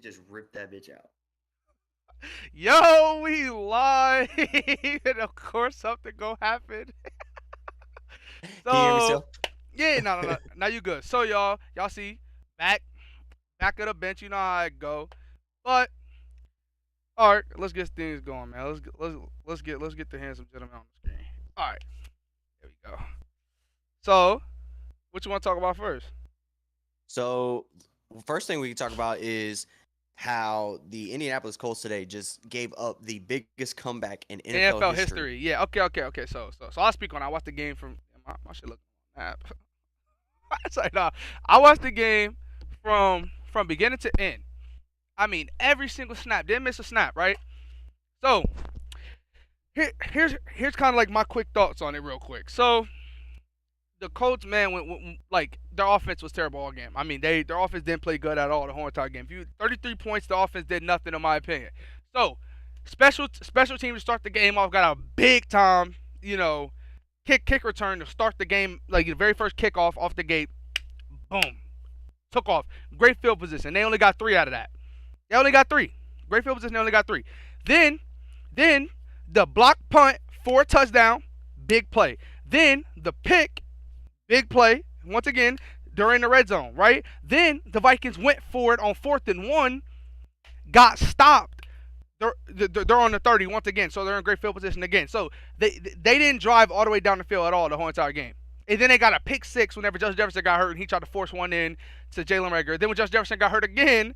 just ripped that bitch out. Yo, we live, and of course something gonna happen. Can you hear me So, still? yeah, no. Now you good. So y'all see, back, back of the bench. You know how I go. But all right, let's get things going, man. Let's get the handsome gentleman on the screen. All right, here we go. So, what you want to talk about first? So, first thing we can talk about is how the Indianapolis Colts today just gave up the biggest comeback in NFL NFL history. history. Yeah. Okay. So I'll speak on. I watched the game from my shit look on the map. It's like, nah, I watched the game from beginning to end. I mean, every single snap. Didn't miss a snap, right? So here's kind of like my quick thoughts on it, real quick. So the Colts, man, like their offense was terrible all game. I mean, their offense didn't play good at all the whole entire game. 33 points, the offense did nothing, in my opinion. So special teams to start the game off got a big time, kick return to start the game, like the very first kickoff off the gate. Boom, took off. Great field position. They only got three out of that. They only got three. Great field position. They only got three. Then, then the block punt for a touchdown, big play. Then the pick, big play. Once again during the red zone, right? Then the Vikings went for it on 4th and 1, got stopped. They're on the 30 once again, so they're in great field position again. So they didn't drive all the way down the field at all the whole entire game. And then they got a pick six whenever Justin Jefferson got hurt, and he tried to force one in to Jalen Rager. Then when Justin Jefferson got hurt again,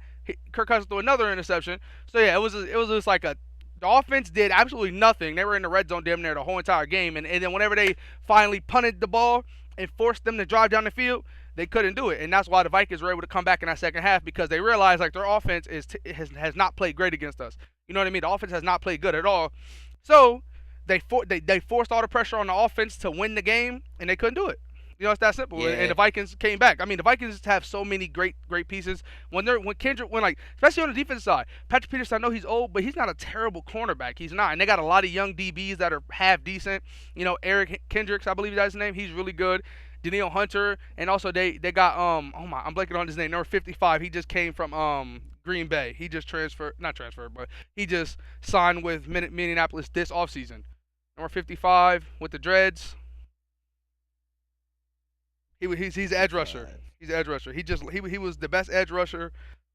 Kirk Cousins threw another interception. So yeah, it was just like the offense did absolutely nothing. They were in the red zone damn near the whole entire game, and then whenever they finally punted the ball and forced them to drive down the field, they couldn't do it, and that's why the Vikings were able to come back in that second half, because they realized like their offense has not played great against us. You know what I mean? The offense has not played good at all. So they forced all the pressure on the offense to win the game, and they couldn't do it. It's that simple. And Yeah. the Vikings came back. I mean, the Vikings have so many great pieces. When Kendrick, like, especially on the defense side, Patrick Peterson, I know he's old, but he's not a terrible cornerback. He's not. And they got a lot of young DBs that are half decent. Eric Kendricks, I believe that's his name. He's really good. Danielle Hunter, and also they got I'm blanking on his name. Number 55. He just came from Green Bay. He just not transferred, but he just signed with Minneapolis this offseason. Number 55 with the dreads. He's an edge rusher. 55. He's an edge rusher. He was the best edge rusher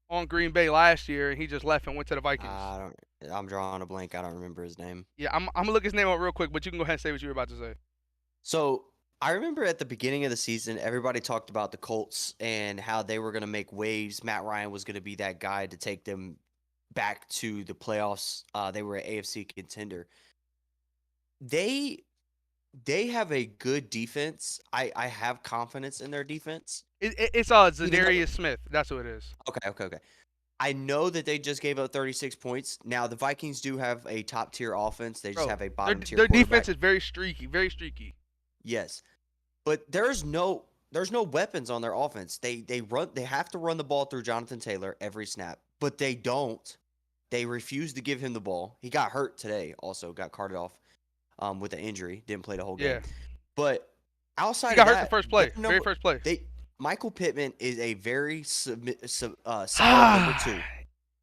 on Green Bay last year, and he just left and went to the Vikings. I don't. I'm drawing a blank. I don't remember his name. Yeah, I'm gonna look his name up real quick, but you can go ahead and say what you were about to say. So I remember at the beginning of the season, everybody talked about the Colts and how they were going to make waves. Matt Ryan was going to be that guy to take them back to the playoffs. They were an AFC contender. They have a good defense. I have confidence in their defense. It's Even though, Zadarius Smith. That's who it is. okay. I know that they just gave up 36 points. Now the Vikings do have a top tier offense. They just Bro, have a their bottom tier their defense quarterback. is very streaky, very streaky. Yes, but there's no weapons on their offense. They have to run the ball through Jonathan Taylor every snap, but they don't. They refuse to give him the ball. He got hurt today. Also got carted off with an injury. Didn't play the whole game. Yeah, But he outside of got hurt the that, first their play, very number first play. Michael Pittman is a very solid number two.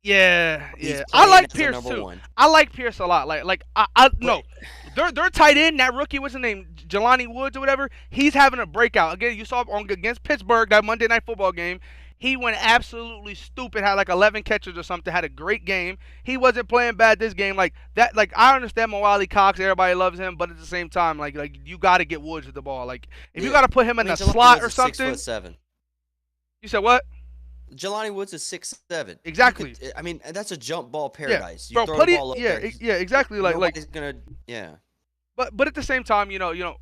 Yeah. He's I playing like as a Pierce number too. one. I like Pierce a lot. Like I But no, their tight end, that rookie, what's his name, Jelani Woods or whatever. He's having a breakout again. You saw against Pittsburgh, that Monday Night Football game. He went absolutely stupid. Had like 11 catches or something. Had a great game. He wasn't playing bad this game. Like that. Like I understand Wiley Cox. Everybody loves him, but at the same time, like you got to get Woods with the ball. Like if you yeah, got to put him I in mean a Jelani slot Woods or is something. 6'7". You said what? Jelani Woods is 6'7". Exactly. I mean, that's a jump ball Yeah, paradise. You bro. throw Put the it. ball up Yeah, there. yeah. Exactly. Like Nobody's gonna. Yeah. But at the same time,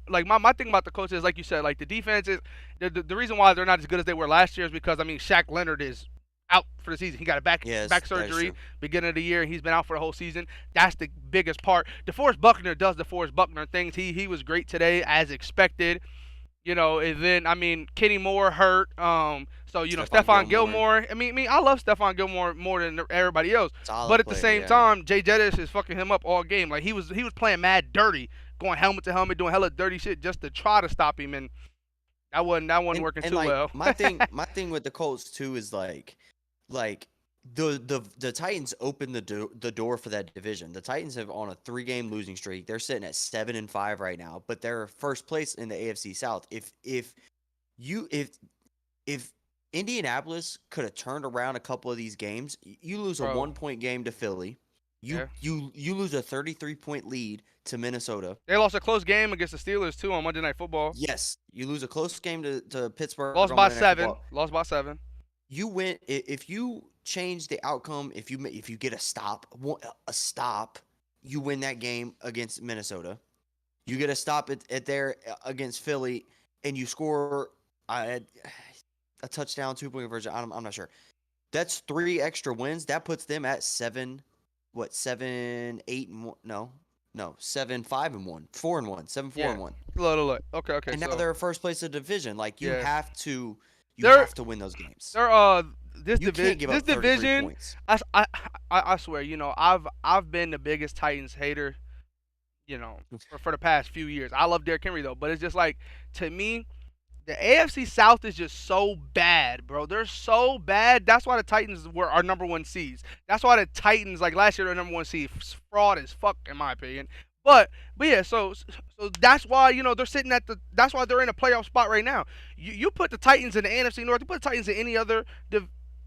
like my thing about the Colts is, like you said, like the defense is the reason why they're not as good as they were last year is because, I mean, Shaq Leonard is out for the season. He got a back Yes, that is surgery true. beginning of the year, and he's been out for the whole season. That's the biggest part. DeForest Buckner does DeForest Buckner things. He was great today as expected. And then, I mean, Kenny Moore hurt. So Stephon Stephon Gilmore, Gilmore. I love Stephon Gilmore more than everybody else. But solid at the player. same Yeah. time, Jay Jettis is fucking him up all game. Like he was playing mad dirty, going helmet to helmet, doing hella dirty shit just to try to stop him, and that wasn't working And too like well. my thing with the Colts too is like the Titans opened the door for that division. The Titans have on a 3-game losing streak. They're sitting at 7-5 right now, but they're first place in the AFC South. If Indianapolis could have turned around a couple of these games, you lose a Bro. 1-point game to Philly. You lose a 33-point lead to Minnesota. They lost a close game against the Steelers too on Monday Night Football. Yes, you lose a close game to Pittsburgh. Lost by 7. Lost by 7. You win if you change the outcome. If you get a stop, you win that game against Minnesota. You get a stop at there against Philly, and you score a touchdown, 2-point conversion. I'm not sure. That's 3 extra wins. That puts them at 7, 7, 8, and 1. No, 7, 5, and 1, 4 and 1, 7, 4 and 1. Look. Okay. And now they're first place of the division. Like you have to win those games. They're this You can't give this up 33 division. points. I swear, I've been the biggest Titans hater, for the past few years. I love Derrick Henry though, but it's just like, to me, the AFC South is just so bad, bro. They're so bad. That's why the Titans were our number 1 seeds. That's why the Titans, like last year, were number 1 seed. Fraud as fuck, in my opinion. But yeah, so that's why they're sitting that's why they're in a playoff spot right now. You put the Titans in the NFC North. You put the Titans in any other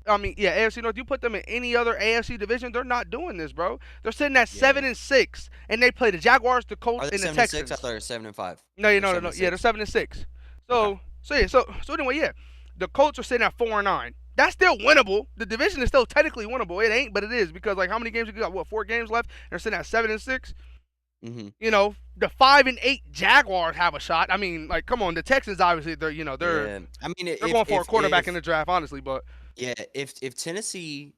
AFC North. You put them in any other AFC division, they're not doing this, bro. They're sitting at 7-6, and they play the Jaguars, the Colts, and the Texans. I thought they were 7-5. No. Yeah, they're 7-6. So anyway, the Colts are sitting at 4-9. That's still winnable. The division is still technically winnable. It ain't, but it is, because how many games you got? 4 games left? And they're sitting at 7-6. Mm-hmm. The 5-8 Jaguars have a shot. I mean, come on, the Texans obviously they're going for a quarterback in the draft, honestly. But yeah, if Tennessee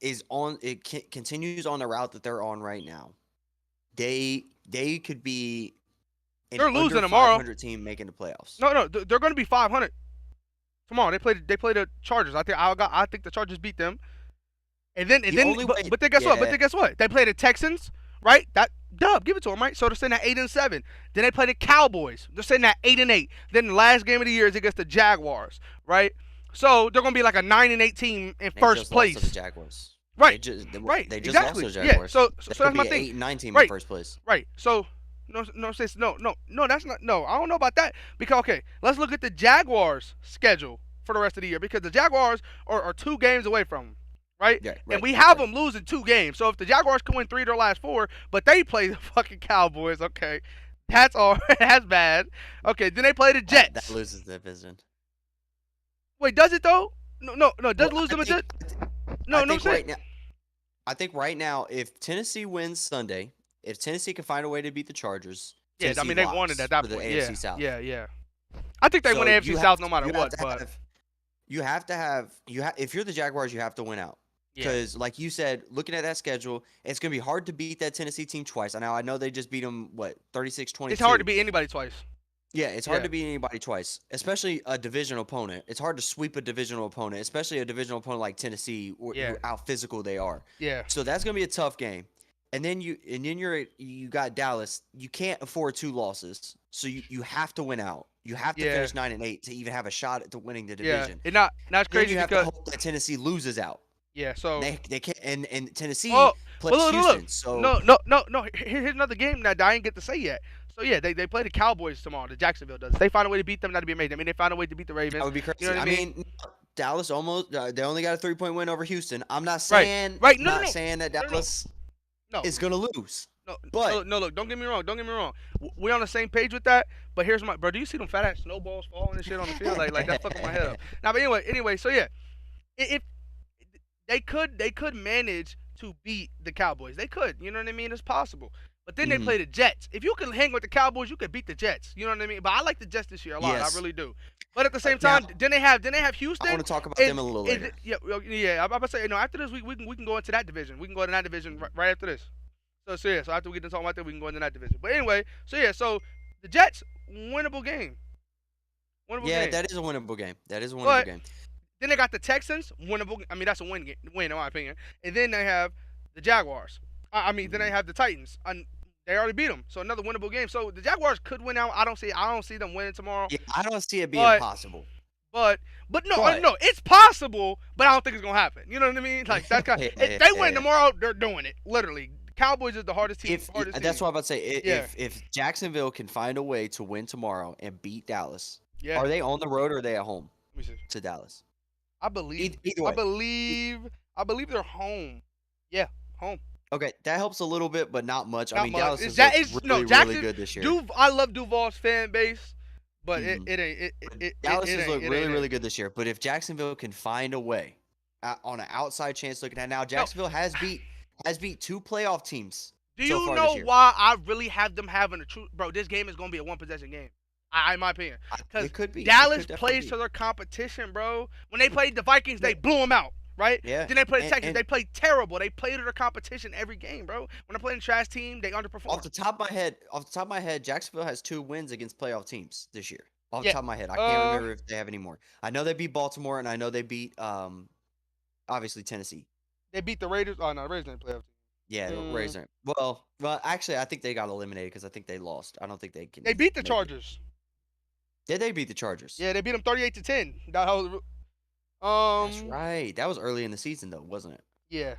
continues on the route that they're on right now, they could be they're losing tomorrow. 500 team making the playoffs. No, they're going to be 500 tomorrow. They played the Chargers. I think the Chargers beat them. But guess what? But guess what? They play the Texans, right? That dub, give it to them, right? So they're sitting at 8-7. Then they play the Cowboys. They're sitting at 8-8. Then the last game of the year is against the Jaguars, right? So they're gonna be like a 9-8 team in first place. Lost to the Jaguars. Right. They just lost to the Jaguars. Yeah. So that's my thing. 8-9 team in first place. Right. So no, that's not. No, I don't know about that, because let's look at the Jaguars' schedule for the rest of the year, because the Jaguars are 2 games away from them. Right? Yeah, and we have them losing 2 games. So if the Jaguars can win 3 of their last 4, but they play the fucking Cowboys, that's all. That's bad. Okay, then they play the Jets. That loses the division. Wait, does it though? No. Does lose them a Jets? No. I think right now, if Tennessee wins Sunday, if Tennessee can find a way to beat the Chargers, yeah, I mean they won it at that point. The AFC South. Yeah. I think they win the AFC South no matter what. But if you're the Jaguars, you have to win out. Because, like you said, looking at that schedule, it's going to be hard to beat that Tennessee team twice. Now, I know they just beat them, 36-22. It's hard to beat anybody twice. Yeah, it's hard to beat anybody twice, especially a divisional opponent. It's hard to sweep a divisional opponent, especially a divisional opponent like Tennessee, how physical they are. Yeah. So that's going to be a tough game. And then you got Dallas. You can't afford 2 losses, so you have to win out. You have to finish 9-8 to even have a shot at winning the division. Yeah, that's crazy. You have to hope that Tennessee loses out. Yeah, so they can't, and Tennessee plays Houston. So no. Here's another game that I didn't get to say yet. So yeah, they play the Cowboys tomorrow. The Jacksonville does. If they find a way to beat them, that'd be amazing. I mean, they found a way to beat the Ravens. That would be crazy. You know what I mean? Dallas almost. They only got a 3-point win over Houston. I'm not saying saying that Dallas is gonna lose. No, but no, look, don't get me wrong. We're on the same page with that. But here's bro. Do you see them fat ass snowballs falling and shit on the field? Like that's fucking my head up. Now, but anyway. So yeah, if they could manage to beat the Cowboys. They could. You know what I mean? It's possible. But then they play the Jets. If you can hang with the Cowboys, you could beat the Jets. You know what I mean? But I like the Jets this year a lot. I really do. But at the same time, then they have Houston. I want to talk about them a little later. Yeah. I'm about to say, after this, we can go into that division. We can go into that division right after this. So after we get to talk about that, we can go into that division. But anyway, so the Jets, winnable game. Yeah, that is a winnable game. Game. Then they got the Texans, winnable. I mean, that's a win in my opinion. And then they have the Jaguars. Then they have the Titans. They already beat them, so another winnable game. So the Jaguars could win out. I don't see them winning tomorrow. Yeah, I don't see it being possible. But no, But no, it's possible, but I don't think it's gonna happen. You know what I mean? Like that's kind. yeah, If yeah, they yeah, win yeah. tomorrow, they're doing it. Literally, Cowboys is the hardest team. If Hardest that's team. what I'm about to say. Yeah. If Jacksonville can find a way to win tomorrow and beat Dallas, Yeah. are they on the road or are they at home Let me see. to Dallas? I believe. Either I way. believe they're home. Yeah, home. Okay, that helps a little bit, but not much. I Not mean, much. Dallas Is has that looked is really, no really Jackson? good this year. I love Duval's fan base, but Mhm. it ain't. Dallas it has ain't- looked it really, ain't really it. good this year. But if Jacksonville can find a way, on an outside chance looking at now, Jacksonville has beat 2 playoff teams. Do so you far know this year. why I really have them having a true bro? This game is gonna be a 1-possession game. In my opinion, because It could be. It Dallas could definitely plays be. to their competition, bro. When they played the Vikings, they blew them out, right? Yeah. Then they played the and- Texans, and they played terrible. They played to their competition every game, bro. When they played a trash team, they underperformed. Off the top of my head, Jacksonville has 2 wins against playoff teams this year. Off the Yeah, top of my head, I can't remember if they have any more. I know they beat Baltimore, and I know they beat obviously Tennessee. They beat the Raiders. Oh no, the Raiders didn't play up. Yeah, the Raiders aren't. Well, actually, I think they got eliminated because I think they lost. I don't think they can. They beat the make it. Chargers. Did they beat the Chargers? Yeah, they beat them 38-10. That was That's right. That was early in the season, though, wasn't it? Yeah.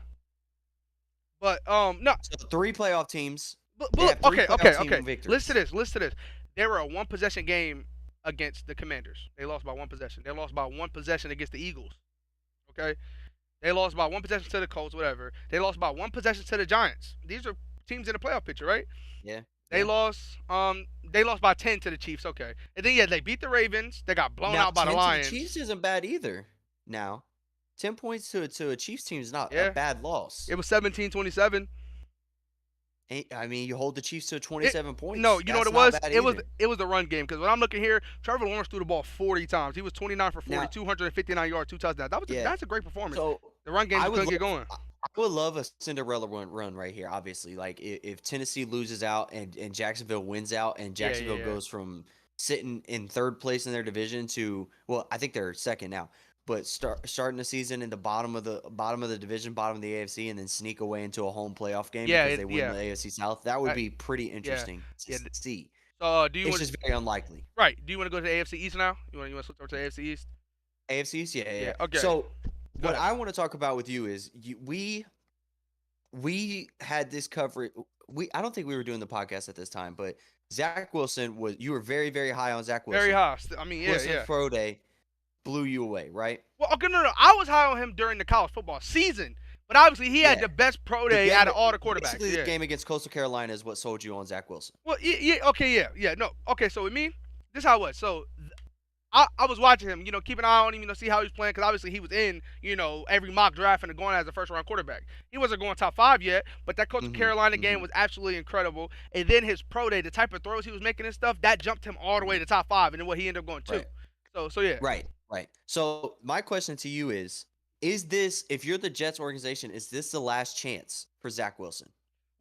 But no. So 3 playoff teams. But They have 3 okay. playoff team Listen to this. They were a 1-possession game against the Commanders. They lost by 1 possession. They lost by 1 possession against the Eagles. Okay. They lost by 1 possession to the Colts, whatever. They lost by 1 possession to the Giants. These are teams in the playoff picture, right? Yeah. They yeah. lost by 10 to the Chiefs, okay. And then they beat the Ravens. They got blown Now, out by 10 the to Lions. The Chiefs isn't bad either. Now, 10 points to a Chiefs team is not Yeah. a bad loss. It was 17-27. I mean, you hold the Chiefs to 27 points. No, you know what it That's was? not bad It was either. the run game because when I'm looking here, Trevor Lawrence threw the ball 40 times. He was 29 for 40, Now- 259 yards, 2 touchdowns. That's a great performance. So The run game I couldn't would get going. I would love a Cinderella run right here. Obviously, like if Tennessee loses out and Jacksonville wins out, and Jacksonville yeah. goes from sitting in 3rd place in their division to, well, I think they're 2nd now, but starting the season in the bottom of the division, bottom of the AFC, and then sneak away into a home playoff game because they win the AFC South. That would be pretty interesting to see. So do you It's want just very unlikely. right? Do you want to go to the AFC East now? You want to switch over to the AFC East? AFC East, yeah. Okay. So Go what ahead. I want to talk about with you is we had this coverage. I don't think we were doing the podcast at this time, but Zach Wilson you were very, very high on Zach Wilson. Very high. I mean, Wilson Pro Day blew you away, right? Well, okay, no. I was high on him during the college football season, but obviously he had the best pro day out of all the quarterbacks. Basically, the game against Coastal Carolina is what sold you on Zach Wilson. Well, no. Okay, so with me, this is how it was. So I was watching him, keep an eye on him, see how he's playing, because obviously he was in, every mock draft and going as a first-round quarterback. He wasn't going top 5 yet, but that Coastal Carolina game was absolutely incredible. And then his pro day, the type of throws he was making and stuff, that jumped him all the way to top 5, and then what he ended up going to. Right. So yeah. Right. So my question to you is this, if you're the Jets organization, is this the last chance for Zach Wilson?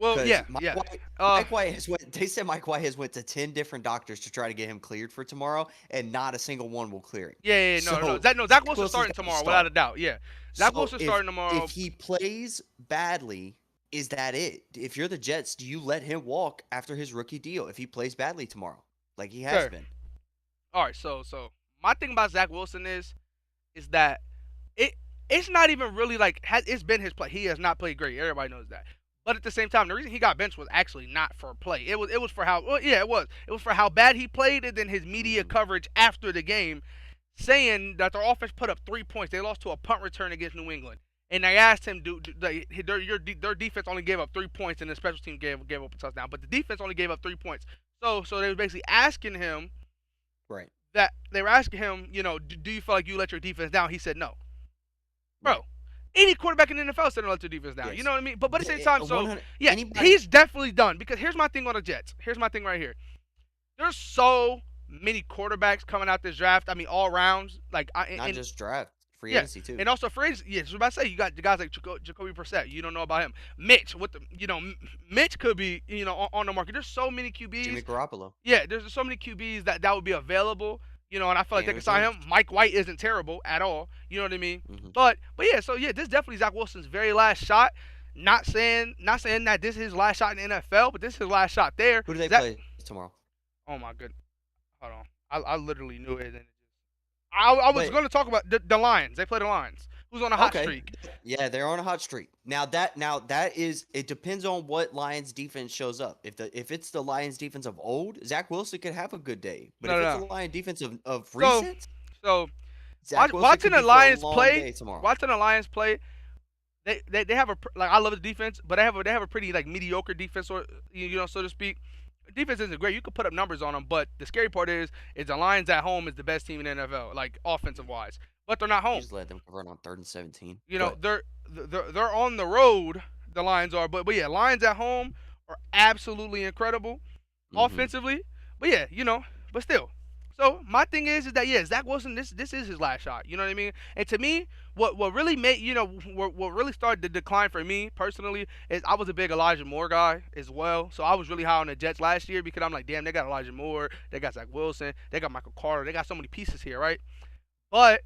Well, yeah. Mike White they said Mike White has went to 10 different doctors to try to get him cleared for tomorrow, and not a single one will clear him. Yeah. No. Zach Wilson's starting tomorrow, without a doubt. Yeah. Zach Wilson's starting tomorrow. If he plays badly, is that it? If you're the Jets, do you let him walk after his rookie deal if he plays badly tomorrow, like he has been? All right. So my thing about Zach Wilson is that it's not even really like it's been his play. He has not played great. Everybody knows that. But at the same time, the reason he got benched was actually not for play. It was for how it was for how bad he played, and then his media coverage after the game saying that their offense put up 3 points. They lost to a punt return against New England, and they asked him, their defense only gave up 3 points, and the special team gave up a touchdown, but the defense only gave up 3 points. So they were basically asking him, right? That they were asking him, do you feel like you let your defense down? He said no, bro. Any quarterback in the NFL said let their defense down. Yes. You know what I mean? But at the same time, he's definitely done. Because here's my thing on the Jets. Here's my thing right here. There's so many quarterbacks coming out this draft. I mean, all rounds. Not just draft. Free agency, too. And also free agency. Yeah, I was about to say, you got the guys like Jacoby Brissett. You don't know about him. Mitch, Mitch could be, on the market. There's so many QBs. Jimmy Garoppolo. Yeah, there's so many QBs that would be available. And I feel like they can sign him. Mike White isn't terrible at all. You know what I mean? Mm-hmm. But yeah, so yeah, this is definitely Zach Wilson's very last shot. Not saying that this is his last shot in the NFL, but this is his last shot there. Who do they play tomorrow? Oh my goodness. Hold on. I literally knew it. And I was But going to talk about the Lions. They play the Lions, who's on a hot okay, streak. yeah, they're on a hot streak. Now that is it depends on what Lions defense shows up. If it's the Lions defense of old, Zach Wilson could have a good day. But No, if no, it's the no. Lions defense of So, recent, so Zach Wilson watching could the be for a Lions long play, day tomorrow. watching the Lions play, they have like I love the defense, but they have a pretty like mediocre defense, or so to speak. Defense isn't great. You could put up numbers on them, but the scary part is the Lions at home is the best team in the NFL, like offensive wise. But they're not You home. just let them convert on 3rd and 17. They're on the road. The Lions are, but yeah, Lions at home are absolutely incredible offensively. But yeah, but still. So my thing is that yeah, Zach Wilson, this is his last shot. You know what I mean? And to me, what really made what really started the decline for me personally is I was a big Elijah Moore guy as well. So I was really high on the Jets last year because I'm like, damn, they got Elijah Moore, they got Zach Wilson, they got Michael Carter, they got so many pieces here, right? But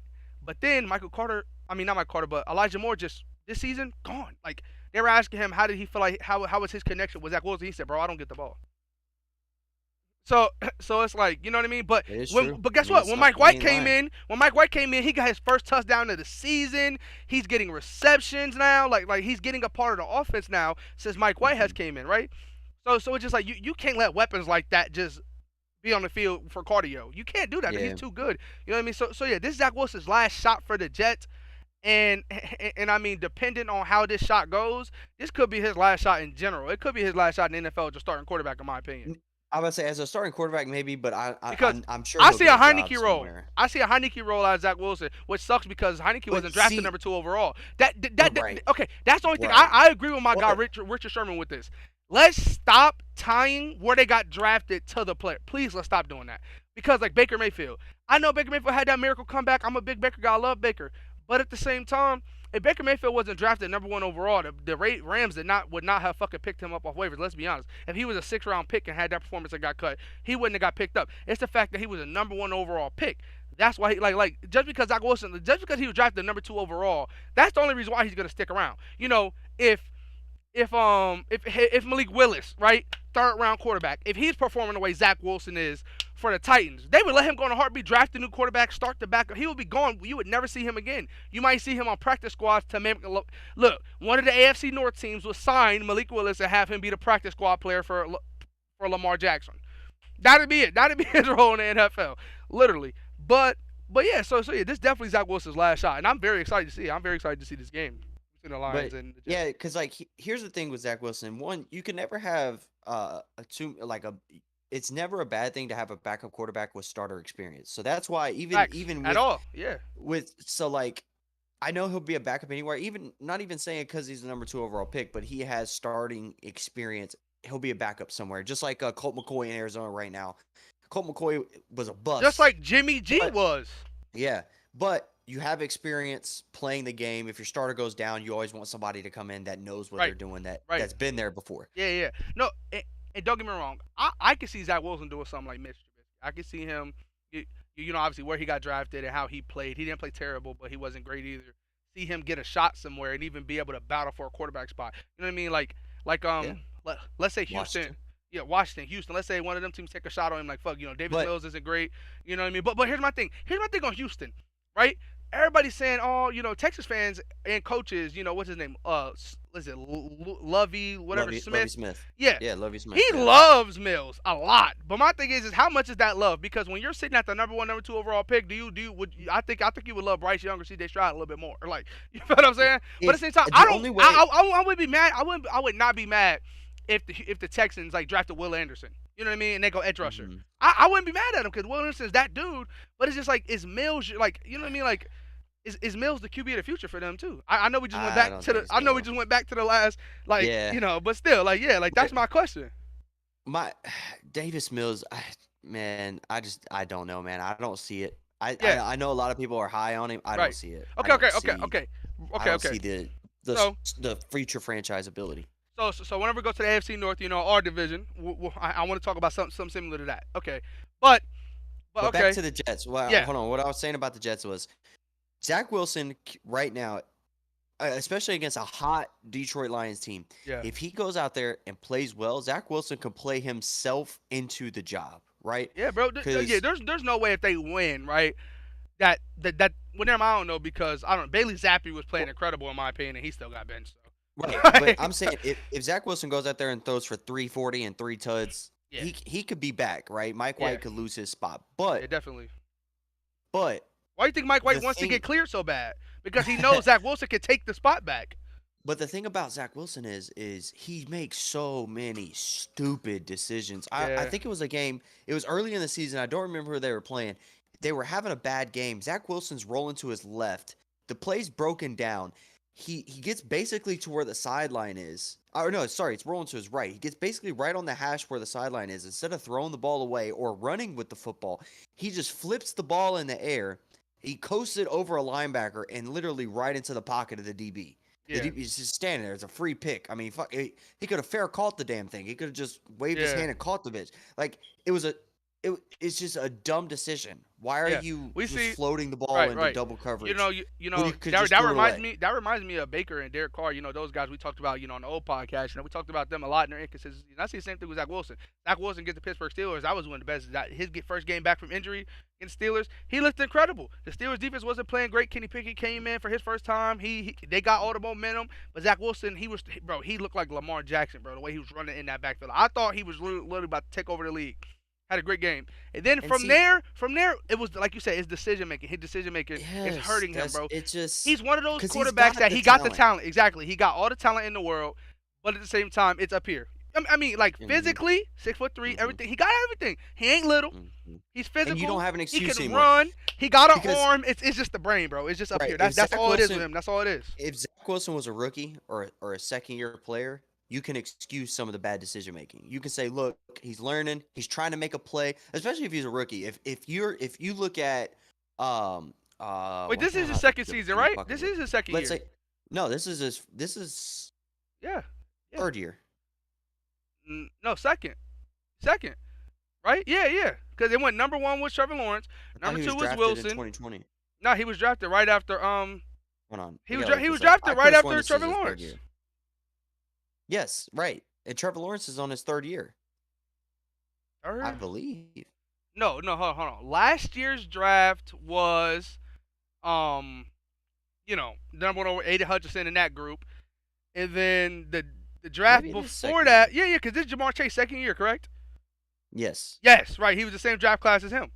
then Michael Carter, I mean not Michael Carter, but Elijah Moore just this season gone. Like they were asking him how did he feel like how was his connection with Zach Wilson? He said, bro, I don't get the ball. So it's like, you know what I mean? But guess what? When Mike White came in, he got his first touchdown of the season. He's getting receptions now. Like he's getting a part of the offense now since Mike White has came in, right? So it's just like you can't let weapons like that just be on the field for cardio. You can't do that because he's too good. You know what I mean? So yeah, this is Zach Wilson's last shot for the Jets. And I mean, depending on how this shot goes, this could be his last shot in general. It could be his last shot in the NFL just starting quarterback, in my opinion. I would say as a starting quarterback, maybe, but I'm sure I see a Heineke role. I see a Heineke role as Zach Wilson, which sucks because Heineke wasn't drafted number 2 overall. Okay, that's the only thing. I agree with my guy Richard Sherman with this. Let's stop tying where they got drafted to the player. Please, let's stop doing that. Because like Baker Mayfield, I know Baker Mayfield had that miracle comeback. I'm a big Baker guy. I love Baker, but at the same time, if Baker Mayfield wasn't drafted number 1 overall, the Rams would not have fucking picked him up off waivers. Let's be honest. If he was a 6th-round pick and had that performance and got cut, he wouldn't have got picked up. It's the fact that he was a number 1 overall pick. That's why he like just because Zach Wilson, just because he was drafted number 2 overall, that's the only reason why he's gonna stick around. If Malik Willis, right, 3rd-round quarterback, if he's performing the way Zach Wilson is for the Titans, they would let him go in a heartbeat, draft a new quarterback, start the backup. He would be gone. You would never see him again. You might see him on practice squads to make look. One of the AFC North teams will sign Malik Willis and have him be the practice squad player for Lamar Jackson. That'd be it. That'd be his role in the NFL, literally. But yeah, so yeah, this definitely Zach Wilson's last shot, and I'm very excited to see it. I'm very excited to see this game. The Lions and the Jets. Yeah, because like here's the thing with Zach Wilson. One, you can never have it's never a bad thing to have a backup quarterback with starter experience. So that's why even at all, yeah. I know he'll be a backup anywhere. Even not even saying because he's the number 2 overall pick, but he has starting experience. He'll be a backup somewhere, just like Colt McCoy in Arizona right now. Colt McCoy was a bust, just like Jimmy G was. Yeah, but you have experience playing the game. If your starter goes down, you always want somebody to come in that knows what they're doing, that's been there before. Yeah. No, and don't get me wrong. I can see Zach Wilson doing something like Mitch Trubisky. I can see him, obviously where he got drafted and how he played. He didn't play terrible, but he wasn't great either. See him get a shot somewhere and even be able to battle for a quarterback spot. You know what I mean? Let's say Houston. Washington. Yeah, Washington, Houston. Let's say one of them teams take a shot on him like, fuck, Davis Mills isn't great. You know what I mean? But here's my thing. Here's my thing on Houston, right? Everybody's saying, oh, Texas fans and coaches, what's his name? Is it Lovey, whatever, Smith? Lovey Smith. Yeah, Lovey Smith. He loves Mills a lot. But my thing is how much is that love? Because when you're sitting at the number 1, number 2 overall pick, I think you would love Bryce Young or C.J. Stroud a little bit more. Or like, you know what I'm saying? But at the same time, I wouldn't be mad. I would not be mad if the Texans like drafted Will Anderson. You know what I mean? And they go edge rusher. Mm-hmm. I wouldn't be mad at him because Will Anderson's that dude. But it's just like, is Mills like, you know what I mean? Like, is Mills the QB of the future for them too? I know we just went back to the. I know we just went back to the last, but still, that's my question. My Davis Mills, man, I don't know, man. I don't see it. I know a lot of people are high on him. I don't see it. Okay. I don't see the future franchise ability. So whenever we go to the AFC North, our division, I want to talk about something similar to that. Okay, but okay. Back to the Jets. Well, hold on. What I was saying about the Jets was Zach Wilson right now, especially against a hot Detroit Lions team. Yeah. If he goes out there and plays well, Zach Wilson can play himself into the job, right? Yeah, bro. There's no way if they win, right, that well, never mind, I don't know because I don't know. Bailey Zappi was playing incredible in my opinion, and he still got benched. So. Right, but I'm saying if Zach Wilson goes out there and throws for 340 and 3 tuds, Yeah. he could be back, right? Mike Yeah. White could lose his spot, Yeah, definitely. but Why do you think Mike White wants to get cleared so bad? Because he knows Zach Wilson can take the spot back. But the thing about Zach Wilson is he makes so many stupid decisions. I Yeah. think it was a game. It was early in the season. I don't remember who they were playing. They were having a bad game. Zach Wilson's rolling to his left. The play's broken down. He gets basically to where the sideline is. Oh no, sorry, it's rolling to his right. He gets basically right on the hash where the sideline is. Instead of throwing the ball away or running with the football, he just flips the ball in the air. He coasts it over a linebacker and literally right into the pocket of the DB. Yeah. The DB is just standing there. It's a free pick. I mean, fuck, he could have fair caught the damn thing. He could have just waved his Yeah. hand and caught the bitch. Like it's just a dumb decision. Why are Yeah. you We just see- floating the ball right, into right. double coverage? You know, you could that, just that throw it reminds away. me. That reminds me of Baker and Derek Carr. You know, those guys we talked about. You know, on the old podcast. You know, we talked about them a lot in their inconsistencies. And I see the same thing with Zach Wilson. Zach Wilson gets the Pittsburgh Steelers. That was one of the best. His first game back from injury against Steelers, he looked incredible. The Steelers defense wasn't playing great. Kenny Pickett came in for his first time. They got all the momentum, but Zach Wilson, he looked like Lamar Jackson, bro. The way he was running in that backfield, I thought he was literally about to take over the league. Had a great game, and then from there, it was like you said, his decision making. His decision making is hurting him, bro. It's just He's one of those quarterbacks that he got the talent. Exactly, he got all the talent in the world, but at the same time, it's up here. I mean, like physically, 6'3", everything. He got everything. He ain't little. He's physical. And you don't have an excuse He can anymore. run. He got an arm. It's just the brain, bro. It's just up Right, here. if That's Zach all it is with Wilson- him. That's all it is. If Zach Wilson was a rookie or a second year player, you can excuse some of the bad decision making. You can say, look, he's learning, he's trying to make a play, especially if he's a rookie. If you look at Wait, this is his second season, right? This is his second year. Let's say no, this is Yeah. third year. No, second, right? Yeah. Because they went number 1 was Trevor Lawrence, I thought number he 2 was drafted Wilson. in 2020. No, he was drafted right after Hold on. He I was gotta look he was this up. drafted I right could've sworn after this is Trevor his third Lawrence. year. Yes, right. And Trevor Lawrence is on his third year, I believe. No, hold on. Last year's draft was, number 1 over Aiden Hutchinson in that group, and then the draft Maybe it is before second that, yeah, because this is Jamar Chase second year, correct? Yes. Yes, right. He was the same draft class as him.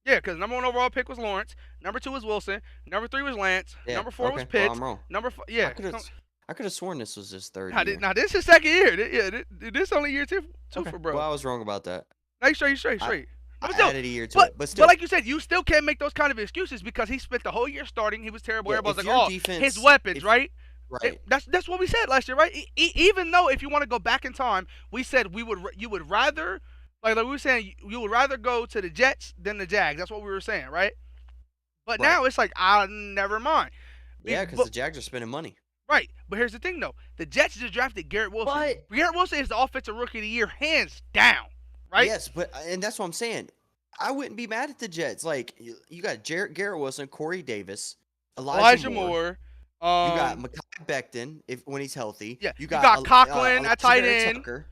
Yeah, because number 1 overall pick was Lawrence, number 2 was Wilson, number 3 was Lance, Yeah, number 4 was okay, Pitts, well, I'm wrong. number 5, yeah. I could have sworn this was his third Now, year. now this is second year. This only year two Okay, for bro. Well, I was wrong about that. No, you straight. I But still, added a year to it, but still. But like you said, you still can't make those kind of excuses because he spent the whole year starting. He was terrible. Yeah, Everybody's if like, your oh, defense- his weapons, if- right? right. That's what we said last year, right? Even though if you want to go back in time, we said you would rather, like we were saying, you would rather go to the Jets than the Jags. That's what we were saying, right? But Right. now it's like, never mind. Yeah, because But- the Jags are spending money. Right, but here's the thing, though. The Jets just drafted Garrett Wilson. But- Garrett Wilson is the offensive rookie of the year, hands down, right? Yes, and that's what I'm saying. I wouldn't be mad at the Jets. Like you got Garrett Wilson, Corey Davis, Elijah Moore. You got Mekhi Becton when he's healthy. Yeah, you you got got Coughlin Elijah at tight Vera end. Tucker.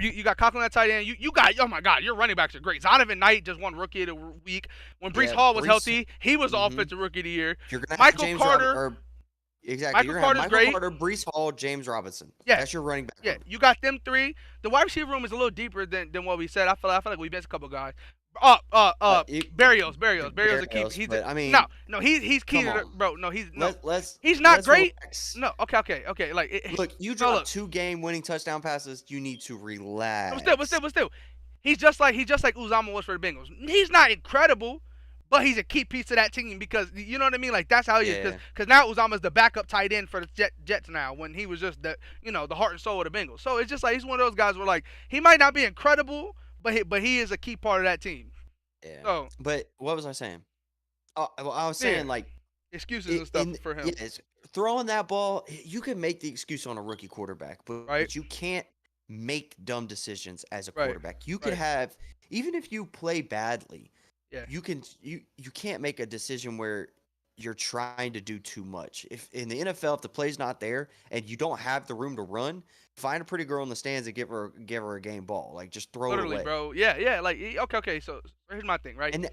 You got Coughlin at tight end. You got, oh my God, your running backs are great. Zonovan Knight just won Rookie of the Week. When Brees Yeah, Hall was Brees- healthy, he was the Mhm. offensive Rookie of the Year. You're gonna Michael have James Carter- exactly. Michael You're gonna have Carter's Michael great. Carter, Brees Hall, James Robinson. Yeah. That's your running back. Yeah, room. you got them three. The wide receiver room is a little deeper than what we said. I feel like we missed a couple guys. Barrios a key. Barrios, but, I mean, no, he's key come to the, on. bro. No, he's no, Let's he's not let's great. relax. No, okay. Like, Look, you no, dropped look. 2 game-winning touchdown passes. You need to relax. But still, he's just like Uzama was for the Bengals. He's not incredible, but he's a key piece to that team because you know what I mean. Like that's how he is. Yeah. Because now Uzama's the backup tight end for the Jets now when he was just the the heart and soul of the Bengals. So it's just like he's one of those guys where like he might not be incredible, but he is a key part of that team. Yeah. So But what was I saying? Oh, well, I was saying Yeah. like excuses and stuff for him. Yes, throwing that ball, you can make the excuse on a rookie quarterback, but Right. you can't make dumb decisions as a Right. quarterback. You could Right. have, even if you play badly, Yeah. you can't make a decision where you're trying to do too much. If in the NFL, if the play's not there and you don't have the room to run, find a pretty girl in the stands and give her a game ball. Like just throw Literally, it away. bro. Yeah. Like okay. So here's my thing, right? And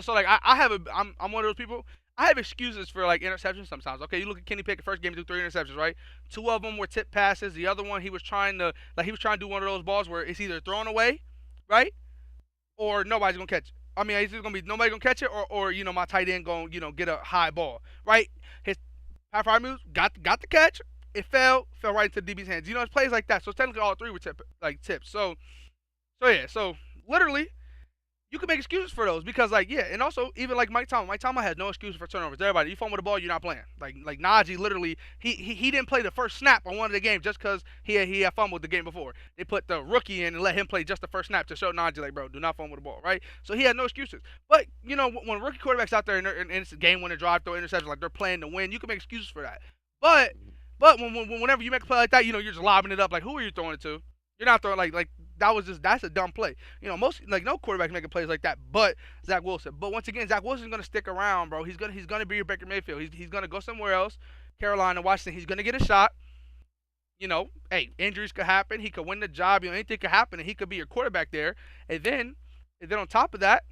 So like I have I'm one of those people. I have excuses for like interceptions sometimes. Okay, you look at Kenny Pickett, first game he threw 3 interceptions, right? 2 of them were tip passes. The other one he was trying to do one of those balls where it's either thrown away, right? Or nobody's gonna catch it. I mean, it's either gonna be nobody gonna catch it, or my tight end gonna get a high ball, right? His power five moves got the catch. It fell right into the DB's hands. It's plays like that. So technically all 3 were tips. So yeah. So literally, you can make excuses for those because and also even like Mike Tomlin had no excuse for turnovers. Everybody, you fumble the ball, you're not playing. Like Najee literally, he didn't play the first snap on one of the games just because he had fumbled the game before. They put the rookie in and let him play just the first snap to show Najee like, bro, do not fumble the ball, right? So he had no excuses. But when rookie quarterbacks out there and it's a game winner drive, throw interception, like they're playing to win, you can make excuses for that. But whenever you make a play like that, you're just lobbing it up. Like, who are you throwing it to? You're not throwing like that's a dumb play. Most no quarterback making plays like that, but Zach Wilson. But once again, Zach Wilson's gonna stick around, bro. He's gonna be your Baker Mayfield. He's gonna go somewhere else, Carolina, Washington. He's gonna get a shot. Hey, injuries could happen. He could win the job. Anything could happen, and he could be your quarterback there. And then on top of that,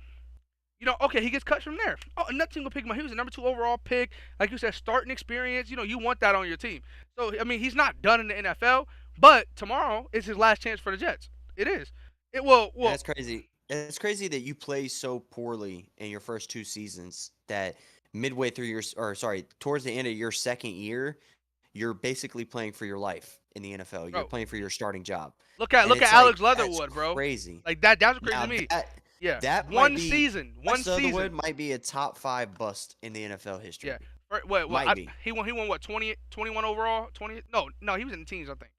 okay, he gets cut from there. Oh, another team will pick him up. He was a number 2 overall pick. Like you said, starting experience. You want that on your team. So, I mean, he's not done in the NFL, but tomorrow is his last chance for the Jets. It is. It will. That's crazy. It's crazy that you play so poorly in your first 2 seasons that midway through towards the end of your second year, you're basically playing for your life in the NFL. You're playing for your starting job. Look at Alex Leatherwood, bro. Crazy. Like that's crazy to me. That one season. Leatherwood might be a top 5 bust in the NFL history. Yeah. He won what 21 overall? 20? No, he was in the teens, I think.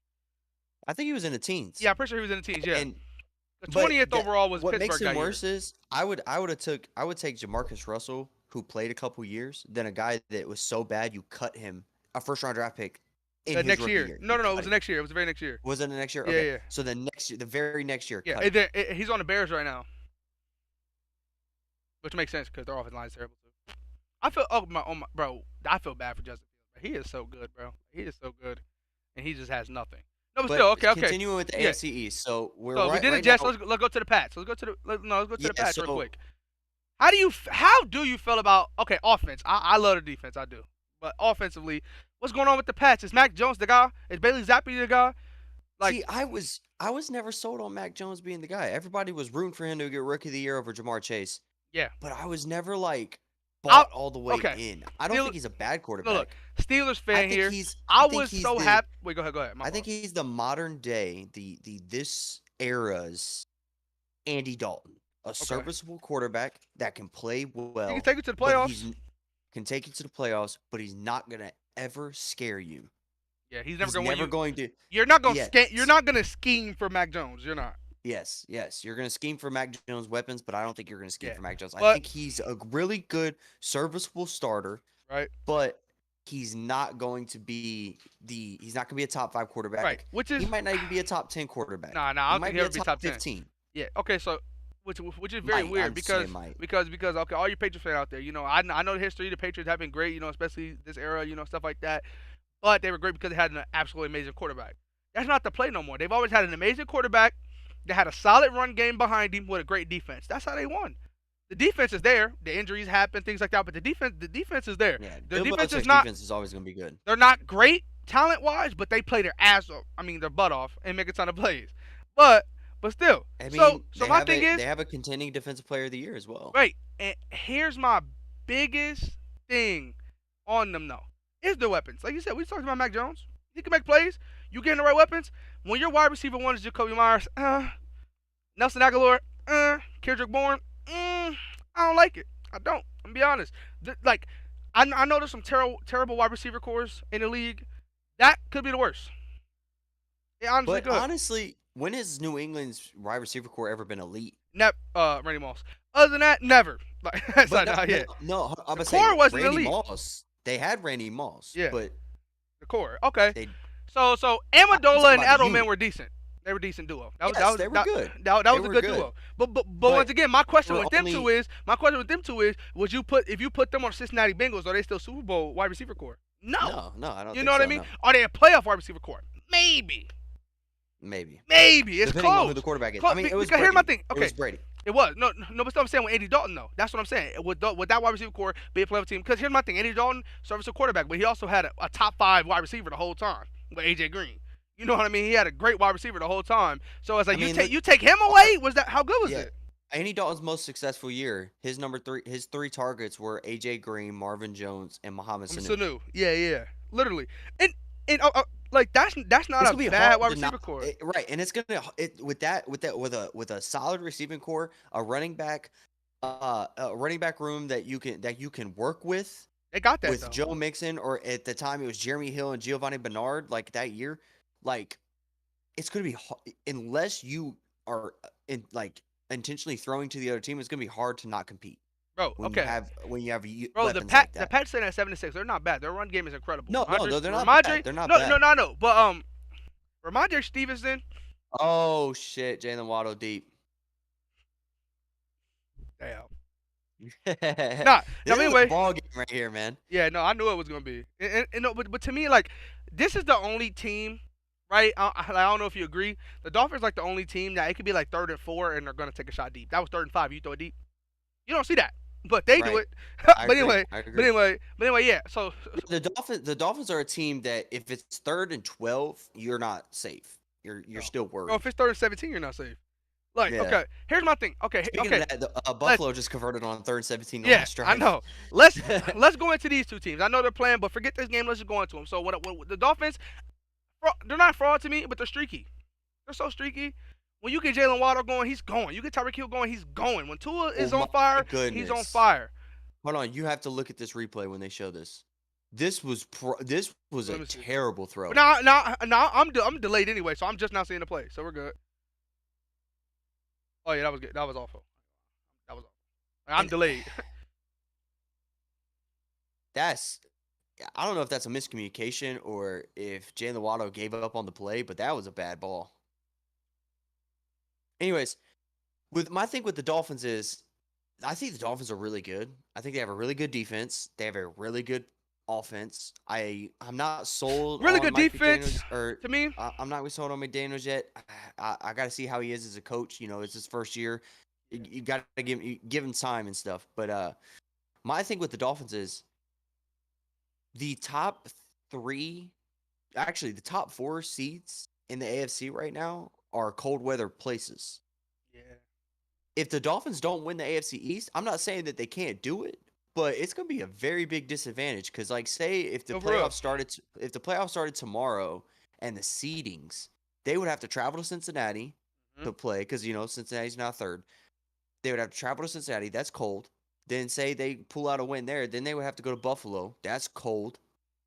I think he was in the teens. Yeah, I'm pretty sure he was in the teens. Yeah. And the 20th overall was what Pittsburgh. What makes him worse is I would take Jamarcus Russell, who played a couple years, than a guy that was so bad you cut him, a first-round draft pick in his next rookie year. year. No, it was the next year. It was the very next year. Was it the next year? Yeah, okay. yeah. So the very next year. Yeah, he's on the Bears right now, which makes sense because their offensive line is terrible too. I feel bro. I feel bad for Justin Fields. He is so good, bro. He is so good, and he just has nothing. No, but still, okay. Continuing with the AFC East, so we did it, Jets. Let's go to the Pats. Let's go to the Pats real quick. How do you feel about offense? I love the defense, I do, but offensively, what's going on with the Pats? Is Mac Jones the guy? Is Bailey Zappi the guy? See, I was never sold on Mac Jones being the guy. Everybody was rooting for him to get Rookie of the Year over Jamar Chase. Yeah, but I was never bought all the way in. I don't think he's a bad quarterback. Look, Steelers fan here. I was so happy. Wait, go ahead. I think he's the modern day, this era's Andy Dalton, a serviceable quarterback that can play well. He can take you to the playoffs. Can take you to the playoffs, but he's not gonna ever scare you. Yeah, he's never going to. You're not going to. You're not going to scheme for Mac Jones. You're not. Yes. You're going to scheme for Mac Jones' weapons, but I don't think you're going to scheme for Mac Jones. I think he's a really good, serviceable starter. Right. But he's not going to be a top 5 quarterback. Right. He might not even be a top 10 quarterback. I don't think he'll be top 10. 15. Yeah. Okay. So, which is very weird because all you Patriots fans out there, I know the history. The Patriots have been great, especially this era, stuff like that. But they were great because they had an absolutely amazing quarterback. That's not the play no more. They've always had an amazing quarterback. They had a solid run game behind him with a great defense. That's how they won. The defense is there. The injuries happen, things like that, but the defense is there. Yeah, the defense is always going to be good. They're not great talent-wise, but they play their ass off. I mean, their butt off and make a ton of plays. But still. I mean, so my thing is they have a contending defensive player of the year as well. Right. And here's my biggest thing on them though. Is the weapons. Like you said, we talked about Mac Jones. He can make plays. You getting the right weapons. When your wide receiver 1 is Jacoby Myers, Nelson Aguilar, Kendrick Bourne, I don't like it. I don't. I'm gonna be honest. I know there's some terrible wide receiver cores in the league. That could be the worst. It honestly could. Honestly, when has New England's wide receiver core ever been elite? Randy Moss. Other than that, never. That's not yet. No, I'm the core wasn't Randy elite. Moss. They had Randy Moss. Yeah. But the core. Okay. So Amendola and Edelman were decent. They were a decent duo. They were good. That was a good duo. But once again, my question with them two is, if you put them on Cincinnati Bengals, are they still Super Bowl wide receiver core? No, I don't. You think know what so, I mean? No. Are they a playoff wide receiver core? Maybe. It's Depending close. on who the quarterback is. Close. I mean, it was Here's my thing. Okay. It was Brady. It was no, but I'm saying with Andy Dalton though. That's what I'm saying. With that wide receiver core, be a playoff team. Because here's my thing: Andy Dalton serves a quarterback, but he also had a top 5 wide receiver the whole time with AJ Green. You know what I mean? He had a great wide receiver the whole time. So it's like you take him away. Was that how good was it? Andy Dalton's most successful year, his 3 targets were AJ Green, Marvin Jones, and Mohamed Sanu. Yeah, literally. And like that's not a bad wide receiver core, right? And it's gonna with a solid receiving core, a running back room that you can work with. They got that with though. Joe Mixon, or at the time it was Jeremy Hill and Giovanni Bernard. Like that year, like it's gonna be unless you are intentionally throwing to the other team, it's gonna be hard to not compete. Bro, when you have the Pats sitting at 7-6. They're not bad. Their run game is incredible. No, they're not bad. They're not bad. No. But Ramondre Stevenson. Oh shit, Jalen Waddle deep. Damn. Anyway, ball game right here, man. Yeah, no, I knew it was gonna be. And no, but to me, like, this is the only team, right? I don't know if you agree. The Dolphins like the only team that it could be like 3rd and 4, and they're gonna take a shot deep. That was 3rd and 5. You throw it deep. You don't see that. But they do it. But anyway, yeah. So the Dolphins are a team that if it's 3rd and 12, you're not safe. You're still worried. Oh, if it's 3rd and 17, you're not safe. Like, okay, here's my thing. Speaking of that, Buffalo just converted on 3rd and 17. Yeah, I know. Let's go into these two teams. I know they're playing, but forget this game. Let's just go into them. So when the Dolphins, they're not fraud to me, but they're streaky. They're so streaky. When you get Jalen Waddle going, he's going. You get Tyreek Hill going, he's going. When Tua is on fire, he's on fire. Hold on, you have to look at this replay when they show this. This was a terrible throw. No, I'm delayed anyway, so I'm just now seeing the play, so we're good. Oh yeah, that was good. That was awful. I'm delayed. I don't know if that's a miscommunication or if Jalen Waddle gave up on the play, but that was a bad ball. Anyways, my thing with the Dolphins is, I think the Dolphins are really good. I think they have a really good defense. They have a really good offense. I'm not sold. Really on good Mike defense. To me, I'm not sold on McDaniels yet. I got to see how he is as a coach. You know, it's his first year. You got to give him time and stuff. But my thing with the Dolphins is the top 4 seeds in the AFC right now are cold weather places. Yeah. If the Dolphins don't win the AFC East, I'm not saying that they can't do it, but it's going to be a very big disadvantage because, like, say if the playoffs started tomorrow and the seedings, they would have to travel to Cincinnati to play because Cincinnati's now 3rd. They would have to travel to Cincinnati. That's cold. Then say they pull out a win there, then they would have to go to Buffalo. That's cold.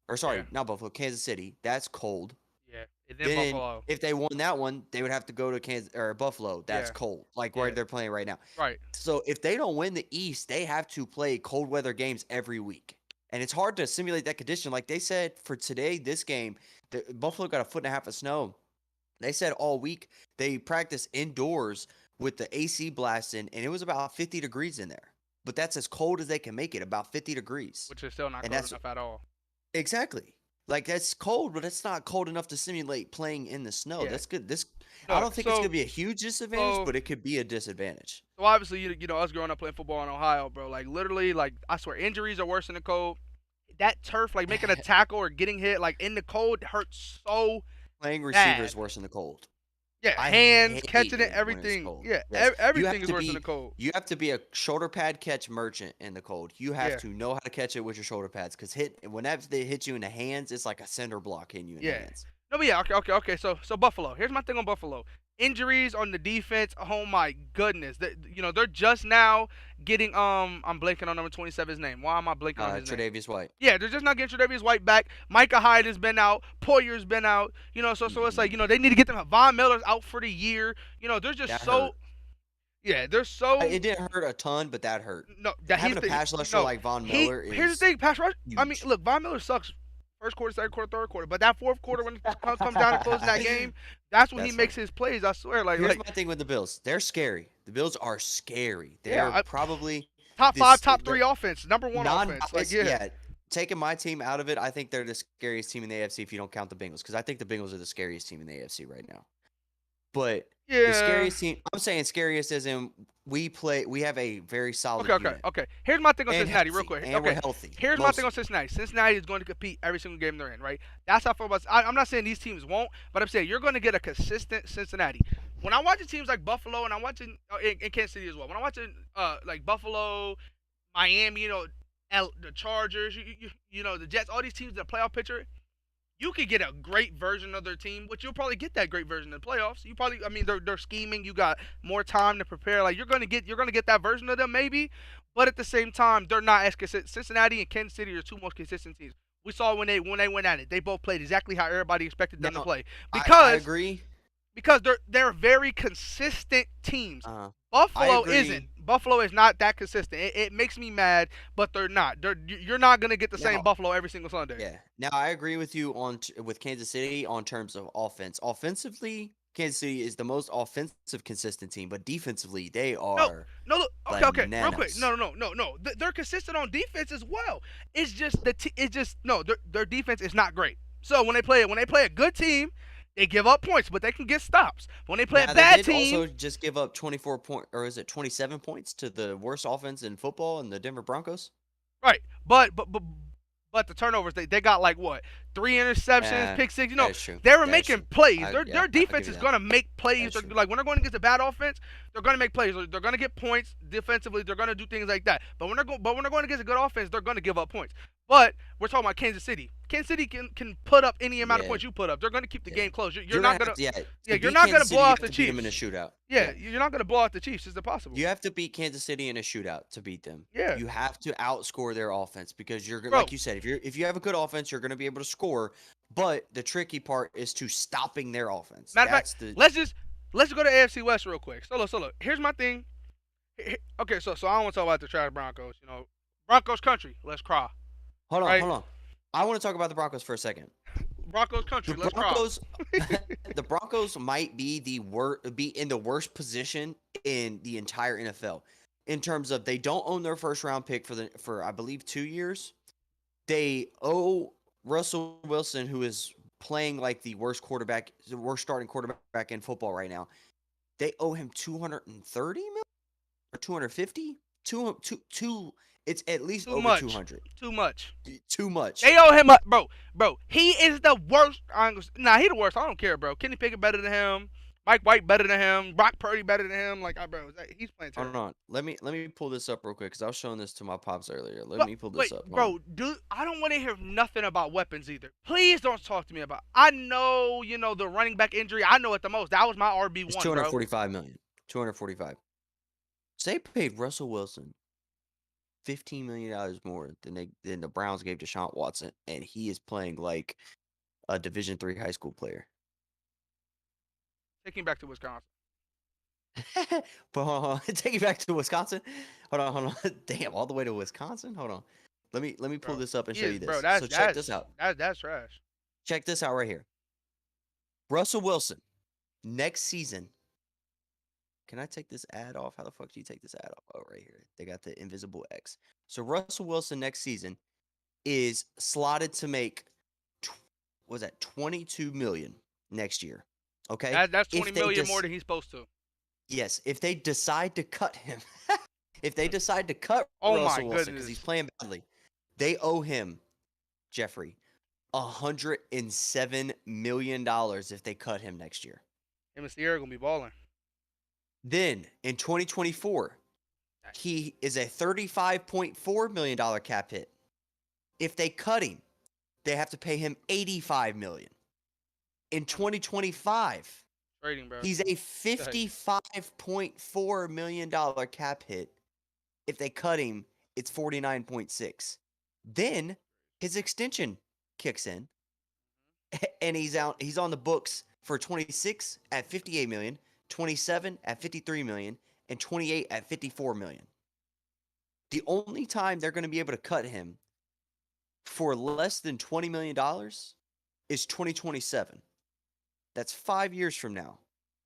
Or sorry, not Buffalo, Kansas City. That's cold. Yeah. And then Buffalo. If they won that one, they would have to go to Kansas or Buffalo. That's cold, where they're playing right now. Right. So if they don't win the East, they have to play cold weather games every week, and it's hard to simulate that condition. Like they said for today, this game, Buffalo got 1.5 feet of snow. They said all week they practiced indoors with the AC blasting, and it was about 50 degrees in there. But that's as cold as they can make it, about 50 degrees. Which is still not cold enough at all. Exactly. Like, that's cold, but it's not cold enough to simulate playing in the snow. Yeah. That's good. I don't think it's going to be a huge disadvantage, but it could be a disadvantage. So, obviously, us growing up playing football in Ohio, bro, like, literally, like, I swear, injuries are worse in the cold. That turf, like, making a tackle or getting hit, like, in the cold hurts so Playing receiver is worse in the cold. Yeah, hands, catching it, everything. Yeah, yes. Everything is worse in the cold. You have to be a shoulder pad catch merchant in the cold. You have to know how to catch it with your shoulder pads because whenever they hit you in the hands, it's like a cinder block hitting you in the hands. No, but yeah, okay. So Buffalo. Here's my thing on Buffalo. Injuries on the defense. Oh my goodness. They're just now getting I'm blanking on number 27's name. Why am I blanking on his name? Tre'Davious White. Yeah, they're just not getting Tre'Davious White back. Micah Hyde has been out. Poyer's been out. So it's like, they need to get them. Von Miller's out for the year. They're just hurt. Yeah, they're so. It didn't hurt a ton, but that hurt. No, having a pass rusher like Von Miller is. Here's the thing, pass rush. Huge. I mean, look, Von Miller sucks. First quarter, second quarter, third quarter, but that fourth quarter when it comes down to closing that game, that's when he makes his plays. I swear. Here's my thing with the Bills. They're scary. The Bills are scary. They're probably top 5, top 3 offense, number 1 offense. Taking my team out of it, I think they're the scariest team in the AFC if you don't count the Bengals, because I think the Bengals are the scariest team in the AFC right now. But the Yeah. scariest team, I'm saying scariest as in we have a very solid unit. Okay. Here's my thing on And Cincinnati, real healthy, quick. and we're Okay. healthy. Here's my thing on Mostly. Cincinnati. Cincinnati is going to compete every single game they're in, right? That's how I feel about. I'm not saying these teams won't, but I'm saying you're going to get a consistent Cincinnati. When I'm watching teams like Buffalo, and I'm watching in Kansas City as well. When I'm watching like Buffalo, Miami, the Chargers, the Jets, all these teams in the playoff picture, you could get a great version of their team, but you'll probably get that great version in the playoffs. They're scheming. You got more time to prepare. Like you're gonna get that version of them maybe, but at the same time, they're not as consistent. Cincinnati and Kansas City are two most consistent teams. We saw when they went at it. They both played exactly how everybody expected them to play I agree. because they're very consistent teams. Buffalo isn't. Buffalo is not that consistent. It makes me mad, but they're not. You're not gonna get the same Buffalo every single Sunday. Yeah. Now I agree with you with Kansas City on terms of offense. Offensively, Kansas City is the most offensive consistent team, but defensively they are. No. Look, okay. Real quick. bananas. No. They're consistent on defense as well. It's just their defense is not great. So when they play a good team, they give up points, but they can get stops. When they play a bad team, also just give up 24 points, or is it 27 points to the worst offense in football in the Denver Broncos? right? But the turnovers, they got like what? 3 interceptions, pick six. That is true. They were That is making true. plays. I Their defense give you is that. gonna make plays. That's true. Like when they're going against a bad offense, they're gonna make plays. They're gonna get points defensively. They're gonna do things like that. But when they're going against a good offense, they're gonna give up points. But we're talking about Kansas City. Kansas City can put up any amount of points you put up. They're gonna keep the game close. You're not gonna. You're not gonna blow out the Chiefs. Beat them in a shootout. Yeah, you're not gonna blow out the Chiefs. It's impossible. You have to beat Kansas City in a shootout to beat them. Yeah. You have to outscore their offense because you're Bro. like you said, if you have a good offense, you're gonna be able to score. But the tricky part is to stopping their offense. Matter of fact, let's go to AFC West real quick. So look, here's my thing. Okay, so I don't want to talk about the trash Broncos. Broncos country. Let's cry. Hold on. I want to talk about the Broncos for a second. Broncos country. Let's cry. The Broncos might be in the worst position in the entire NFL in terms of they don't own their first round pick for I believe 2 years. They owe Russell Wilson, who is playing like the worst starting quarterback in football right now. They owe him $230 million or $250. It's at least over $200. Too much. Too much. They owe him up, bro. He is the worst. He the worst. I don't care, bro. Kenny Pickett better than him. Mike White better than him. Brock Purdy better than him. Like, bro, he's playing terrible. Hold on. Let me pull this up real quick because I was showing this to my pops earlier. Let me pull this up. Bro, I don't want to hear nothing about weapons either. Please don't talk to me about. I know, the running back injury. I know it the most. That was my RB1. It's $245 million. $245. So they paid Russell Wilson $15 million more than the Browns gave Deshaun Watson, and he is playing like a Division III high school player. Taking back to Wisconsin. But hold on. Take it back to Wisconsin. Hold on. Damn, all the way to Wisconsin. Hold on. Let me pull this up and show you this. Bro, check this out. That's trash. Check this out right here. Russell Wilson next season. Can I take this ad off? How the fuck do you take this ad off? Oh, right here. They got the invisible X. So Russell Wilson next season is slotted to make $22 million next year. Okay, that's $20 million more than he's supposed to. Yes, if they decide to cut him, Russell Wilson because he's playing badly, they owe him, Jeffrey, $107 million if they cut him next year. Him and Sierra gonna be balling. Then in 2024, he is a $35.4 million cap hit. If they cut him, they have to pay him $85 million. In 2025, he's a $55.4 million cap hit. If they cut him, it's 49.6. Then his extension kicks in, and he's on the books for 26 at $58 million, 27 at $53 million, and 28 at $54 million. The only time they're going to be able to cut him for less than $20 million is 2027. That's 5 years from now.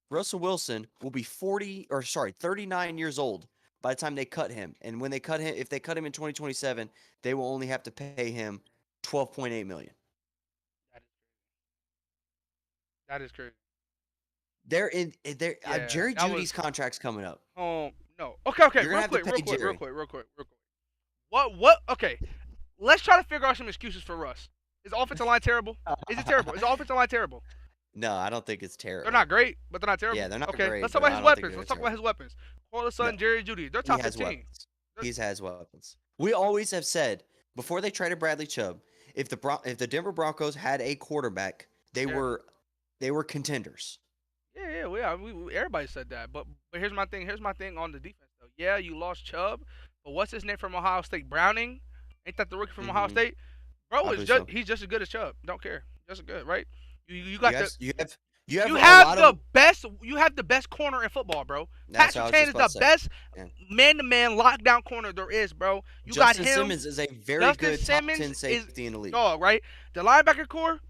Russell Wilson will be 39 years old by the time they cut him. And when they cut him, if they cut him in 2027, they will only have to pay him $12.8 million. That is crazy. They're in. They're Yeah, Jerry that Judy's was. contract's coming up. No. Okay. You're gonna Real have to quick. pay Jerry. Real quick. What? Okay. Let's try to figure out some excuses for Russ. Is the offensive line terrible? Is it terrible? Is the offensive line terrible? No, I don't think it's terrible. They're not great, but they're not terrible. Yeah, they're not Okay, great. let's talk but about I his don't think weapons. they're Let's talk about his terrible. weapons. Corliss No, Sutton, Jerry Judy. They're he top has 15. weapons. He has weapons. We always have said before they traded Bradley Chubb, if the Denver Broncos had a quarterback, they Yeah. were contenders. Yeah. Everybody said that. But here's my thing. Here's my thing on the defense though. Yeah, you lost Chubb, but what's his name from Ohio State? Browning. Ain't that the rookie from Ohio Mhm. State? Bro I is believe just so. he's just as good as Chubb. Don't care. Just as good, right? You You got have the you have you a have lot the of. best corner in football, bro. That's what I Patrick was Chan just is about the to say. best Yeah. man-to-man lockdown corner there is, bro. You Justin got him. Simmons is a very Justin good top Simmons 10 is safety in the league. dog, right? The linebacker core,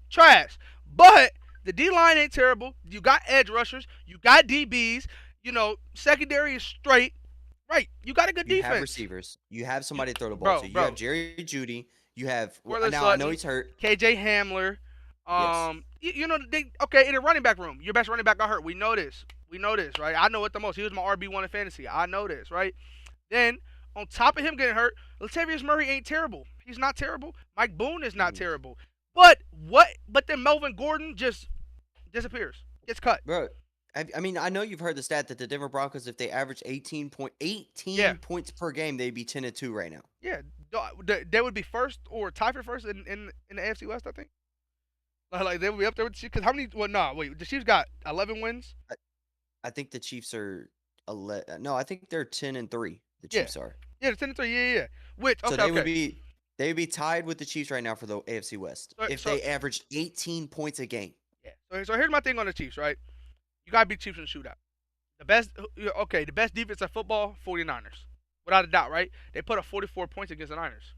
trash. But the D line ain't terrible. You got edge rushers. You got DBs. You know, secondary is straight. Right. You got a good You defense. have receivers. You have somebody to throw the ball to. You bro. have Jerry Judy. You have Corliss now. I know Sutton, he's hurt. KJ Hamler. You know, in the running back room, your best running back got hurt. We know this, right? I know it the most. He was my RB1 in fantasy. I know this, right? Then, on top of him getting hurt, Latavius Murray ain't terrible. He's not terrible. Mike Boone is not terrible. But then Melvin Gordon just disappears. Gets cut. Bro, I mean, I know you've heard the stat that the Denver Broncos, if they average 18 points per game, they'd be 10-2 right now. Yeah, they would be first or tied for first in the AFC West, I think. Like they would be up there with the Chiefs. Because how many? Well, no, wait. The Chiefs got 11 wins. I think the Chiefs are 11. No, I think they're 10-3. The Yeah. Chiefs are. Yeah, 10-3. Yeah. Which So okay, they would be tied with the Chiefs right now for the AFC West if they averaged 18 points a game. Yeah. So here's my thing on the Chiefs, right? You gotta beat Chiefs in the shootout. The best defense of football, 49ers, without a doubt, right? They put up 44 points against the Niners.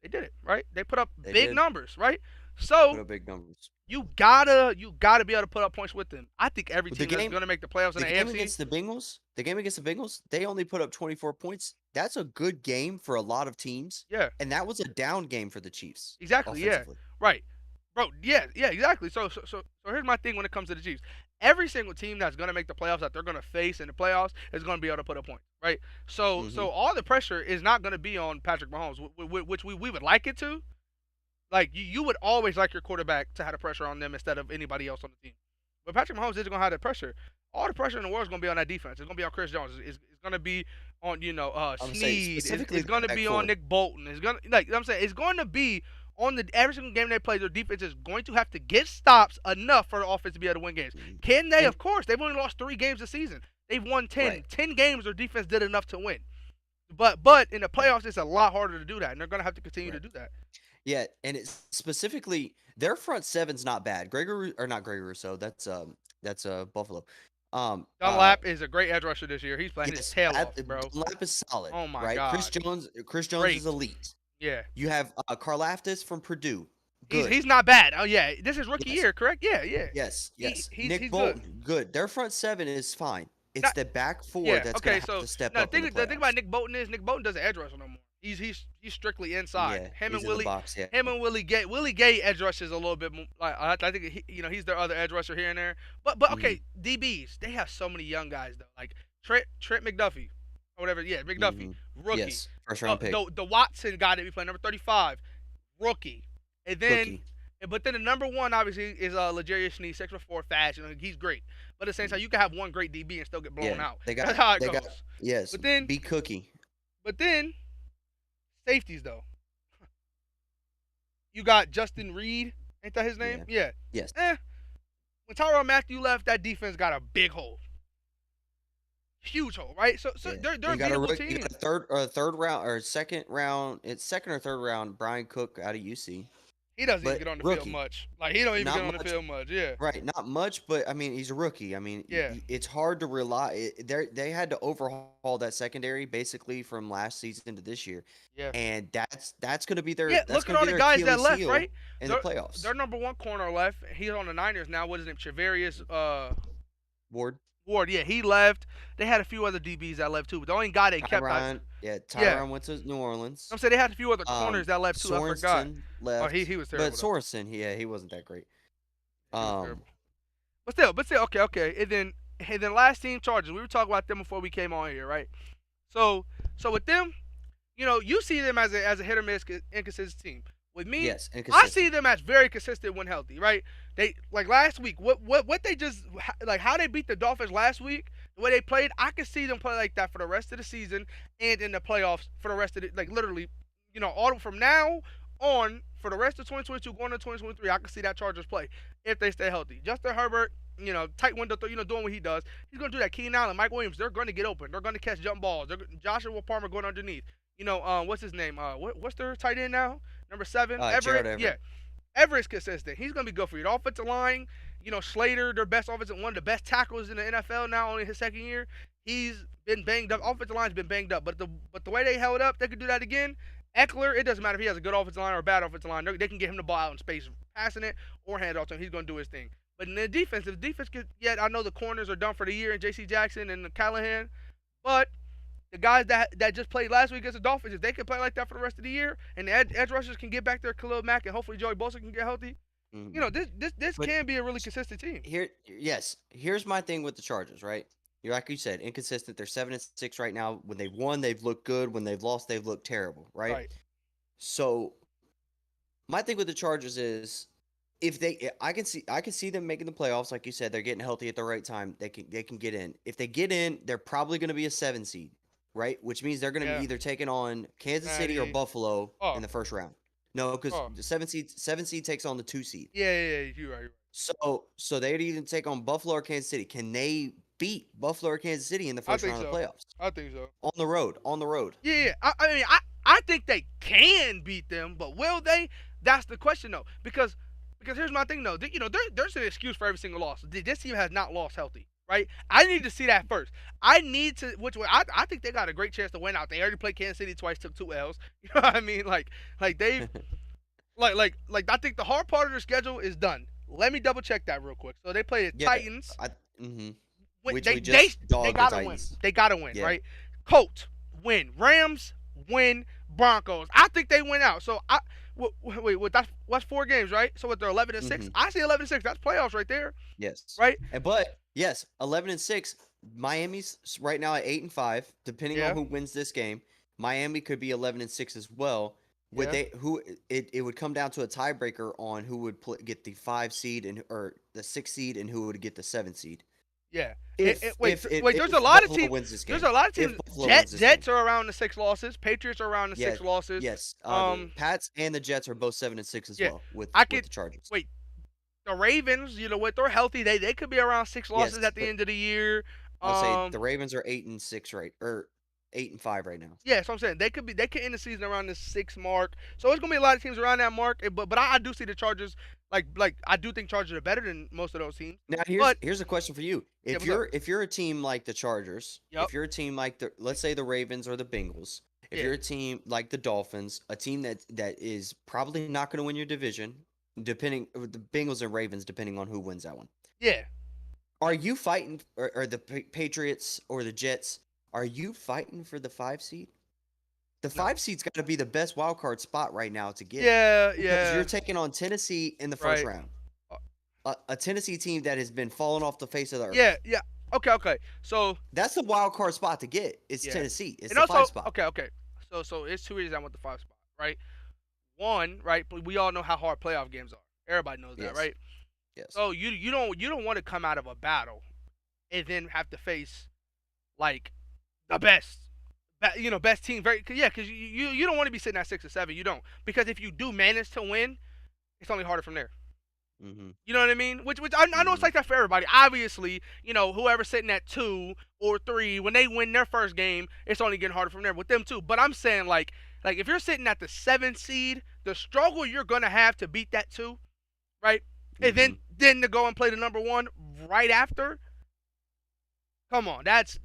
They did it, right? They put up big numbers, right? So Put up big numbers. you gotta be able to put up points with them. I think every team that's gonna make the playoffs in the game AFC. against the Bengals, they only put up 24 points. That's a good game for a lot of teams. Yeah. And that was a down game for the Chiefs. Exactly. Yeah. Right. Bro. Yeah. Exactly. So here's my thing when it comes to the Chiefs. Every single team that's gonna make the playoffs that they're gonna face in the playoffs is gonna be able to put up points, right? So all the pressure is not gonna be on Patrick Mahomes, which we would like it to. Like you would always like your quarterback to have the pressure on them instead of anybody else on the team. But Patrick Mahomes isn't gonna have that pressure. All the pressure in the world is gonna be on that defense. It's gonna be on Chris Jones. It's gonna be on Snead. It's gonna be on Nick Bolton. It's gonna it's going to be on every single game they play. Their defense is going to have to get stops enough for the offense to be able to win games. Can they? Of course. They've only lost 3 games this season. They've won 10. Right. 10 games their defense did enough to win. But in the playoffs, it's a lot harder to do that, and they're gonna have to continue to do that. Yeah, and it's specifically their front seven's not bad. Not Gregory Rousseau. That's Buffalo. Dunlap is a great edge rusher this year. He's playing his tail off, bro. Dunlap is solid. Oh my right? God. Chris Jones Great. is elite. Yeah. You have Karlaftis from Purdue. Good. He's not bad. Oh yeah, this is rookie year, correct? Yeah. Yes. He's Bolton, good. Their front seven is fine. It's the back four that's gonna have to step up. The thing about Nick Bolton is Nick Bolton doesn't edge rush no more. He's strictly inside. Yeah, Him and Willie Gay. Willie Gay edge rushes a little bit more. Like I think he's their other edge rusher here and there. But okay, DBs, they have so many young guys though. Like Trent McDuffie or whatever. Yeah, McDuffie, rookie. Yes, first round pick. The Watson guy that we play, number 35, rookie. And then but then the number 1 obviously is L'Jarius Sneed, 6'4" fast. He's great. But at the same time, you can have one great DB and still get blown out. That's how it goes. Yes. But then be Cookie. But then safeties though. You got Justin Reed, ain't that his name? Yeah. Yes. When Tyrann Mathieu left, that defense got a big hole. Huge hole, right? So they're a beatable team. You got a third round or second round. It's second or third round. Brian Cook out of UC. He doesn't even get on the field much. Like he don't even get on the field much. Yeah. Right, not much, but I mean he's a rookie. I mean, it's hard to rely. They had to overhaul that secondary basically from last season to this year. Yeah. And that's going to be their. Yeah. Look at all the guys that left, right? In the playoffs. Their number 1 corner left. He's on the Niners now. What is his name? Charvarius Ward. Yeah, he left. They had a few other DBs that left too, but the only guy they kept. Tyrann went to New Orleans. I'm saying they had a few other corners that left too. Sorensen I forgot. left. Oh, he was terrible. But Sorensen, he wasn't that great. But still, okay. And then last team Chargers. We were talking about them before we came on here, right? So so with them, you see them as a hit or miss inconsistent team. With me, Yes, I see inconsistent. them as very consistent when healthy, right? They like last week. What they just like how they beat the Dolphins last week. The way they played, I could see them play like that for the rest of the season and in the playoffs for the rest of the like literally, all from now on for the rest of 2022 going to 2023. I could see that Chargers play if they stay healthy. Justin Herbert, tight window, doing what he does. He's going to do that. Keenan Allen, Mike Williams, they're going to get open. They're going to catch jump balls. Joshua Palmer going underneath. What's his name? What's their tight end now? Number 7, Gerald Everett. Yeah, Everett. Everett's consistent. He's gonna be good for you. The offensive line, Slater, their best offensive, one of the best tackles in the NFL now, only his second year. He's been banged up. Offensive line's been banged up, but the way they held up, they could do that again. Eckler, it doesn't matter if he has a good offensive line or a bad offensive line. They can get him the ball out in space, passing it or hand it off to him. He's gonna do his thing. But in the defense, if the defense gets, I know the corners are done for the year, and J.C. Jackson and Callahan, but the guys that just played last week against the Dolphins, if they can play like that for the rest of the year, and the edge rushers can get back there, Khalil Mack, and hopefully Joey Bosa can get healthy, Mhm. this But can be a really consistent team. here's my thing with the Chargers, right? Like you said, inconsistent. They're 7-6 right now. When they've won, they've looked good. When they've lost, they've looked terrible, right? Right. So my thing with the Chargers is if I can see them making the playoffs, like you said, they're getting healthy at the right time. They can get in. If they get in, they're probably going to be a 7 seed, right? Which means they're going to be Yeah. either taking on Kansas City or Natty. Buffalo Oh. in the first round. No, because Oh. the 7 seed takes on the 2 seed. Yeah. You're right. So they'd either take on Buffalo or Kansas City. Can they beat Buffalo or Kansas City in the I first think round of the so. playoffs? I think so. On the road. On the road. Yeah. I mean, I think they can beat them, but will they? That's the question though. Because here's my thing though. There's an excuse for every single loss. This team has not lost healthy. Right, I need to see that first. I need to, which way I think they got a great chance to win out. They already played Kansas City twice, took 2 L's. You know what I mean? Like they've I think the hard part of their schedule is done. Let me double check that real quick. So they play the Yeah. Titans. Which They we they just they dogged the gotta win. Titans. They gotta win, Yeah. right? Colts win. Rams win. Broncos. I think they win out. So wait, what's 4 games, right? So with they're 11-6, I see 11-6. That's playoffs right there, Yes. right? But yes, 11-6. Miami's right now at 8-5. Depending on Yeah, who wins this game, Miami could be 11-6 as well. Would yeah, it would come down to a tiebreaker on who would get the 5 seed or the 6 seed and who would get the 7 seed. yeah. If Wait, if if, wait. There's a if lot of Buffalo teams. wins this There's game. a lot of If teams. Buffalo wins this Jets game. are around the 6 losses. Patriots are around the Yes. 6 losses. Yes. The Pats and the Jets are both 7-6 as Yeah. well with I the could Chargers. wait. The Ravens, what they're healthy, they could be around 6 losses Yes, at the end of the year. I'll say the Ravens are 8-6 right or 8-5 right now. Yeah, so I'm saying they could end the season around the 6 mark. So it's gonna be a lot of teams around that mark. But I do see the Chargers like I do think Chargers are better than most of those teams. Now But here's a question for you. yeah, If what's up? you're a team like the Chargers, Yep. if you're a team like the let's say the Ravens or the Bengals, if Yeah. you're a team like the Dolphins, a team that is probably not going to win your division, depending the Bengals and Ravens, depending on who wins that one. Yeah. Are you fighting or the Patriots or the Jets? Are you fighting for the 5 seed? The No. 5 seed's got to be the best wild card spot right now to get. Yeah, Because yeah. you're taking on Tennessee in the first Right. round. Uh, A Tennessee team that has been falling off the face of the earth. Yeah. Okay. So That's the wild card spot to get. It's yeah. Tennessee. It's And the 5 also spot. okay. So it's 2 reasons I want the 5 spot, right? One, right? We all know how hard playoff games are. Everybody knows that, Yes. right? Yes. So you don't want to come out of a battle and then have to face like the best team. Because you don't want to be sitting at 6 or 7. You don't, because if you do manage to win, it's only harder from there. Mm-hmm. You know what I mean? Which I know it's like that for everybody. Obviously, whoever's sitting at 2 or 3, when they win their first game, it's only getting harder from there with them too. But I'm saying like if you're sitting at the 7th seed, the struggle you're gonna have to beat that 2, right? And then to go and play the number 1 right after. Come on, that's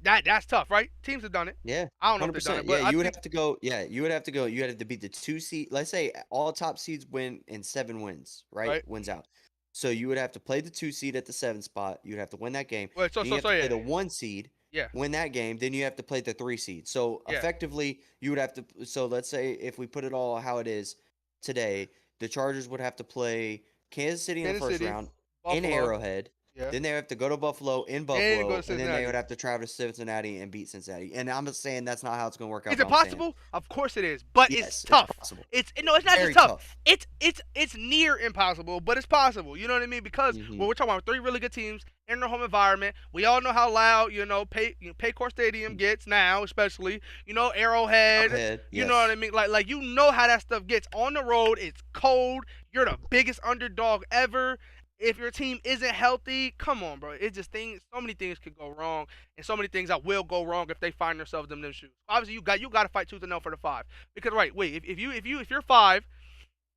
tough, right? Teams have done it. Yeah. I don't know if they've done 100%. it, but Yeah, I you would think have to go. Yeah, you would have to go. You would have to beat the 2 seed. Let's say all top seeds win and 7 wins, right? right. Wins out. So you would have to play the 2 seed at the 7th spot. You'd have to win that game. Wait, so Then you have to yeah, play the 1 seed, yeah, win that game. Then you have to play the 3 seed. So yeah, effectively, you would have to. So let's say if we put it all how it is today, the Chargers would have to play Kansas City in the Kansas first City, round in Buffalo, Arrowhead. Yeah. Then they have to go to Buffalo Then in go to Buffalo, and then they Cincinnati. would have to travel to Cincinnati and beat Cincinnati. And I'm not saying that's not how it's going to work out. Is But it I'm saying possible? Of course it is, but it's yes, it's tough. possible. It's not Very just tough. tough. It's near impossible, but it's possible. You know what I mean? Because Mhm. when we're talking about 3 really good teams in their home environment, we all know how loud Paycor Stadium gets now, especially Arrowhead. Arrowhead, You know what I yes. mean? Like you know how that stuff gets on the road. It's cold. You're the biggest underdog ever. If your team isn't healthy, come on, bro. It's just so many things could go wrong, and so many things that will go wrong if they find themselves in them shoes. Obviously, you got to fight tooth and nail for the 5. Because if you're 5,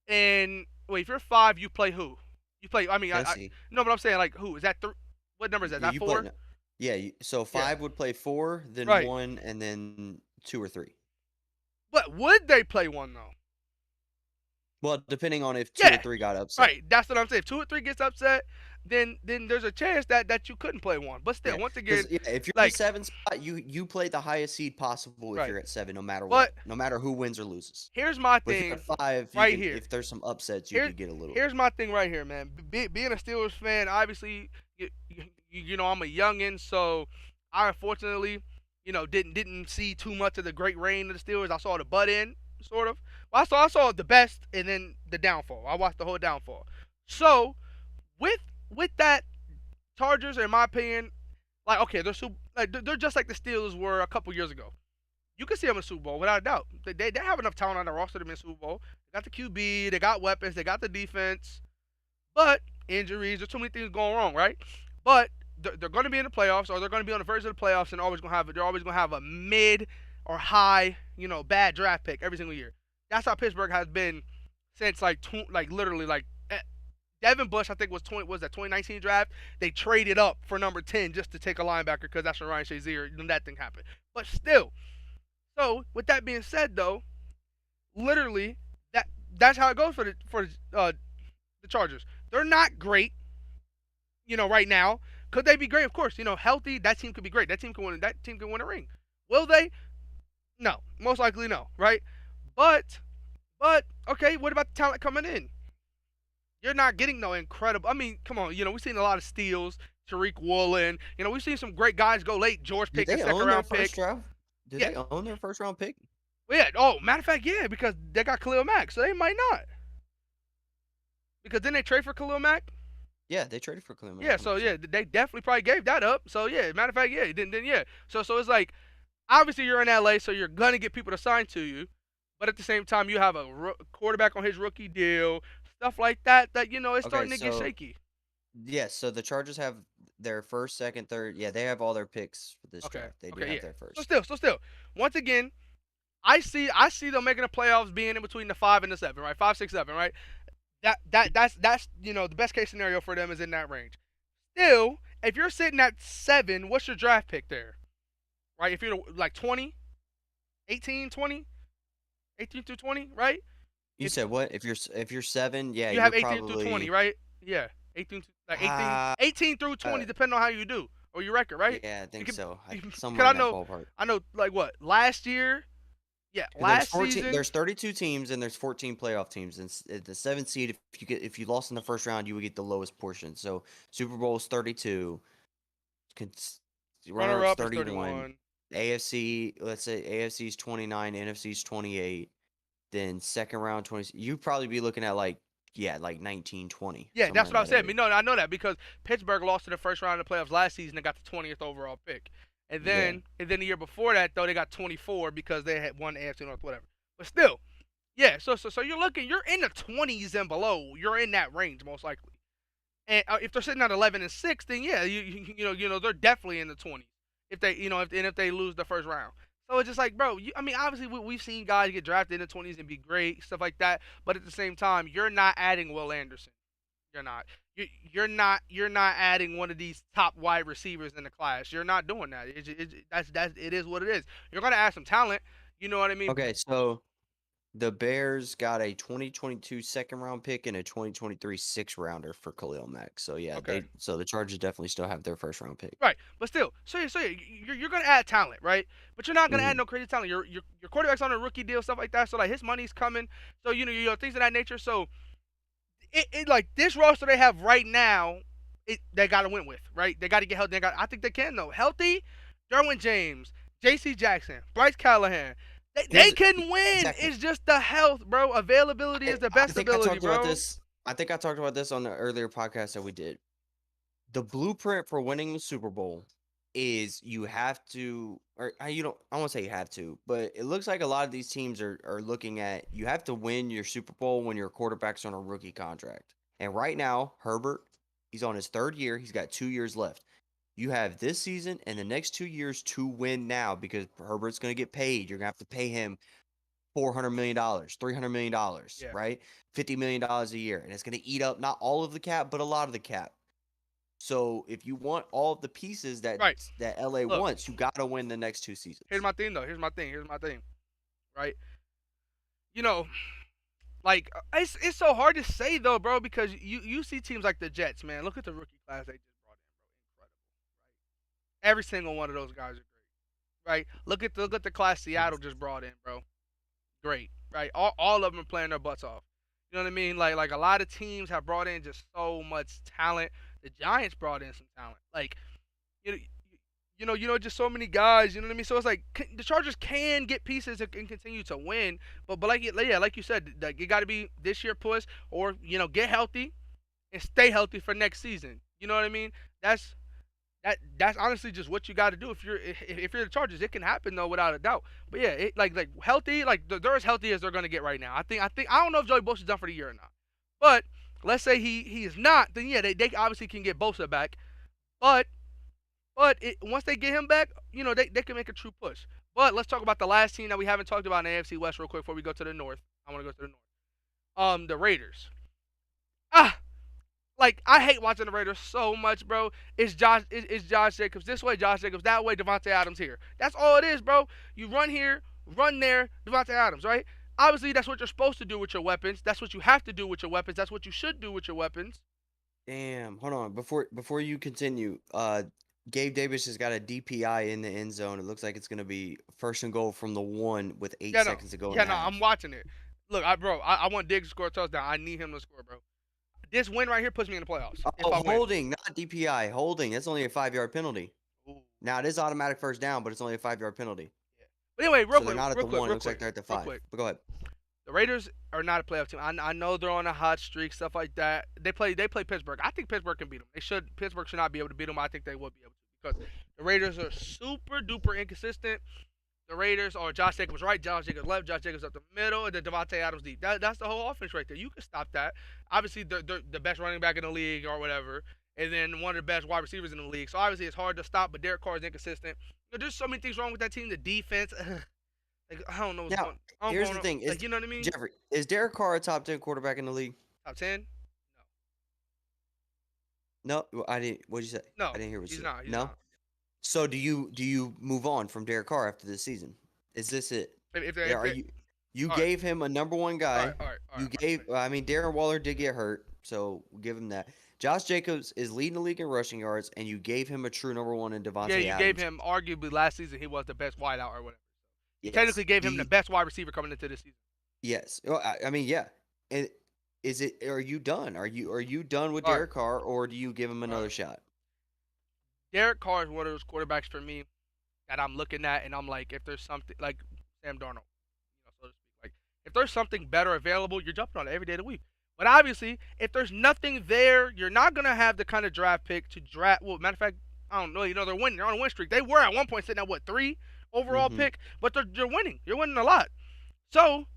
and if you're 5, you play who? You play. I mean, Tennessee. no, but I'm saying like who is that? What number is that? Is that You 4? play, yeah. So 5 would play 4, then Right. 1, and then 2 or 3. But would they play 1 though? Well, depending on if 2 or 3 got upset. Right, that's what I'm saying. If 2 or 3 gets upset, then there's a chance that you couldn't play 1. But still, once again, if you're like, the 7 spot, you play the highest seed possible if Right. you're at 7, no matter But- what, no matter who wins or loses. here's my But if thing. you're at 5, right here. if there's some upsets, you could get a little. Here's my thing right here, man. Being a Steelers fan, obviously, I'm a youngin, so I unfortunately, didn't see too much of the great reign of the Steelers. I saw the butt end, sort of. Well, I saw the best and then the downfall. I watched the whole downfall. So, with that, Chargers, in my opinion, like okay, they're just like the Steelers were a couple years ago. You can see them in the Super Bowl without a doubt. They have enough talent on their roster to be in the Super Bowl. They got the QB, they got weapons, they got the defense, but injuries. There's too many things going wrong, right? But they're going to be in the playoffs, or they're going to be on the verge of the playoffs, and they're always going to have a mid or high, bad draft pick every single year. That's how Pittsburgh has been since literally Devin Bush, I think was that 2019 draft. They traded up for number 10 just to take a linebacker because that's when Ryan Shazier, then that thing happened. But still, so with that being said, though, literally that's how it goes for the Chargers. They're not great, right now. Could they be great? Of course, healthy. That team could be great. That team can win a ring. Will they? No, most likely no, right? But okay, what about the talent coming in? You're not getting no incredible. I mean, come on, we've seen a lot of steals. Tariq Woolen. We've seen some great guys go late. George Pickens, second round pick. Did they own their first round pick? Well, yeah. Oh, matter of fact, yeah, because they got Khalil Mack, so they might not. Because didn't they trade for Khalil Mack? Yeah, they traded for Khalil Mack. Yeah, so yeah, they definitely probably gave that up. So yeah, matter of fact, yeah, then yeah. So it's like, obviously you're in LA, so you're gonna get people to sign to you, but at the same time you have a quarterback on his rookie deal, stuff like that. It's starting to get shaky. Yeah, so the Chargers have their first, second, third. Yeah, they have all their picks for this draft. They do have their first. So still, once again, I see them making the playoffs, being in between the 5 and the 7, right? 5, 6, 7, right? That's the best case scenario for them is in that range. Still, if you're sitting at 7, what's your draft pick there? Right? If you're like 20, 18, 20, 18 through 20, right? You said what? If you're 7, yeah, you have 18 probably... through 20, right? Yeah, 18 through 20, depending on how you do or your record, right? Yeah, I think so. Somewhere in that ballpark. I know, like what last year. Yeah, last season. There's 32 teams and there's 14 playoff teams. And the 7th seed, if you lost in the first round, you would get the lowest portion. So Super Bowl is 32. Runner up 31. AFC, let's say AFC is 29, NFC is 28. Then second round 20. You'd probably be looking at like 19, 20. Yeah, that's what I said. No, I know that because Pittsburgh lost in the first round of the playoffs last season and got the 20th overall pick. And then the year before that, though, they got 24 because they had won AFC North, whatever. But still, yeah. So you're in the 20s and below. You're in that range most likely. And if they're sitting at 11 and 6, then yeah, they're definitely in the 20s. If they, if they lose the first round. So it's just like, bro. Obviously we've seen guys get drafted in the 20s and be great, stuff like that. But at the same time, you're not adding Will Anderson. You're not. You're not adding one of these top wide receivers in the class. You're not doing that. It is what it is. You're gonna add some talent. You know what I mean? Okay, so the Bears got a 2022 second round pick and a 2023 6th rounder for Khalil Mack. So yeah, so the Chargers definitely still have their first round pick. Right, but still, so you're gonna add talent, right? But you're not gonna add no crazy talent. Your quarterback's on a rookie deal, stuff like that. So like his money's coming. So things of that nature. So it like this roster they have right now, they got to win with, right? They got to get healthy. I think they can though. Healthy, Derwin James, J.C. Jackson, Bryce Callahan. They Here's can win. exactly. It's just the health, bro. Availability is the I best think I ability, talked about bro. this. I think I talked about this on the earlier podcast that we did. The blueprint for winning the Super Bowl is you have to, or you don't. I won't say you have to, but it looks like a lot of these teams are looking at you have to win your Super Bowl when your quarterback's on a rookie contract. And right now, Herbert, he's on his third year. He's got 2 years left. You have this season and the next 2 years to win now because Herbert's going to get paid. You're going to have to pay him $400 million, $300 million, Yeah. right? $50 million a year. And it's going to eat up not all of the cap, but a lot of the cap. So if you want all of the pieces that Right. that LA Look. wants, you got to win the next 2 seasons. Here's my thing, though. Here's my thing. Right? You know, like it's so hard to say though, bro, because you see teams like the Jets, man. Look at the rookie class they just brought in, bro. Incredible. Right? Every single one of those guys are great. Right? Look at the class Seattle just brought in, bro. Great. Right? All of them are playing their butts off. You know what I mean? Like a lot of teams have brought in just so much talent. The Giants brought in some talent. Like you know, just so many guys. You know what I mean? So it's like the Chargers can get pieces and continue to win, but like you said, like it got to be this year push, or get healthy and stay healthy for next season. You know what I mean? That's honestly just what you got to do if you're the Chargers. It can happen though, without a doubt. But yeah, like healthy, like they're as healthy as they're gonna get right now. I think I don't know if Joey Bosa's done for the year or not, but let's say he is not, then yeah, they obviously can get Bosa back, but once they get him back, they can make a true push. But let's talk about the last team that we haven't talked about in the AFC West real quick before we go to the North. I want to go to the North. The Raiders. Like I hate watching the Raiders so much, bro. It's Josh Jacobs this way, Josh Jacobs that way, Devontae Adams here. That's all it is, bro. You run here, run there, Devontae Adams, right? Obviously, that's what you're supposed to do with your weapons. That's what you have to do with your weapons. That's what you should do with your weapons. Damn, hold on. Before you continue, Gabe Davis has got a DPI in the end zone. It looks like it's gonna be first and goal from the 1 with 8 seconds to go in Yeah, the no, half. I'm watching it. Look, I want Diggs to score a touchdown. I need him to score, bro. This win right here puts me in the playoffs. If I win. Holding, not DPI. Holding. That's only a 5-yard penalty. Ooh. Now it is automatic first down, but it's only a 5-yard penalty. Yeah. But anyway, So they're not at the 1. It looks like they're at the 5. quick. But go ahead. The Raiders are not a playoff team. I know they're on a hot streak, stuff like that. They play Pittsburgh. I think Pittsburgh can beat them. Pittsburgh should not be able to beat them. I think they would be able to, because the Raiders are super duper inconsistent. The Raiders are Josh Jacobs right, Josh Jacobs left, Josh Jacobs up the middle, and then Devontae Adams deep. That's the whole offense right there. You can stop that. Obviously, they're the best running back in the league or whatever, and then one of the best wide receivers in the league. So obviously, it's hard to stop. But Derek Carr is inconsistent. There's so many things wrong with that team. The defense, like I don't know what's going on. Here's the thing: you know what I mean? Jeffrey, is Derek Carr a top 10 quarterback in the league? Top 10? No, I didn't. What'd you say? No, I didn't hear what you he's said. not. He's No. not. So do you move on from Derek Carr after this season? Is this it? You gave him a number 1 guy. All right. You gave. I mean, Darren Waller did get hurt, so we'll give him that. Josh Jacobs is leading the league in rushing yards, and you gave him a true number 1 in Devontae Adams. Yeah, you gave him arguably last season. He was the best wideout or whatever. You Yes. technically gave him the best wide receiver coming into this season. Yes. Well, I mean, yeah. And is it? Are you done? Are you done with All right. Derek Carr, or do you give him another shot? Derek Carr is one of those quarterbacks for me that I'm looking at, and I'm like, if there's something like Sam Darnold, so to speak, like if there's something better available, you're jumping on it every day of the week. But obviously, if there's nothing there, you're not gonna have the kind of draft pick to draft. Well, matter of fact, I don't know. They're winning. They're on a win streak. They were at one point sitting at 3 overall pick, but they're winning. You're winning a lot. So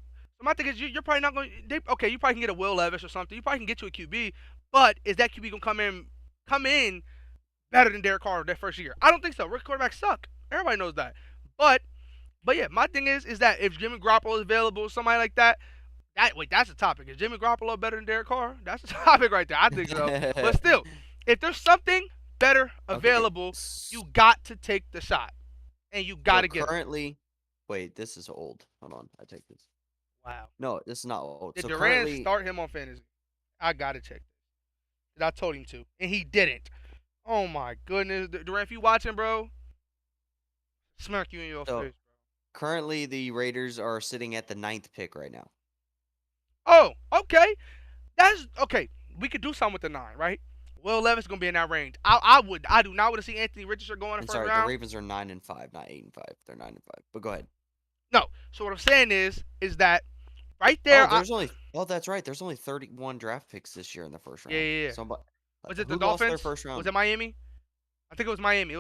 my thing is, you're probably not going. Okay, you probably can get a Will Levis or something. You probably can get to a QB, but is that QB gonna come in better than Derek Carr their first year? I don't think so. Rookie quarterbacks suck. Everybody knows that. But yeah, my thing is that if Jimmy Garoppolo is available, somebody like that, that's a topic. Is Jimmy Garoppolo better than Derek Carr? That's a topic right there. I think so. But still, if there's something better available, you got to take the shot, and you got to get currently. Wait, this is old. Hold on, I take this. Wow. No, this is not old. Did Durant start him on fantasy? I gotta check this. I told him to, and he didn't. Oh my goodness, Durant, if you watching, bro, smack you in your face, bro. Currently, the Raiders are sitting at the 9th pick right now. Oh, okay. That's okay. We could do something with the 9, right? Will Levis gonna be in that range. I do not want to see Anthony Richardson go in the And first sorry, the round. Ravens are 9-5, not 8-5. They're 9-5. But go ahead. No. So what I'm saying is that right there. That's right. There's only 31 draft picks this year in the first round. Yeah. Somebody, Was it the who Dolphins? lost their first round? Was it Miami? I think it was Miami.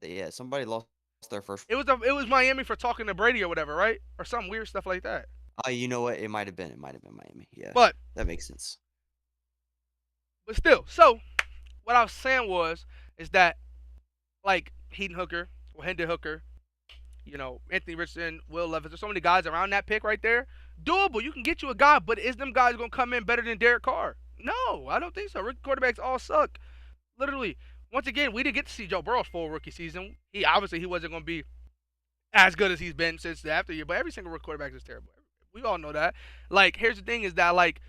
Yeah, somebody lost their first. It was Miami for talking to Brady or whatever, right? Or some weird stuff like that. You know what? It might have been Miami. Yeah. But that makes sense. But still, so what I was saying is that like Hendon Hooker, Anthony Richardson, Will Levis, there's so many guys around that pick right there. Doable. You can get you a guy, but is them guys gonna come in better than Derek Carr? No, I don't think so. Rookie quarterbacks all suck. Literally. Once again, we didn't get to see Joe Burrow's full rookie season. He wasn't gonna be as good as he's been since the after year, but every single rookie quarterback is terrible. We all know that. Like, here's the thing is that like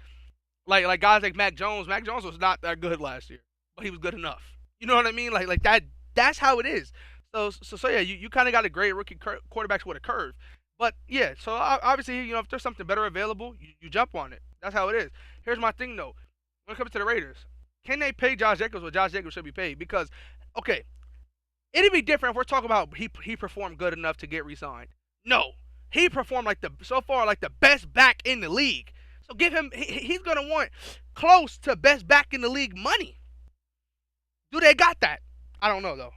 guys like Mac Jones was not that good last year, but he was good enough. You know what I mean? Like that's how it is. So yeah, you kind of got a great rookie quarterbacks with a curve. But yeah, so obviously, if there's something better available, you jump on it. That's how it is. Here's my thing though. When it comes to the Raiders, can they pay Josh Jacobs what Josh Jacobs should be paid? Because, okay, it'd be different if we're talking about he performed good enough to get re-signed. No, he performed so far like the best back in the league. So give him. He's gonna want close to best back in the league money. Do they got that? I don't know though.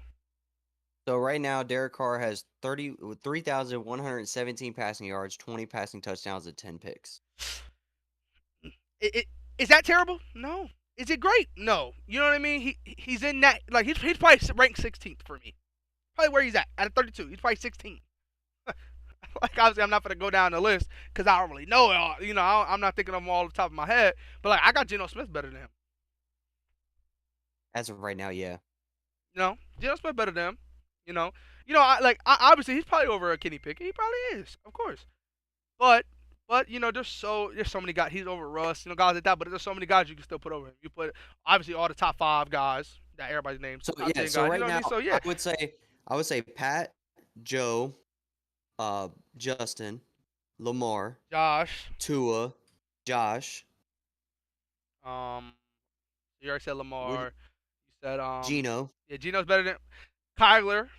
So right now, Derek Carr has 3,117 passing yards, 20 passing touchdowns, and 10 picks. Is that terrible? No. Is it great? No. You know what I mean? He's in that, like, he's probably ranked 16th for me. Probably where he's at a 32. He's probably 16th. Like, obviously, I'm not going to go down the list because I don't really know it all. I'm not thinking of them all off the top of my head. But, like, I got Geno Smith better than him. As of right now, yeah. Geno Smith better than him. Obviously, he's probably over a Kenny Pickett. He probably is, of course. But there's so many guys. He's over Russ, guys like that. But there's so many guys you can still put over him. You put obviously all the top 5 guys that everybody's named. So yeah, so right now, I would say Pat, Joe, Justin, Lamar, Josh, Tua, Josh. You already said Lamar. You said Geno. Yeah, Geno's better than Kyler.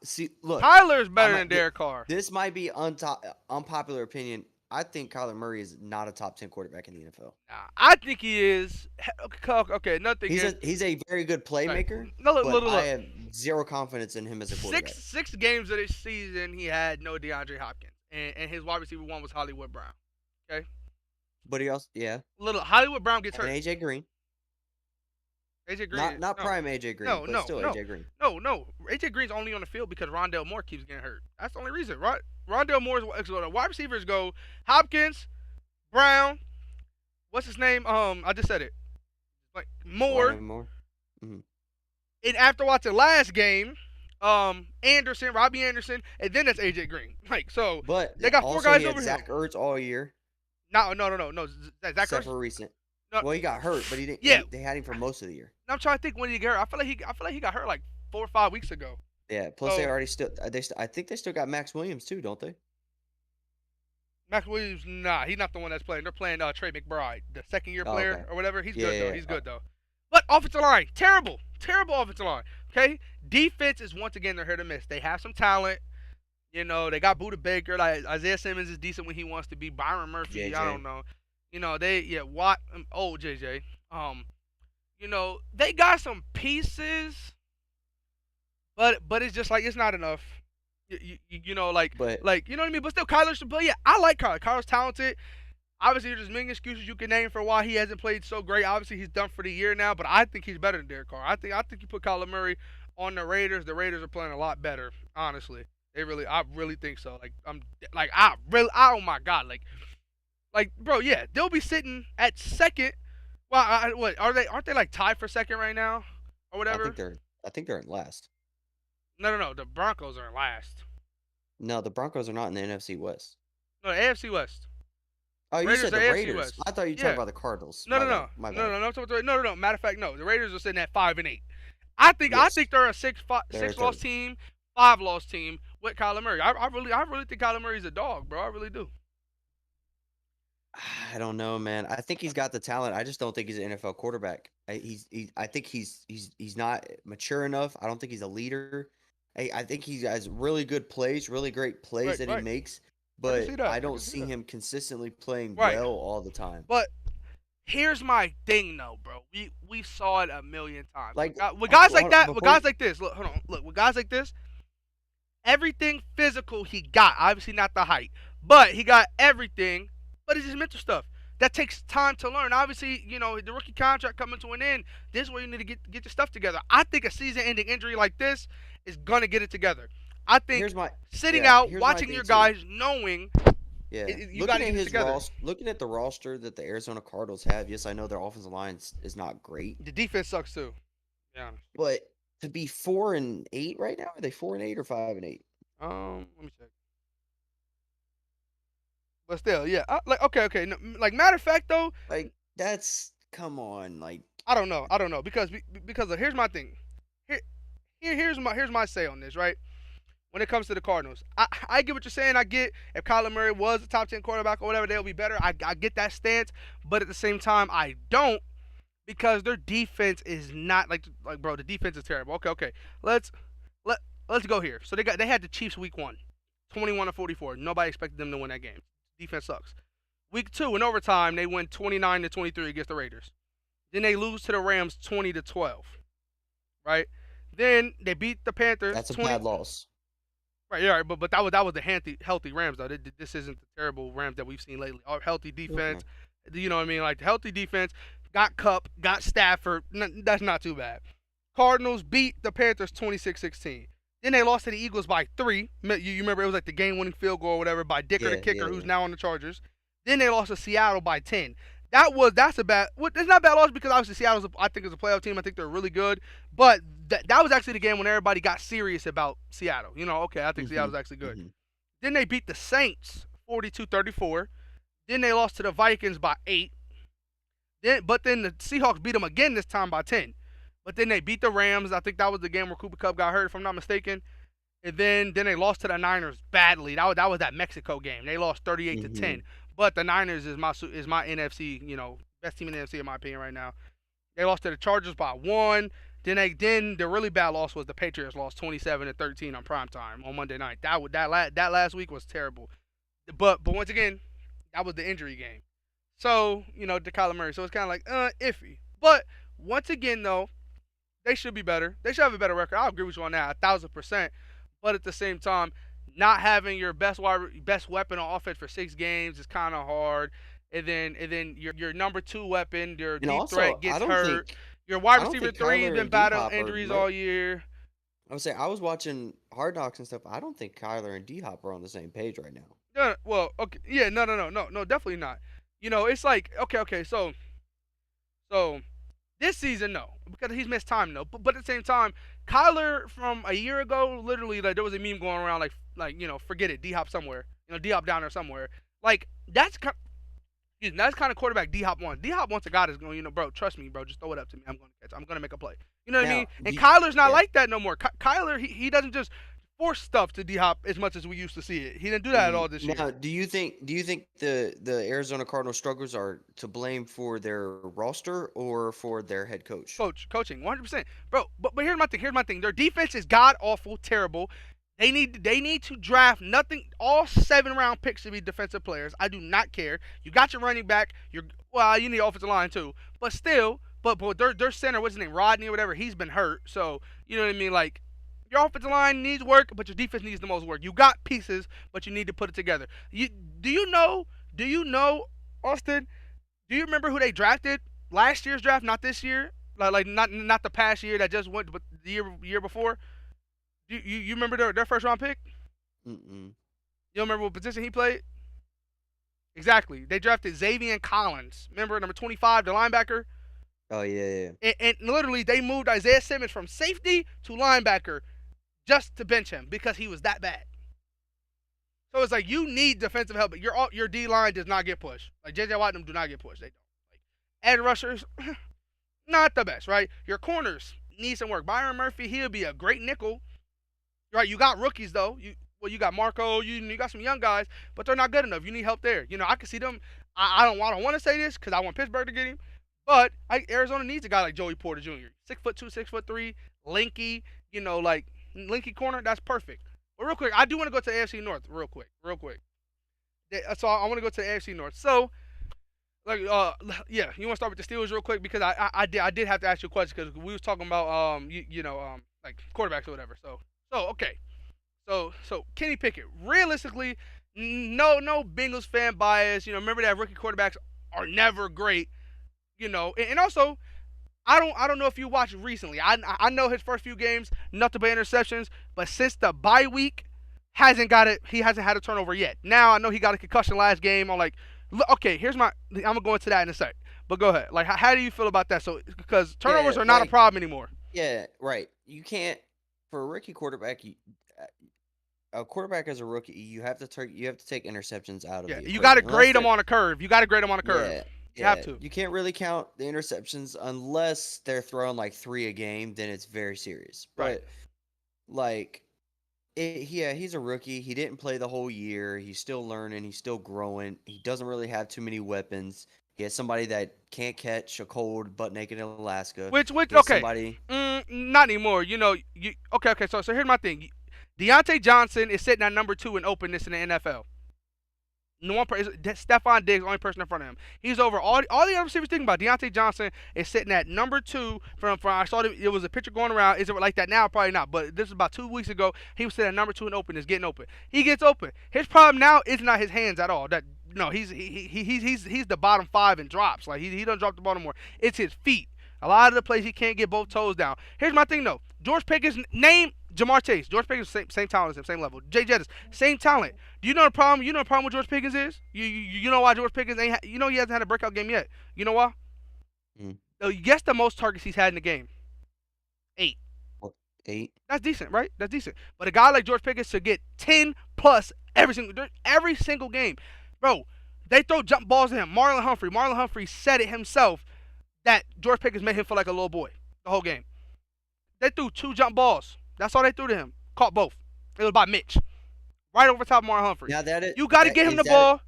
See, look, Kyler's better than Derek Carr. This might be unpopular opinion. I think Kyler Murray is not a top 10 quarterback in the NFL. Nah, I think he is. Okay, nothing. He's a very good playmaker. Right. But I have zero confidence in him as a quarterback. Six games of this season, he had no DeAndre Hopkins, and his wide receiver 1 was Hollywood Brown. Okay. But he also, Hollywood Brown gets hurt. And AJ Green. AJ Green. Not prime AJ Green, but still AJ Green. No. AJ Green's only on the field because Rondale Moore keeps getting hurt. That's the only reason. Rondale Moore's the wide receivers go Hopkins, Brown, what's his name? I just said it. Like Moore. Mm-hmm. And after watching last game, Robbie Anderson, and then it's AJ Green. But they got 4 guys over here. Zach Ertz all year. No. Zach Except for recent. No. Well, he got hurt, but he didn't. Yeah. They had him for most of the year. I'm trying to think when he got hurt. I feel like he got hurt like 4 or 5 weeks ago. Yeah. Plus, they already I think they still got Max Williams too, don't they? Max Williams, nah, he's not the one that's playing. They're playing Trey McBride, the second-year player or whatever. He's good though. He's good though. But offensive line, terrible offensive line. Okay, defense is once again they're hit or miss. They have some talent. They got Budda Baker. Like Isaiah Simmons is decent when he wants to be. Byron Murphy, I don't know. Watt, JJ. They got some pieces, but it's just like it's not enough. But you know what I mean. But still, Kyler's. But yeah, I like Kyler. Kyler's talented. Obviously, there's many excuses you can name for why he hasn't played so great. Obviously, he's done for the year now, but I think he's better than Derek Carr. I think you put Kyler Murray on the Raiders. The Raiders are playing a lot better. Honestly, I really think so. Oh my God, bro, yeah, they'll be sitting at second. Well, what aren't they like tied for second right now, or whatever? I think they're in last. No. The Broncos are in last. No, the Broncos are not in the NFC West. No, the AFC West. Oh, you Raiders said the Raiders. West. I thought you were talking about the Cardinals. No. No. Matter of fact, no. The Raiders are sitting at 5-8. I think they're a 6-loss team, 5-loss team with Kyler Murray. I really think Kyler Murray's a dog, bro. I really do. I don't know, man. I think he's got the talent. I just don't think he's an NFL quarterback. I think he's not mature enough. I don't think he's a leader. I think he has really good plays, really great plays Right, that he right. makes, I can see but that. I I don't can see see that. him consistently playing Right. well all the time. But here's my thing, though, bro. We saw it a million times. Like With guys like that, with before guys like this. Look, hold on. Look, with guys like this, everything physical he got. Obviously not the height, but he got everything. But it's his mental stuff. That takes time to learn. Obviously, the rookie contract coming to an end. This is where you need to get your stuff together. I think a season-ending injury like this is gonna get it together. I think here's my sitting out, here's my watching thing your too. guys, knowing Yeah, you got to get it together. looking at the roster that the Arizona Cardinals have. Yes, I know their offensive line is not great, The defense sucks too. Yeah. but to be 4-8 right now, are they 4-8 or 5-8? Let me check. But still, yeah. Like okay. No, like matter of fact though, Like that's come on, like I don't know. Because here's my thing. Here, here's my say on this. Right. When it comes to the Cardinals, I get what you're saying. I get if Kyler Murray was a top 10 quarterback or whatever, they'll be better. I get that stance, but at the same time, I don't because their defense is not like bro. The defense is terrible. Okay. Let's let let's go here. So they had the Chiefs week 1, 21-44. Nobody expected them to win that game. Defense sucks. Week 2 in overtime, they win 29-23 against the Raiders. Then they lose to the Rams 20-12. Right? Then they beat the Panthers that's a 20. bad loss. Right, yeah, right, but that was the healthy Rams though. This isn't the terrible Rams that we've seen lately. Our healthy defense, you know what I mean? Like the healthy defense got Kupp, got Stafford. That's not too bad. Cardinals beat the Panthers 26-16. Then they lost to the Eagles by 3. You remember it was like the game-winning field goal or whatever by Dicker the kicker, who's now on the Chargers. Then they lost to Seattle by 10. That's a bad. It's not a bad loss because obviously Seattle's I think is a playoff team. I think they're really good, but that was actually the game when everybody got serious about Seattle. Okay, I think Seattle's actually good. Then they beat the Saints 42-34. Then they lost to the Vikings by 8. But then the Seahawks beat them again this time by 10. But then they beat the Rams. I think that was the game where Cooper Kupp got hurt, if I'm not mistaken. And then they lost to the Niners badly. That was that Mexico game. They lost 38-10. But the Niners is my NFC, best team in the NFC in my opinion right now. They lost to the Chargers by 1. Then the really bad loss was the Patriots lost 27-13 on primetime on Monday night. That last week was terrible. But once again, that was the injury game. So, to Kyler Murray. So it's kind of like iffy. But once again though, they should be better. They should have a better record. I'll agree with you on that 1,000%. But at the same time, not having your best weapon on offense for 6 games is kind of hard. And then your number 2 weapon, your deep threat gets hurt. Your wide receiver 3 has been battling injuries all year. I would say I was watching Hard Knocks and stuff. I don't think Kyler and D Hop are on the same page right now. No, well, okay, yeah, no, definitely not. It's like okay, so this season, no, because he's missed time, no. But at the same time, Kyler from a year ago, literally, like there was a meme going around, forget it, D Hop somewhere, D Hop down there somewhere. Like that's kind of quarterback D Hop wants. D Hop wants a guy that's going, bro, trust me, bro, just throw it up to me. I'm going to catch. I'm going to make a play. You know what I mean? And Kyler's not like that no more. Kyler, he doesn't just force stuff to D Hop as much as we used to see it. He didn't do that at all this year. Now, do you think the Arizona Cardinals struggles are to blame for their roster or for their head coach? Coaching, 100%, bro. But here's my thing. Their defense is god awful, terrible. They need to draft nothing. All 7-round picks to be defensive players. I do not care. You got your running back. You need offensive line too. But still, but their center, what's his name, Rodney or whatever, he's been hurt. So you know what I mean, like. Your offensive line needs work, but your defense needs the most work. You got pieces, but you need to put it together. Do you know, Austin? Do you remember who they drafted last year's draft? Not this year, like not the past year that just went, but the year before. You remember their first round pick? You don't remember what position he played? Exactly. They drafted Xavier Collins. Remember number 25, the linebacker. Oh yeah. And literally they moved Isaiah Simmons from safety to linebacker. Just to bench him because he was that bad. So it's like you need defensive help, but your D line does not get pushed. Like JJ Watt and them do not get pushed. They don't. Like edge rushers, not the best, right? Your corners need some work. Byron Murphy, he'll be a great nickel. Right? You got rookies though. You got Marco. You got some young guys, but they're not good enough. You need help there. I can see them. I don't want to say this because I want Pittsburgh to get him, but Arizona needs a guy like Joey Porter Jr. 6'2", 6'3", lanky, like lanky corner. That's perfect. But real quick, I do want to go to the AFC North real quick. So I want to go to the AFC North. So yeah, you want to start with the Steelers real quick because I did have to ask you a question because we was talking about like quarterbacks or whatever. So okay. So Kenny Pickett, realistically, no Bengals fan bias. Remember that rookie quarterbacks are never great. And also I don't know if you watched recently. I know his first few games, nothing but interceptions, but since the bye week, he hasn't had a turnover yet. Now I know he got a concussion last game. Okay, I'm gonna go into that in a sec. But go ahead. Like, how do you feel about that? So because turnovers are not a problem anymore. Yeah, right. You can't for a rookie quarterback. A quarterback as a rookie, you have to take interceptions out of the equation. You got to grade them on a curve. You have to. You can't really count the interceptions unless they're throwing like 3 a game. Then it's very serious. Right. But he's a rookie. He didn't play the whole year. He's still learning. He's still growing. He doesn't really have too many weapons. He has somebody that can't catch a cold butt naked in Alaska. Which okay. Not anymore. Okay. So here's my thing. Deontay Johnson is sitting at number 2 in openness in the NFL. No one. Stephon Diggs, only person in front of him. He's over all the other receivers. Thinking about Deontay Johnson is sitting at number 2 from. I saw it was a picture going around. Is it like that now? Probably not. But this is about 2 weeks ago. He was sitting at number 2 in openness, getting open. He gets open. His problem now is not his hands at all. He's the bottom 5 in drops. Like he doesn't drop the ball anymore. It's his feet. A lot of the plays he can't get both toes down. Here's my thing though. George Pickens, name Jamar Chase. George Pickens, same talent as him, same level. Jay Jettis, same talent. Do you know the problem? You know the problem with George Pickens is? You know why George Pickens he hasn't had a breakout game yet. You know why? Guess the most targets he's had in the game. 8. 8. That's decent, right? That's decent. But a guy like George Pickens should get 10 plus every single game. Bro, they throw jump balls at him. Marlon Humphrey said it himself that George Pickens made him feel like a little boy the whole game. They threw 2 jump balls. That's all they threw to him. Caught both. It was by Mitch. Right over top of Marlon Humphrey. Now you got to get him the ball.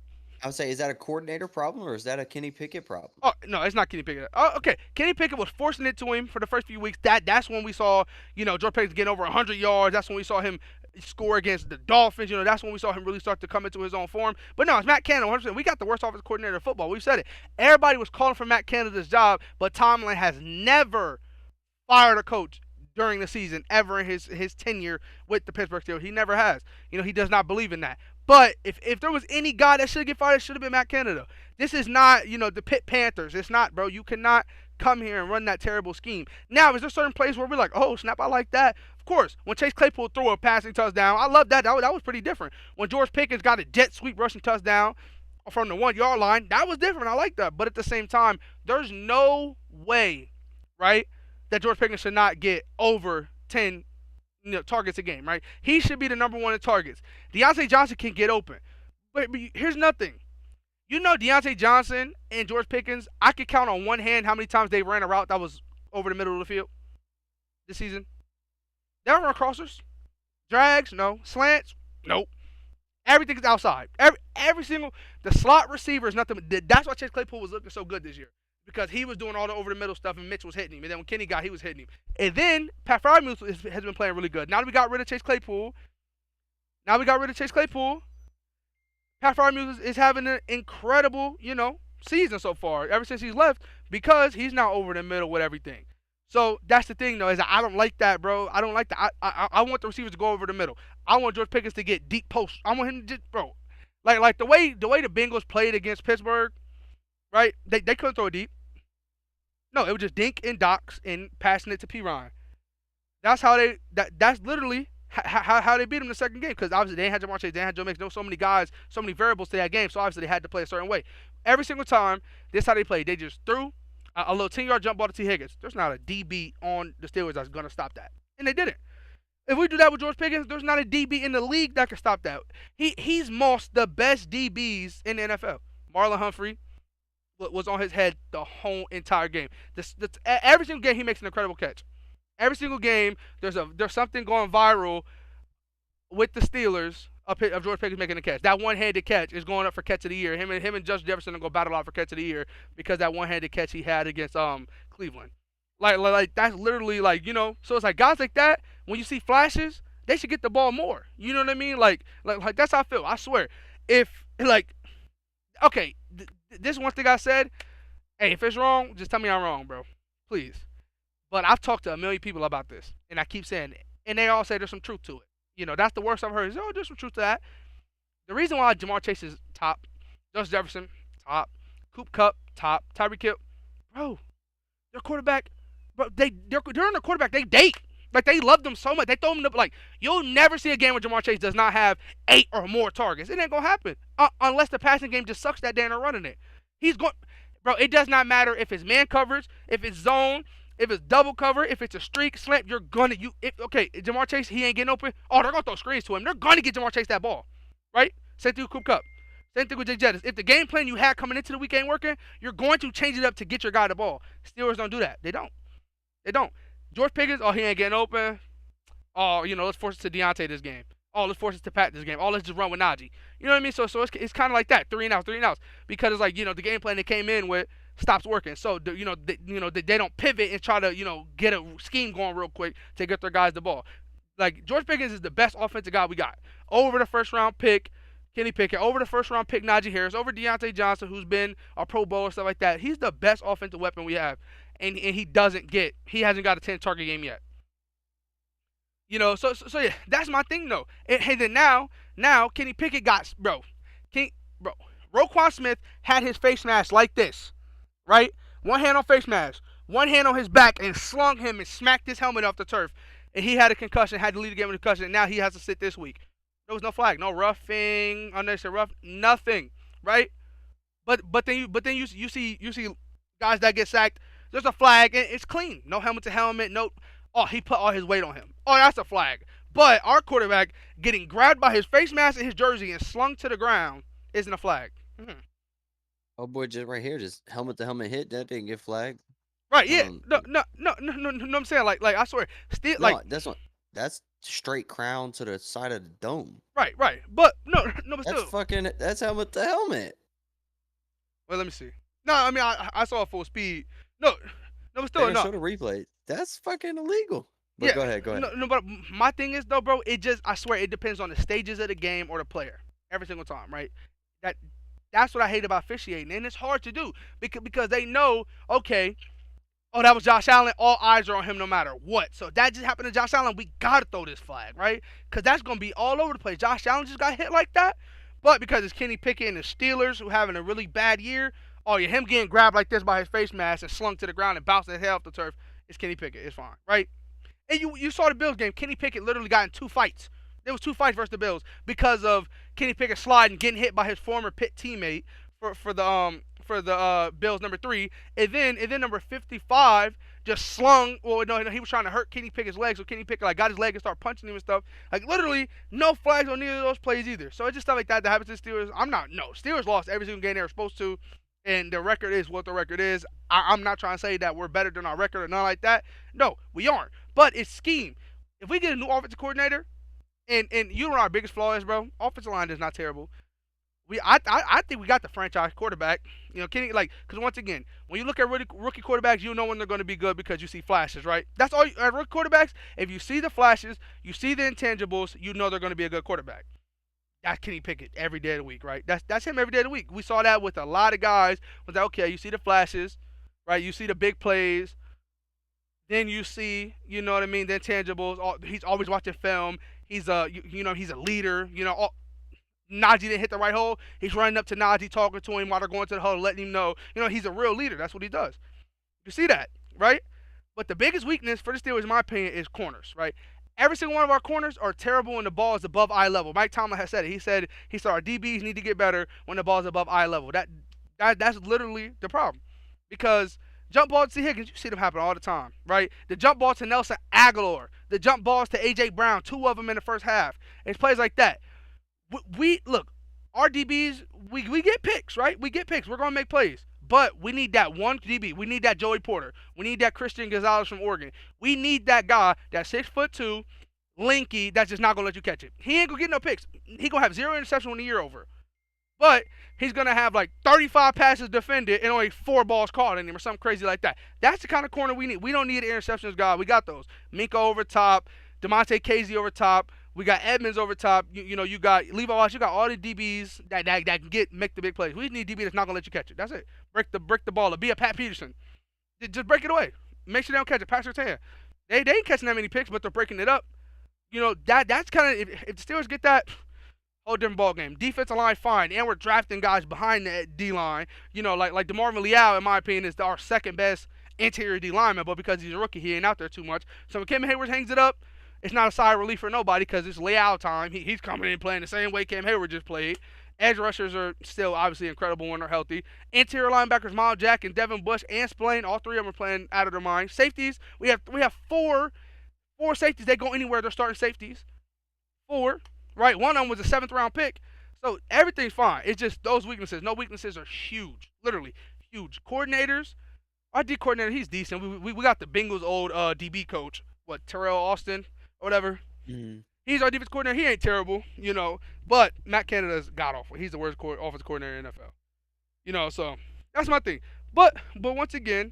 I would say, is that a coordinator problem or is that a Kenny Pickett problem? Oh, no, it's not Kenny Pickett. Oh, okay. Kenny Pickett was forcing it to him for the first few weeks. That's when we saw, George Pickens getting over 100 yards. That's when we saw him score against the Dolphins. That's when we saw him really start to come into his own form. But no, it's Matt Canada. 100%. We got the worst offensive coordinator in football. We've said it. Everybody was calling for Matt Canada's job, but Tomlin has never fired a coach during the season ever in his tenure with the Pittsburgh Steelers. He never has. He does not believe in that. But if there was any guy that should get fired, it should have been Matt Canada. This is not, the Pitt Panthers. It's not, bro. You cannot come here and run that terrible scheme. Now, is there certain plays where we're like, oh, snap, I like that? Of course. When Chase Claypool threw a passing touchdown, I love that. That was pretty different. When George Pickens got a jet sweep rushing touchdown from the 1-yard line, that was different. I like that. But at the same time, there's no way, right, that George Pickens should not get over 10 targets a game, right? He should be the number 1 in targets. Deontay Johnson can get open. But here's nothing. Deontay Johnson and George Pickens, I could count on one hand how many times they ran a route that was over the middle of the field this season. They don't run crossers. Drags, no. Slants, nope. Everything's outside. Every single, the slot receiver is nothing. That's why Chase Claypool was looking so good this year. Because he was doing all the over-the-middle stuff and Mitch was hitting him. And then when Kenny got, he was hitting him. And then Pat Freiermuth has been playing really good. Now that we got rid of Chase Claypool, Pat Freiermuth is having an incredible, season so far ever since he's left because he's now over the middle with everything. So that's the thing, though, is that I don't like that, bro. I don't like that. I want the receivers to go over the middle. I want George Pickens to get deep posts. I want him to just, bro, like the way the Bengals played against Pittsburgh. Right? They couldn't throw it deep. No, it was just dink and docks and passing it to P. Ryan. That's how that's literally how they beat them in the second game. Because obviously they had Jamar Chase, they had Joe Mixon, so many guys, so many variables to that game. So obviously they had to play a certain way. Every single time, this is how they played. They just threw a little 10-yard jump ball to T. Higgins. There's not a DB on the Steelers that's going to stop that. And they didn't. If we do that with George Pickens, there's not a DB in the league that can stop that. He's mossed the best DBs in the NFL. Marlon Humphrey was on his head the whole entire game. Every single game he makes an incredible catch. Every single game there's something going viral with the Steelers of George Pickens making a catch. That one-handed catch is going up for catch of the year. Him and Justin Jefferson are going to battle out for catch of the year because that one-handed catch he had against Cleveland. Like that's literally like, so it's like guys like that, when you see flashes, they should get the ball more. You know what I mean? Like that's how I feel. I swear. If like okay, this one thing I said, hey, if it's wrong, just tell me I'm wrong, bro. Please. But I've talked to a million people about this, and I keep saying it, and they all say there's some truth to it. That's the worst I've heard. Is, there's some truth to that. The reason why Jamar Chase is top, Justin Jefferson top, Cooper Kupp top, Tyreek Hill, bro, their quarterback, bro, during the quarterback they date. Like they love them so much. They throw them up like you'll never see a game where Jamar Chase does not have 8 or more targets. It ain't gonna happen unless the passing game just sucks that day and they're running it. He's going, bro. It does not matter if it's man coverage, if it's zone, if it's double cover, if it's a streak slant. You're gonna Jamar Chase, he ain't getting open. Oh, they're gonna throw screens to him. They're gonna get Jamar Chase that ball, right? Same thing with Cooper Kupp. Same thing with Jay Jettis. If the game plan you had coming into the week ain't working, you're going to change it up to get your guy the ball. Steelers don't do that. They don't. George Pickens, oh, he ain't getting open. Oh, let's force it to Deontay this game. Oh, let's force it to Pat this game. Oh, let's just run with Najee. You know what I mean? So it's kind of like that, 3 and outs. Because it's like, the game plan they came in with stops working. So, they don't pivot and try to, get a scheme going real quick to get their guys the ball. Like, George Pickens is the best offensive guy we got. Over the first-round pick, Kenny Pickett. Over the first-round pick, Najee Harris. Over Deontay Johnson, who's been a Pro Bowl and stuff like that. He's the best offensive weapon we have. And he hasn't got a 10-target game yet. So yeah, that's my thing though. And then now Kenny Pickett got Roquan Smith had his face mask like this, right? One hand on face mask, one hand on his back, and slung him and smacked his helmet off the turf. And he had a concussion, had to leave the game with a concussion. And now he has to sit this week. There was no flag, no roughing, unnecessary rough, nothing, right? But then you see guys that get sacked. There's a flag and it's clean. No helmet to helmet. No. Oh, he put all his weight on him. Oh, that's a flag. But our quarterback getting grabbed by his face mask and his jersey and slung to the ground isn't a flag. Mm-hmm. Oh boy, just right here, just helmet to helmet hit. That didn't get flagged. Right? Yeah. No. I'm saying like I swear, still no, like that's straight crown to the side of the dome. Right. But but that's still. That's helmet to helmet. Well, let me see. No, I mean I saw full speed. No, but still no. Show the replay. That's fucking illegal. But yeah, go ahead. No, but my thing is though, bro, I swear it depends on the stages of the game or the player every single time, right? That's what I hate about officiating, and it's hard to do because they know, okay, oh, that was Josh Allen. All eyes are on him no matter what. So that just happened to Josh Allen. We gotta throw this flag, right? Because that's gonna be all over the place. Josh Allen just got hit like that, but because it's Kenny Pickett and the Steelers who having a really bad year, oh yeah, him getting grabbed like this by his face mask and slung to the ground and bounced his head off the turf. It's Kenny Pickett. It's fine, right? And you saw the Bills game. Kenny Pickett literally got in 2 fights. There was 2 fights versus the Bills because of Kenny Pickett sliding, getting hit by his former Pitt teammate for the Bills number 3, and then number 55 just slung. Well, no, he was trying to hurt Kenny Pickett's leg, so Kenny Pickett got his leg and started punching him and stuff. Like literally, no flags on neither of those plays either. So it's just stuff like that happens to the Steelers. Steelers lost every single game they were supposed to. And the record is what the record is. I'm not trying to say that we're better than our record or nothing like that. No, we aren't. But it's scheme. If we get a new offensive coordinator, and you know what our biggest flaw is, bro? Offensive line is not terrible. I think we got the franchise quarterback. Kenny, because once again, when you look at rookie quarterbacks, you know when they're going to be good because you see flashes, right? That's all. Rookie quarterbacks, if you see the flashes, you see the intangibles, you know they're going to be a good quarterback. That's Kenny Pickett every day of the week, right? That's him every day of the week. We saw that with a lot of guys. Was that okay? You see the flashes, right? You see the big plays. Then you see, you know what I mean, the intangibles. He's always watching film. He's he's a leader. Najee didn't hit the right hole. He's running up to Najee, talking to him while they're going to the huddle, letting him know, he's a real leader. That's what he does. You see that, right? But the biggest weakness for the Steelers, in my opinion, is corners, right? Every single one of our corners are terrible when the ball is above eye level. Mike Tomlin has said it. He said our DBs need to get better when the ball is above eye level. That's literally the problem. Because jump balls to Higgins, you see them happen all the time, right? The jump ball to Nelson Aguilar, the jump balls to A.J. Brown, 2 of them in the first half. It's plays like that. Look, our DBs, we get picks, right? We get picks. We're going to make plays. But we need that one DB. We need that Joey Porter. We need that Christian Gonzalez from Oregon. We need that guy that's 6'2", lanky, that's just not gonna let you catch it. He ain't gonna get no picks. He gonna have 0 interception when the year over. But he's gonna have like 35 passes defended and only 4 balls caught in him or something crazy like that. That's the kind of corner we need. We don't need an interceptions guy. We got those. Minka over top, Demonte Casey over top. We got Edmonds over top. You got Levi Wallace. You got all the DBs that can make the big plays. We need a DB that's not gonna let you catch it. That's it. Break the ball up. Be a Pat Peterson. Just break it away. Make sure they don't catch it. Pass your hand. They ain't catching that many picks, but they're breaking it up. That's kind of if the Steelers get that, whole different ball game. Defensive line fine, and we're drafting guys behind the D line. Like DeMarvin Leal, in my opinion, is our second best interior D lineman, but because he's a rookie, he ain't out there too much. So when Cam Hayward hangs it up, it's not a sigh of relief for nobody because it's Leal time. He's coming in playing the same way Cam Hayward just played. Edge rushers are still obviously incredible when they're healthy. Interior linebackers, Miles Jack and Devin Bush and Spillane, all three of them are playing out of their mind. Safeties, we have four safeties. They go anywhere. They're starting safeties. 4, right? One of them was a 7th round pick. So everything's fine. It's just those weaknesses. No weaknesses are huge. Literally huge. Coordinators, our D coordinator, he's decent. We got the Bengals old DB coach, Terrell Austin or whatever. Mm-hmm. He's our defense coordinator. He ain't terrible, but Matt Canada's god awful. He's the worst offensive coordinator in the NFL. So that's my thing. But once again,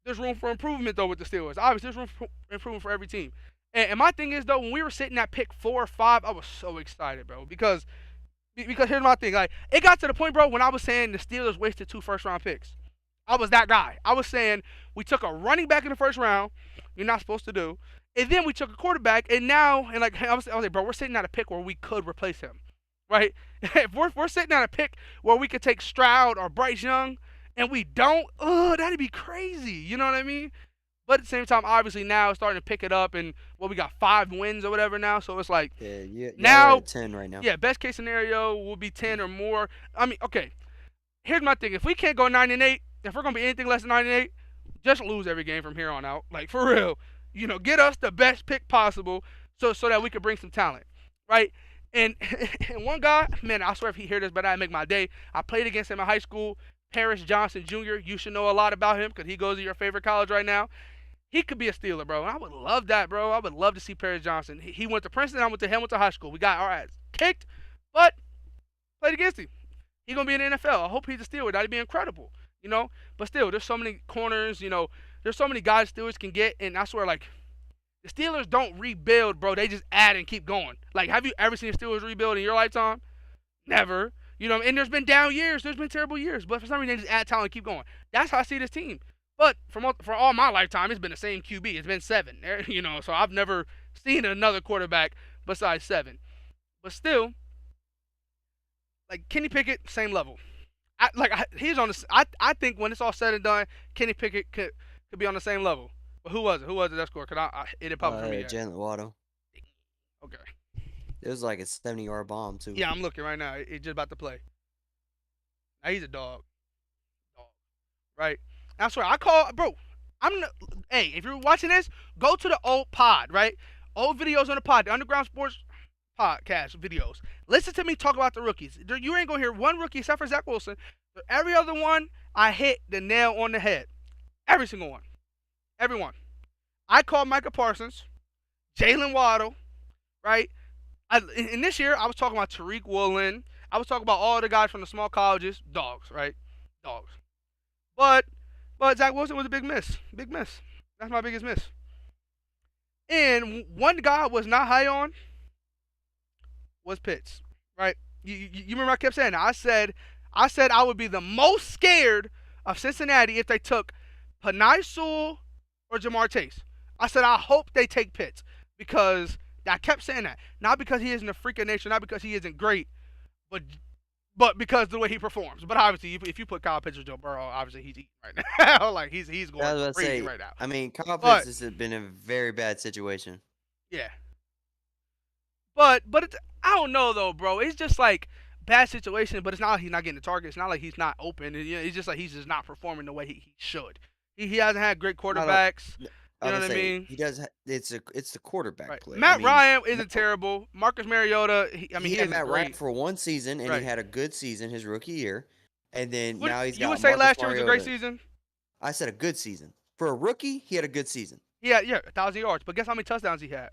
there's room for improvement though with the Steelers. Obviously, there's room for improvement for every team. And my thing is though, when we were sitting at pick 4 or 5, I was so excited, bro, because here's my thing. Like, it got to the point, bro, when I was saying the Steelers wasted 2 first-round picks. I was that guy. I was saying we took a running back in the first round. You're not supposed to do. And then we took a quarterback, and now, I was like, bro, we're sitting at a pick where we could replace him, right? If we're sitting at a pick where we could take Stroud or Bryce Young, and we don't, that'd be crazy. You know what I mean? But at the same time, obviously now it's starting to pick it up, and we got 5 wins or whatever now. So it's like, now we're at 10 right now. Yeah, best case scenario will be 10 or more. I mean, okay. Here's my thing: if we can't go 9-8, if we're gonna be anything less than 9-8, just lose every game from here on out. Like, for real. Get us the best pick possible so that we could bring some talent, right? And one guy, man, I swear if he heard this, but I'd make my day. I played against him in high school, Paris Johnson Jr. You should know a lot about him because he goes to your favorite college right now. He could be a Steeler, bro. And I would love that, bro. I would love to see Paris Johnson. He went to Princeton. I went to Hamilton High School. We got our ass kicked, but played against him. He's going to be in the NFL. I hope he's a Steeler. That'd be incredible, But still, there's so many corners, there's so many guys Steelers can get, and I swear, like, the Steelers don't rebuild, bro. They just add and keep going. Like, have you ever seen the Steelers rebuild in your lifetime? Never. And there's been down years. There's been terrible years. But for some reason, they just add talent and keep going. That's how I see this team. But for all my lifetime, it's been the same QB. It's been 7. So I've never seen another quarterback besides 7. But still, like, Kenny Pickett, same level. He's on the. I think when it's all said and done, Kenny Pickett could be on the same level. But who was it? Who was it that scored? Cause it didn't pop up for me yet. Jalen Waddle. Okay. It was like a 70-yard bomb too. Yeah, I'm looking right now. He's just about to play. Now he's a dog. Right. I swear, bro. Hey, if you're watching this, go to the old pod, right? Old videos on the pod, the Underground Sports podcast videos. Listen to me talk about the rookies. You ain't gonna hear one rookie except for Zach Wilson. But every other one, I hit the nail on the head. Every single one. Everyone. I called Micah Parsons, Jalen Waddle, right? In this year, I was talking about Tariq Woolen. I was talking about all the guys from the small colleges. Dogs, right? Dogs. But Zach Wilson was a big miss. Big miss. That's my biggest miss. And one guy I was not high on was Pitts, right? You remember I kept saying that. I said I would be the most scared of Cincinnati if they took Penei Sewell or Jamar Chase. I said I hope they take Pitts because I kept saying that. Not because he isn't a freak of nature, not because he isn't great, but because of the way he performs. But obviously, if you put Kyle Pitts or Joe Burrow, obviously he's eating right now. Like he's going crazy right now. I mean, Kyle Pitts has been in a very bad situation. Yeah. But I don't know though, bro. It's just like bad situation, but it's not like he's not getting the target. It's not like he's not open. It's just like he's just not performing the way he should. He hasn't had great quarterbacks. You know what I mean? He does. It's the quarterback play. Matt Ryan isn't terrible. Marcus Mariota. He had Matt great. Ryan for one season, and he had a good season his rookie year, and then now he's got. You would say Marcus last year was a great season? I said a good season for a rookie. He had a good season. Yeah, 1,000 yards. But guess how many touchdowns he had?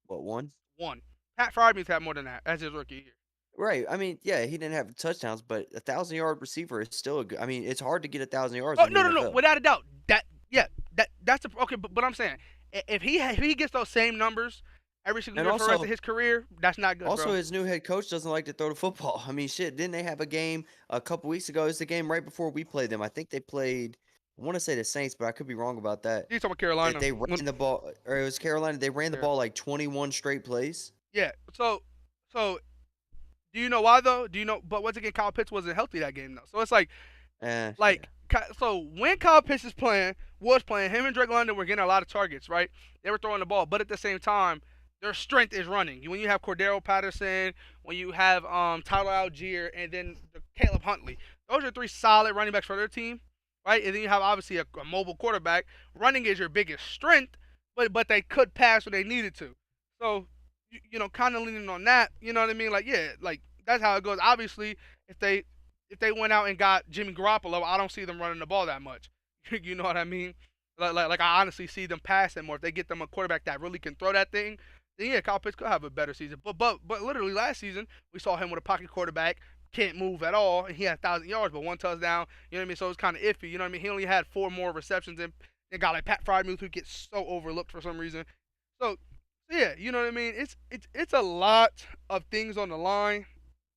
What, one? One. Pat Fryermuth had more than that as his rookie year. Right. I mean, yeah, he didn't have touchdowns, but 1,000-yard receiver is still a good. I mean, it's hard to get 1,000 yards Oh in the no, NFL. without a doubt. That's a, okay. But I'm saying if he gets those same numbers every single And year for the rest of also, his career, that's not good, bro. his new head coach doesn't like to throw the football. I mean, shit, didn't they have a game a couple weeks ago? It's the game right before we played them. I think they played. I want to say the Saints, but I could be wrong about that. He's talking about That Carolina. they ran the ball, or it was Carolina. They ran the Yeah. ball like 21 straight plays. Yeah. So do you know why though? Do you know? But once again, Kyle Pitts wasn't healthy that game though. So it's like Yeah. so when Kyle Pitts was playing, him and Drake London were getting a lot of targets, right? They were throwing the ball, but at the same time, their strength is running. When you have Cordero Patterson, when you have Tyler Algier, and then Caleb Huntley, those are three solid running backs for their team, right? And then you have obviously a mobile quarterback. Running is your biggest strength, but they could pass when they needed to. So kind of leaning on that. You know what I mean? Like yeah, like that's how it goes. Obviously, if they went out and got Jimmy Garoppolo, I don't see them running the ball that much. You know what I mean? Like I honestly see them passing more. If they get them a quarterback that really can throw that thing, then yeah, Kyle Pitts could have a better season. But literally last season we saw him with a pocket quarterback, can't move at all, and he had 1,000 yards but one touchdown. You know what I mean? So it's kind of iffy. You know what I mean? He only had 4 more receptions than a guy like Pat Fryermuth who gets so overlooked for some reason. So yeah, you know what I mean? It's a lot of things on the line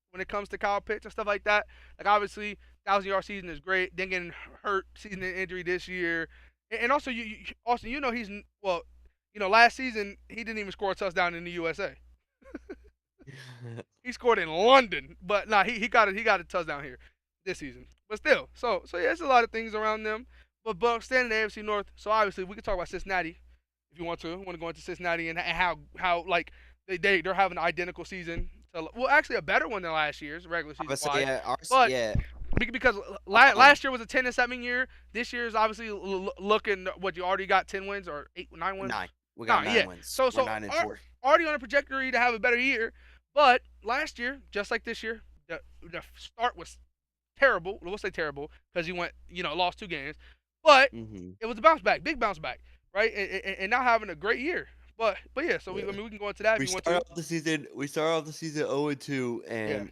when it comes to Kyle Pitts and stuff like that. Like obviously, 1,000-yard season is great. Then getting hurt, season injury this year, and also Austin, he's well, last season he didn't even score a touchdown in the USA. He scored in London, but nah, he got a touchdown here this season. But still, so yeah, there's a lot of things around them. But staying in the AFC North, so obviously we can talk about Cincinnati if you want to. Want to go into Cincinnati and how like they're having an identical season. Well, actually a better one than last year's regular season wise. Yeah, But yeah. because last year was a 10-7 year. This year is obviously looking what you already got 10 wins or 9 wins. 9. We got 9 wins. So We're 9 and 4. Already on a trajectory to have a better year. But last year, just like this year, the start was terrible. We'll say terrible because you went lost 2 games, but it was a bounce back, big bounce back, right? And now having a great year. But yeah, so we can go into that. We start off the season 0-2, and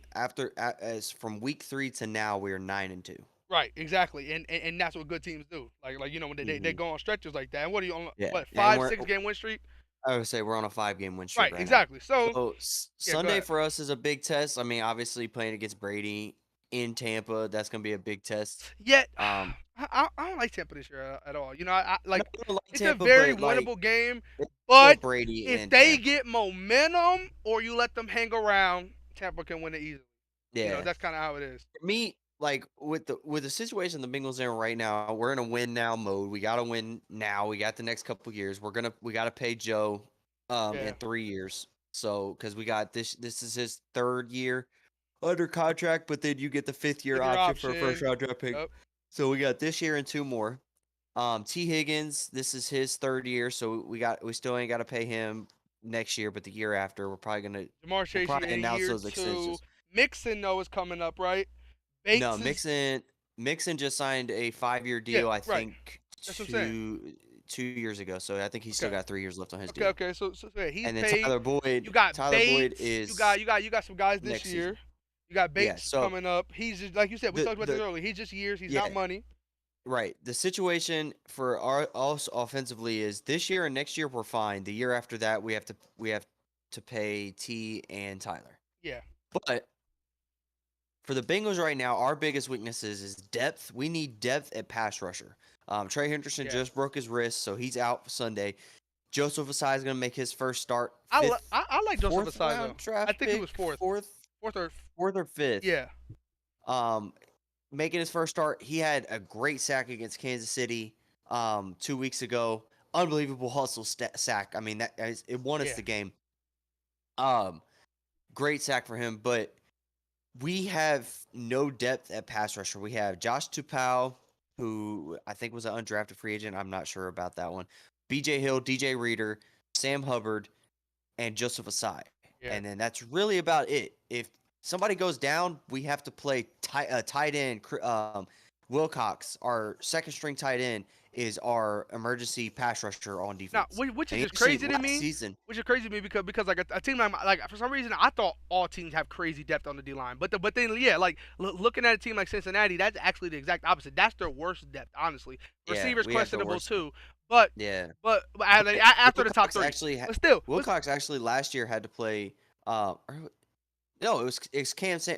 as from week 3 to now, we're 9 and 2. Right, exactly, and that's what good teams do. Like when they go on stretches like that. And what are you on? Yeah. What 5-6 game win streak? I would say we're on a 5-game win streak. Right, exactly. Now. So Sunday for us is a big test. I mean, obviously playing against Brady in Tampa, that's gonna be a big test. Yet, I don't like Tampa this year at all. I it's Tampa, a very winnable game, but Brady if they get momentum or you let them hang around, Tampa can win it easily. Yeah, that's kind of how it is. For me, like with the situation the Bengals in right now, we're in a win now mode. We gotta win now. We got the next couple years. We gotta pay Joe in 3 years. So because we got this is his 3rd year under contract, but then you get the 5th year option for a first round draft pick. Yep. So we got this year and 2 more. T. Higgins, this is his 3rd year, so we still ain't got to pay him next year, but the year after we're probably gonna Ja'Marr Chase announce those extensions. Mixon though is coming up, right? Bates no, Mixon just signed a 5-year deal. I think That's what I'm saying. 2 years ago. So I think he's still got 3 years left on his deal. Okay. So yeah, he's and then paid. Tyler Boyd. You got Tyler Bates, Boyd is. You got some guys this year. Season. You got Bates coming up. He's just like you said. We talked about this earlier. He's just years. He's not money. Right. The situation for us offensively is this year and next year we're fine. The year after that we have to pay T and Tyler. Yeah. But for the Bengals right now, our biggest weaknesses is depth. We need depth at pass rusher. Trey Henderson just broke his wrist, so he's out Sunday. Joseph Ossai is going to make his first start. I like Joseph Ossai though. I think he was fourth or fifth. Yeah. Making his first start, he had a great sack against Kansas City 2 weeks ago. Unbelievable hustle sack. I mean, it won us the game. Great sack for him, but we have no depth at pass rusher. We have Josh Tupou, who I think was an undrafted free agent. I'm not sure about that one. BJ Hill, DJ Reader, Sam Hubbard, and Joseph Ossai. Yeah. And then that's really about it. If somebody goes down, we have to play tight end. Wilcox, our second string tight end, is our emergency pass rusher on Now, defense. which is And just actually, crazy to last me. season, Which is crazy to me because like a team like for some reason I thought all teams have crazy depth on the D line, but then yeah, like looking at a team like Cincinnati, that's actually the exact opposite. That's their worst depth, honestly. yeah, Receivers we have the questionable worst. too, but Yeah, like, but after the top Wilcox three, actually, but still, Wilcox actually last year had to play. No, it's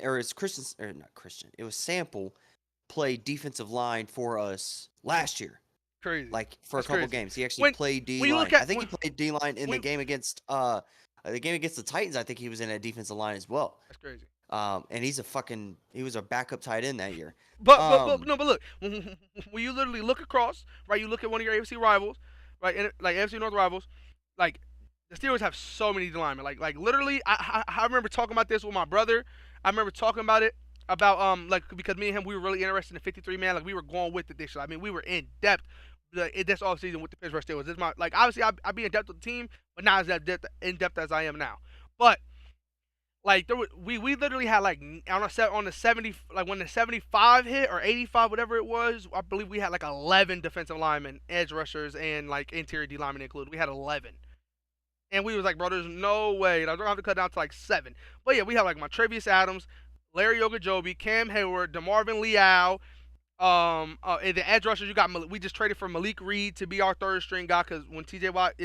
or it's Christian or not Christian. It was Sample played defensive line for us last year. crazy. Like for That's a couple crazy. games, he actually When played D when you line. look at I think he played D line in when, the game against the Titans. I think he was in a defensive line as well. that's crazy. And he was a backup tight end that year. But look, when you literally look across, right? You look at one of your AFC rivals, right? And like AFC North rivals, like the Steelers have so many linemen. Like literally, I remember talking about this with my brother. I remember talking about it like because me and him we were really interested in the 53 man. Like we were going with it this year. I mean we were in depth this offseason with the Pittsburgh Steelers. This is my like obviously I be in depth with the team, but not as in depth as I am now. But like we literally had like on the 70 like when the 75 hit or 85 whatever it was, I believe we had like 11 defensive linemen, edge rushers, and like interior D linemen included. We had 11. And we was like, bro, there's no way. And I was gonna have to cut down to like 7. But yeah, we have like Montravius Adams, Larry Ogunjobi, Cam Hayward, DeMarvin Leal. And the edge rushers, we just traded for Malik Reed to be our third string guy because when TJ Watt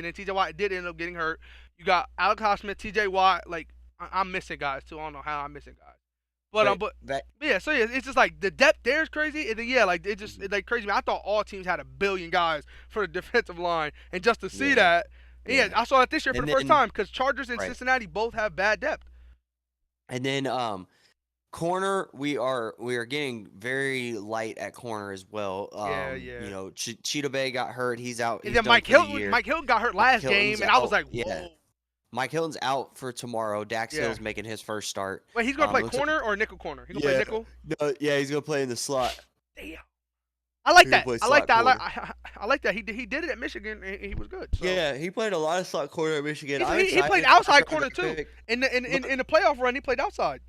did end up getting hurt. You got Alex Highsmith, TJ Watt. Like I'm missing guys too. I don't know how I'm missing guys. But yeah, so yeah, it's just like the depth there is crazy, and then yeah, like it's like crazy. Man, I thought all teams had a billion guys for the defensive line, and just to see that, yeah, I saw that this year for the first time because Chargers and Cincinnati both have bad depth. And then corner, we are getting very light at corner as well. Yeah. You know, Cheetah Bay got hurt; he's out. And then Mike Hilton got hurt last game, and I was like, whoa. Yeah. Mike Hilton's out for tomorrow. Dax Hill's making his first start. Wait, he's gonna play corner or nickel corner? He's gonna play nickel. No, yeah, he's gonna play in the slot. Damn. I like that. I like that. He did it at Michigan, and he was good. So. Yeah, he played a lot of slot corner at Michigan. He played outside corner too. In the playoff run, he played outside.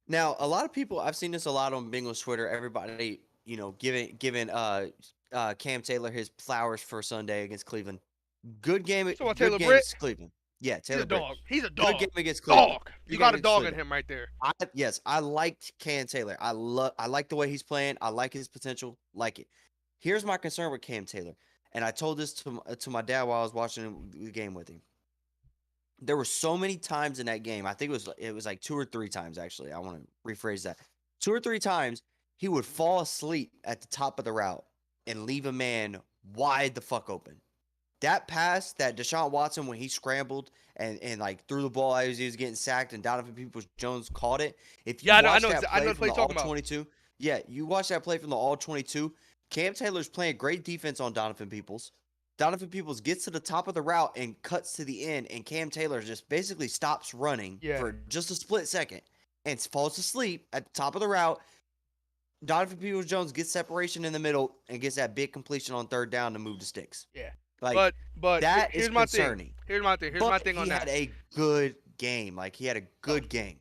Now, a lot of people, I've seen this a lot on Bengals Twitter. Everybody, you know, giving Cam Taylor his flowers for Sunday against Cleveland. Good game. Good game against Cleveland. Yeah, Taylor Britt. He's a dog. Good game against Cleveland. Dog. You got a dog in him right there. I liked Cam Taylor. I like the way he's playing. I like his potential. Like it. Here's my concern with Cam Taylor, and I told this to my dad while I was watching the game with him. There were so many times in that game. I think it was like 2 or 3 times actually. I want to rephrase that. 2 or 3 times he would fall asleep at the top of the route and leave a man wide the fuck open. That pass that Deshaun Watson, when he scrambled and like threw the ball as he was getting sacked and Donovan Peoples-Jones caught it. If you watch that play from the All-22, you watch that play from the All-22, Cam Taylor's playing great defense on Donovan Peoples. Donovan Peoples gets to the top of the route and cuts to the end, and Cam Taylor just basically stops running for just a split second and falls asleep at the top of the route. Donovan Peoples-Jones gets separation in the middle and gets that big completion on third down to move the sticks. Yeah. Like, but that is concerning. Here's my thing on that. He had a good game. Like, he had a good game.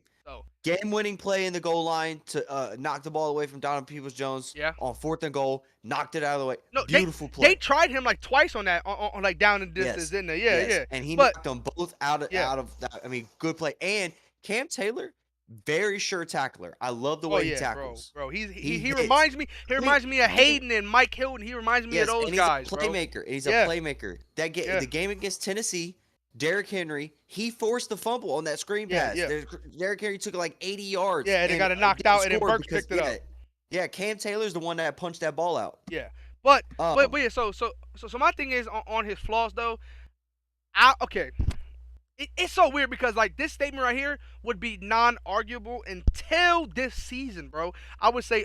Game-winning play in the goal line to knock the ball away from Donovan Peoples-Jones on 4th and goal. Knocked it out of the way. No, beautiful play. They tried him like twice on that, on like down and distance in there. Yeah. And he knocked them both out of that. I mean, good play. And Cam Taylor, very sure tackler. I love the way he tackles. Bro. He reminds me. He reminds me of Hayden and Mike Hilton. He reminds me of those guys. He's a playmaker. He's a playmaker. The game against Tennessee, Derrick Henry, he forced the fumble on that screen pass. Derrick Henry took like 80 yards. Yeah, they got it knocked out, and then Burks picked it up. Yeah, Cam Taylor's the one that punched that ball out. Yeah, but yeah. So my thing is on his flaws though. It's so weird because like this statement right here would be non-arguable until this season, bro. I would say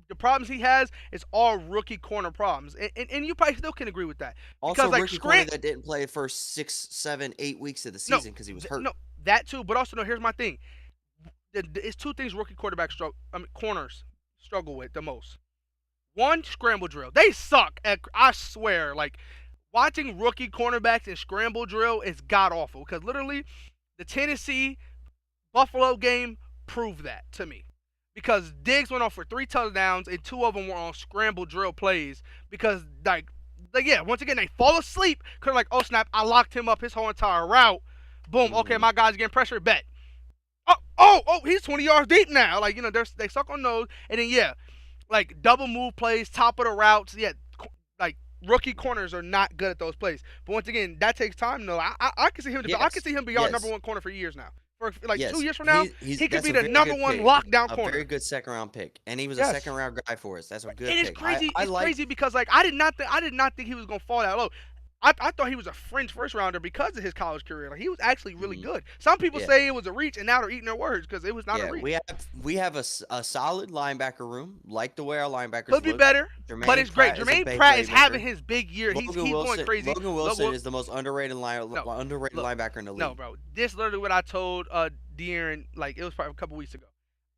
the problems he has is all rookie corner problems, and you probably still can agree with that. Also, because, like, rookie corner that didn't play the first 6, 7, 8 weeks of the season because he was hurt. No, that too. But also, here's my thing. It's 2 things rookie corners struggle with the most. One, scramble drill. They suck. I swear, like watching rookie cornerbacks in scramble drill is god awful because literally the Tennessee Buffalo game proved that to me. because Diggs went off for 3 touchdowns and 2 of them were on scramble drill plays because yeah, once again they fall asleep because like, oh snap, I locked him up his whole entire route. Boom, okay, my guy's getting pressure, bet. Oh, he's 20 yards deep now. Like, they suck on those, and then yeah, like double move plays, top of the routes. Yeah, like rookie corners are not good at those plays. But once again, that takes time. No, I can see him. I can see him be our number one corner for years now. For like 2 years from now, he could be the number one lockdown corner. A very good second round pick, and he was a second round guy for us. That's a good pick. It is crazy. It's crazy because like I did not think he was gonna fall that low. I thought he was a fringe first rounder because of his college career. Like he was actually really good. Some people say it was a reach, and now they're eating their words because it was not a reach. We have a solid linebacker room, like the way our linebackers could be better, but it's great. Jermaine Pratt is having his big year. He's going crazy. Logan Wilson is the most underrated linebacker in the league. No, bro, this is literally what I told De'Aaron. Like it was probably a couple weeks ago.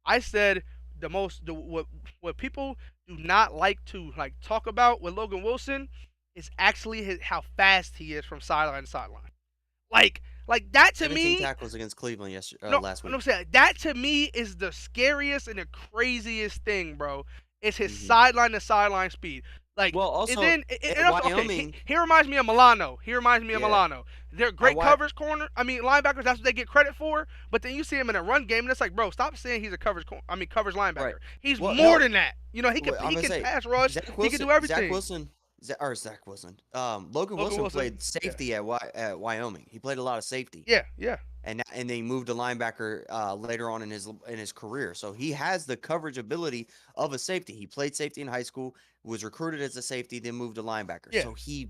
I said what people do not like to like talk about with Logan Wilson is actually how fast he is from sideline to sideline. Like that to 17 me. tackles against Cleveland last week. No, that to me is the scariest and the craziest thing, bro. Is his sideline to sideline speed. Like, well, also, and also Wyoming, he reminds me of Milano. They're great coverage linebackers. That's what they get credit for. But then you see him in a run game, and it's like, bro, stop saying he's a coverage linebacker. Right. He's more than that. He can pass rush. He can do everything. Zach Wilson. Logan Wilson played safety at Wyoming. He played a lot of safety. Yeah. And then he moved to linebacker later on in his career. So he has the coverage ability of a safety. He played safety in high school, was recruited as a safety, then moved to linebacker. Yeah. So he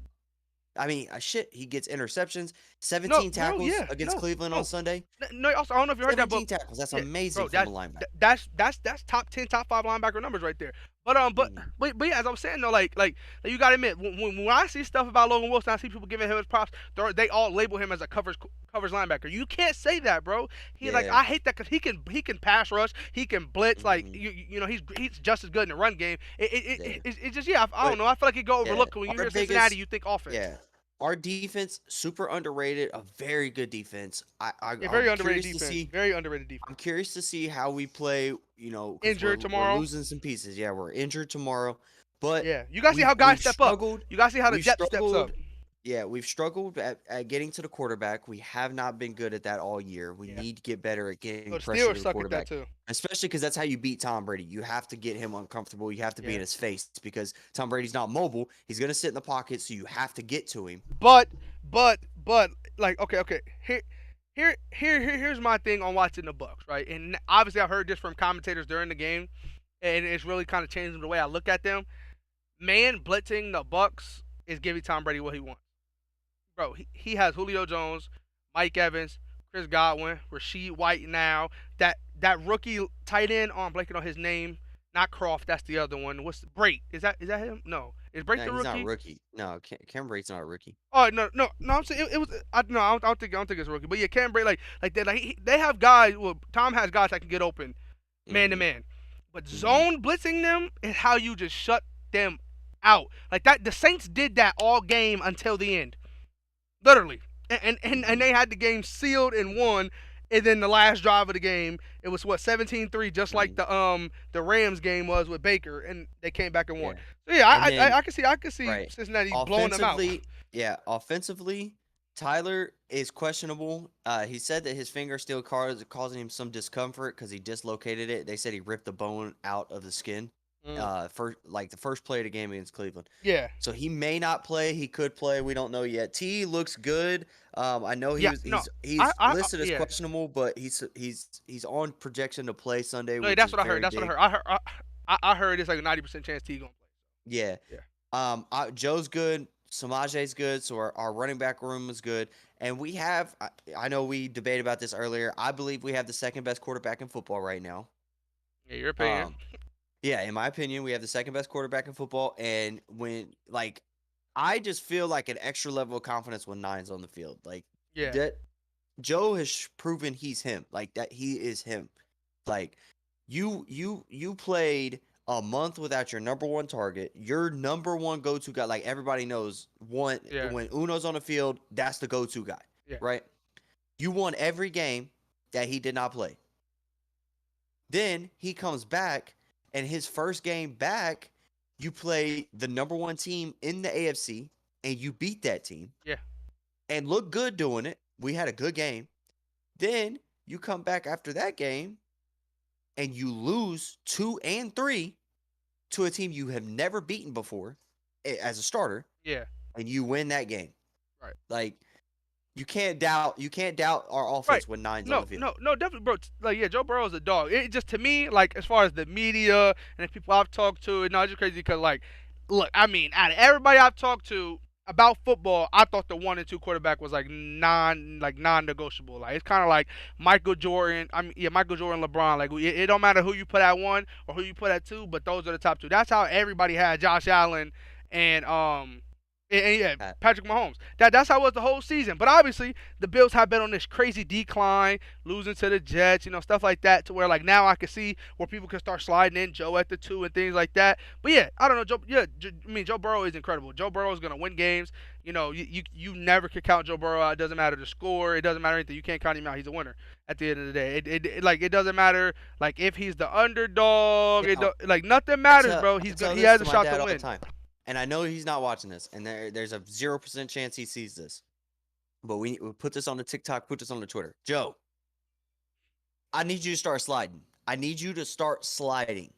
gets interceptions, 17 tackles against Cleveland on Sunday. No, also I don't know if you heard that, but 17 tackles. That's amazing from a linebacker. That's top 10, top 5 linebacker numbers right there. But yeah, as I was saying though, like you gotta admit, when I see stuff about Logan Wilson, I see people giving him his props. They all label him as a coverage linebacker. You can't say that, bro. I hate that because he can pass rush, he can blitz. Like he's just as good in the run game. It's just I don't know. I feel like it go overlooked when you hear Cincinnati, you think offense. Yeah. Our defense, super underrated, a very good defense. Very underrated defense. I'm curious to see how we play, injured tomorrow. We're losing some pieces. Yeah, we're injured tomorrow. But you got to see how guys step up. You got to see how the depth steps up. Yeah, we've struggled at getting to the quarterback. We have not been good at that all year. We need to get better at getting pressure to the quarterback. Too. Especially because that's how you beat Tom Brady. You have to get him uncomfortable. You have to be in his face because Tom Brady's not mobile. He's going to sit in the pocket, so you have to get to him. But like okay. Here's my thing on watching the Bucs, right? And obviously I've heard this from commentators during the game, and it's really kind of changing the way I look at them. Man, blitzing the Bucs is giving Tom Brady what he wants. Bro, he has Julio Jones, Mike Evans, Chris Godwin, Rashid White now. That rookie tight end, I'm blanking on his name. Not Croft, that's the other one. What's Brate? Is that him? No. Is Brate the rookie? He's not a rookie. No, Cam Brate's not a rookie. Oh no! I'm saying it was. I don't think it's a rookie. But yeah, Cam Brate like that. Like they have guys. Well, Tom has guys that can get open, man to man. But zone blitzing them is how you just shut them out. Like that. The Saints did that all game until the end. Literally. And they had the game sealed and won. And then the last drive of the game, it was 17-3, just like the Rams game was with Baker, and they came back and won. So yeah, I can see Cincinnati blowing them out. Yeah, offensively, Tyler is questionable. He said that his finger still causing him some discomfort because he dislocated it. They said he ripped the bone out of the skin. The first play of the game against Cleveland. Yeah. So he may not play. He could play. We don't know yet. T looks good. I know he's listed as questionable, but he's on projection to play Sunday. No, that's what I heard. I heard it's like a 90% chance T gonna play. Yeah. Joe's good. Samaje's good. So our running back room is good. And we have. I know we debated about this earlier. I believe we have the second best quarterback in football right now. Yeah, your opinion. Yeah, in my opinion, we have the second best quarterback in football, and I just feel like an extra level of confidence when Nine's on the field. Joe has proven he's him. Like that, he is him. Like you played a month without your number one target, your number one go-to guy. Like everybody knows, when Uno's on the field, that's the go-to guy, right? You won every game that he did not play. Then he comes back, and his first game back, you play the number one team in the AFC, and you beat that team. Yeah. And look good doing it. We had a good game. Then you come back after that game, and you lose 2 and 3 to a team you have never beaten before as a starter. Yeah. And you win that game. Right. Like, you can't doubt our offense when 9's on the field. No, definitely, bro. Like, yeah, Joe Burrow is a dog. It just, to me, like, as far as the media and the people I've talked to, no, it's just crazy because, like, look, I mean, out of everybody I've talked to about football, I thought the 1 and 2 quarterback was like non-negotiable. Like, it's kind of like Michael Jordan. Michael Jordan, LeBron. Like, it don't matter who you put at 1 or who you put at 2, but those are the top 2. That's how everybody had Josh Allen and Patrick Mahomes. That's how it was the whole season. But obviously, the Bills have been on this crazy decline, losing to the Jets, stuff like that, to where, like, now I can see where people can start sliding in Joe at the 2 and things like that. But yeah, I don't know. Joe Burrow is incredible. Joe Burrow is gonna win games. You never can count Joe Burrow out. It doesn't matter the score. It doesn't matter anything. You can't count him out. He's a winner at the end of the day. It doesn't matter, like, if he's the underdog. Like, nothing matters, bro. He has a shot to win. And I know he's not watching this, and there's a 0% chance he sees this. But we put this on the TikTok, put this on the Twitter. Joe, I need you to start sliding.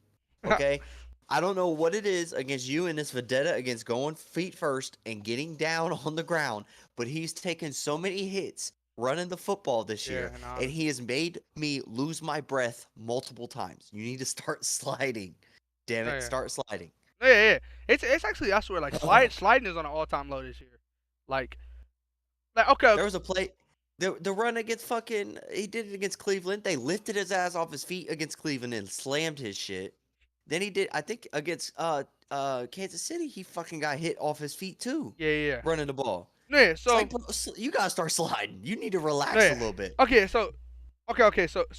Okay? I don't know what it is against you and this Vendetta against going feet first and getting down on the ground, but he's taken so many hits running the football this year, and he has made me lose my breath multiple times. You need to start sliding. Damn it, start sliding. Yeah. It's actually, I swear, like, sliding is on an all-time low this year. Like okay. There was a play, the run against he did it against Cleveland. They lifted his ass off his feet against Cleveland and slammed his shit. Then he did, I think, against Kansas City, he fucking got hit off his feet too. Yeah. Running the ball. Yeah, so like, you gotta start sliding. You need to relax a little bit. Okay, so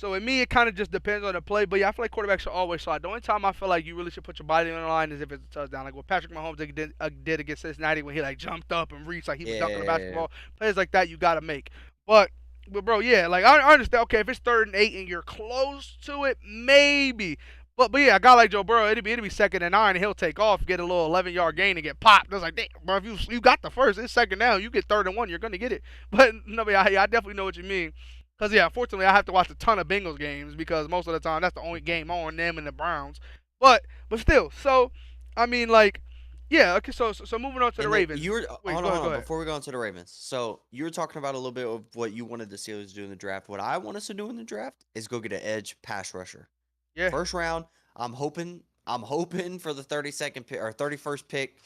with me, it kind of just depends on the play. But yeah, I feel like quarterbacks should always slide. The only time I feel like you really should put your body on the line is if it's a touchdown. Like what Patrick Mahomes did against Cincinnati when he, like, jumped up and reached like he was dunking the basketball. Plays like that you got to make. But bro, yeah, like, I understand. Okay, if it's 3rd and 8 and you're close to it, maybe. But yeah, a guy like Joe Burrow, it'd be 2nd and 9, and he'll take off, get a little 11-yard gain, and get popped. It's like, damn, bro, if you got the first, it's 2nd down, you get 3rd and 1, you're gonna get it. But no, I definitely know what you mean. Because, yeah, unfortunately, I have to watch a ton of Bengals games because most of the time that's the only game on, them and the Browns. But still, so, I mean, like, yeah, okay, so moving on to the Ravens. Hold on, before we go into the Ravens. So, you were talking about a little bit of what you wanted the Steelers to do in the draft. What I want us to do in the draft is go get an edge pass rusher. Yeah. First round, I'm hoping for the 32nd pick or 31st pick.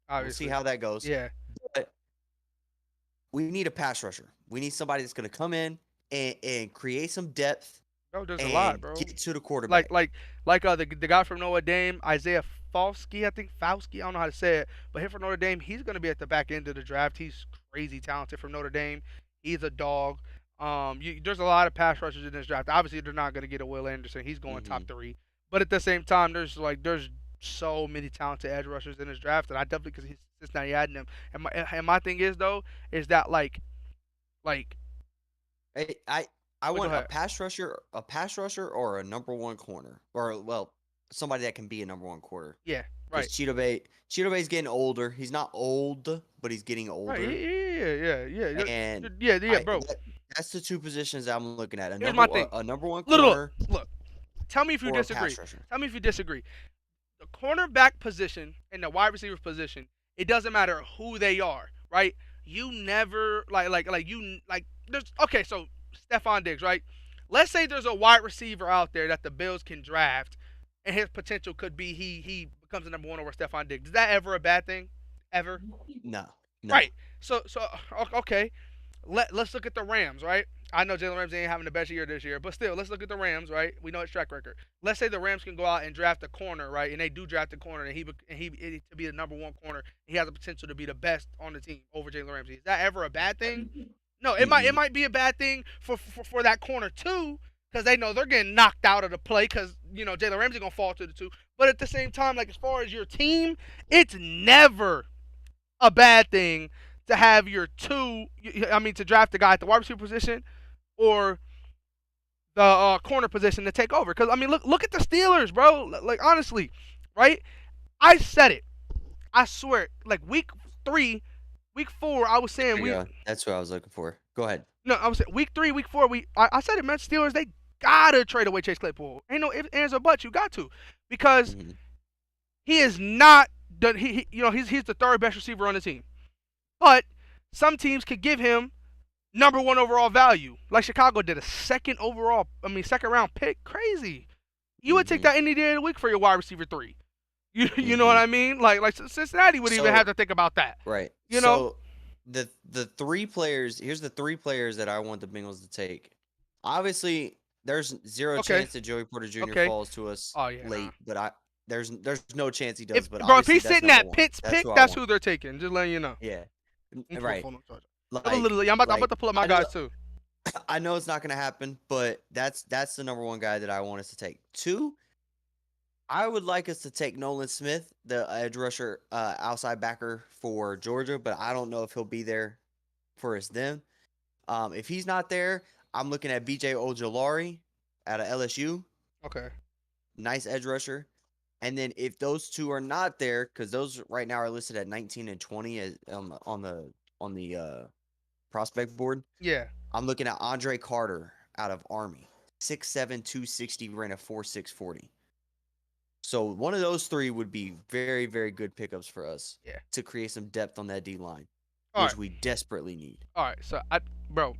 Obviously. We'll see how that goes. Yeah. But we need a pass rusher. We need somebody that's going to come in and create some depth. Bro, there's a lot, bro. Get to the quarterback. Like the guy from Notre Dame, Isaiah Foskey, I don't know how to say it, but him from Notre Dame, he's going to be at the back end of the draft. He's crazy talented from Notre Dame. He's a dog. There's a lot of pass rushers in this draft. Obviously, they're not going to get a Will Anderson. He's going top 3. But at the same time, there's so many talented edge rushers in this draft that I definitely could see Cincinnati adding them. And my thing is, though, is that like I want a pass rusher or a number 1 corner, or somebody that can be a number 1 corner. Yeah, right. Cheeto Bay's getting older. He's not old, but he's getting older. Right, yeah. And bro. That's the 2 positions I'm looking at. Here's my thing. A number 1 corner. Look. Tell me if you disagree. The cornerback position and the wide receiver position, it doesn't matter who they are, right? You never so Stephon Diggs, right? Let's say there's a wide receiver out there that the Bills can draft, and his potential could be he becomes the number 1 over Stephon Diggs. Is that ever a bad thing? Ever? No. Right. So okay. Let's look at the Rams, right? I know Jalen Ramsey ain't having the best year this year, but still, let's look at the Rams, right? We know his track record. Let's say the Rams can go out and draft a corner, right? And they do draft a corner, and he to be the number 1 corner. He has the potential to be the best on the team over Jalen Ramsey. Is that ever a bad thing? No, it might be a bad thing for that corner too, because they know they're getting knocked out of the play because Jalen Ramsey gonna fall to the 2. But at the same time, like, as far as your team, it's never a bad thing to have your to draft the guy at the wide receiver position or the corner position to take over. Because I mean, look at the Steelers, bro. Like honestly, right? I said it. I swear, like week 3, week 4, I was saying That's what I was looking for. Go ahead. No, I was saying week 3, week 4. I said it, man. Steelers, they gotta trade away Chase Claypool. Ain't no ifs, ands, or buts. You got to, because he is not the he's the third best receiver on the team. But some teams could give him number 1 overall value, like Chicago did, a second round pick. Crazy. You would take that any day of the week for your wide receiver 3. You know what I mean? Like Cincinnati would even have to think about that. Right. You know? So the 3 players, here's the 3 players that I want the Bengals to take. Obviously, there's zero chance that Joey Porter Jr. falls to us late, but there's no chance he does. If he's sitting at Pitt's pick, that's who they're taking. Just letting you know. Yeah. Right. Like, I'm about to pull up my guys too. I know it's not gonna happen, but that's the number 1 guy that I want us to take. 2, I would like us to take Nolan Smith, the edge rusher, outside backer for Georgia, but I don't know if he'll be there for us then. If he's not there, I'm looking at BJ Ojolari out of LSU. Okay. Nice edge rusher. And then if those 2 are not there, because those right now are listed at 19 and 20 as, on the prospect board. Yeah. I'm looking at Andre Carter out of Army. 6'7", 260, ran a 4.6 40. So one of those 3 would be very, very good pickups for us to create some depth on that D line, which we desperately need. All right, so I never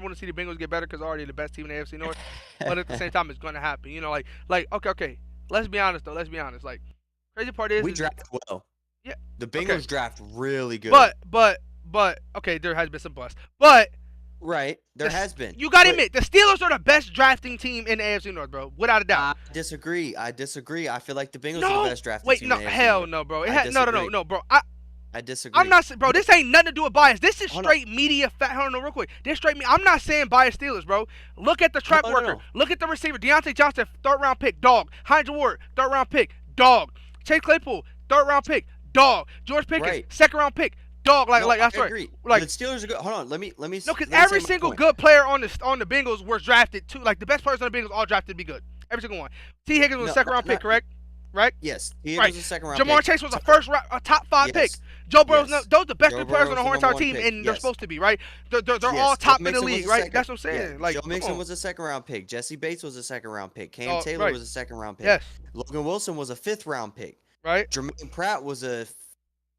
want to see the Bengals get better because they're already the best team in the AFC North. But at the same time, it's going to happen. You know, like okay. Let's be honest though. Like, crazy part is we draft well. Yeah, the Bengals draft really good. But okay, there has been some busts. But right, there has been. You got to admit, the Steelers are the best drafting team in the AFC North, bro, without a doubt. I disagree. I feel like the Bengals are the best drafting team. Wait, no, hell no, bro. No, bro. I disagree. I'm not, bro. This ain't nothing to do with bias. This is straight media fact. Hold on, no, real quick. This straight me. I'm not saying bias Steelers, bro. Look at the track record. Look at the receiver. Deontay Johnson, 3rd round pick, dog. Hines Ward, 3rd round pick, dog. Chase Claypool, 3rd round pick, dog. George Pickens, 2nd round pick, dog. Like I agree. Like the Steelers are good. Hold on, let me. No, because every single good player on the Bengals was drafted too. Like the best players on the Bengals all drafted to be good. Every single one. T. Higgins was a 2nd round pick, correct? Right? Yes. He was a 2nd round Jamar pick. Chase was a top 5 pick. Joe Burrow's those are the best players on the whole entire team, and they're supposed to be, right? They're all top in the league, right? That's what I'm saying. Like Joe Mixon was a 2nd round pick. Jesse Bates was a 2nd round pick. Cam Taylor was a 2nd round pick. Yes. Logan Wilson was a 5th round pick. Right. Jermaine Pratt was a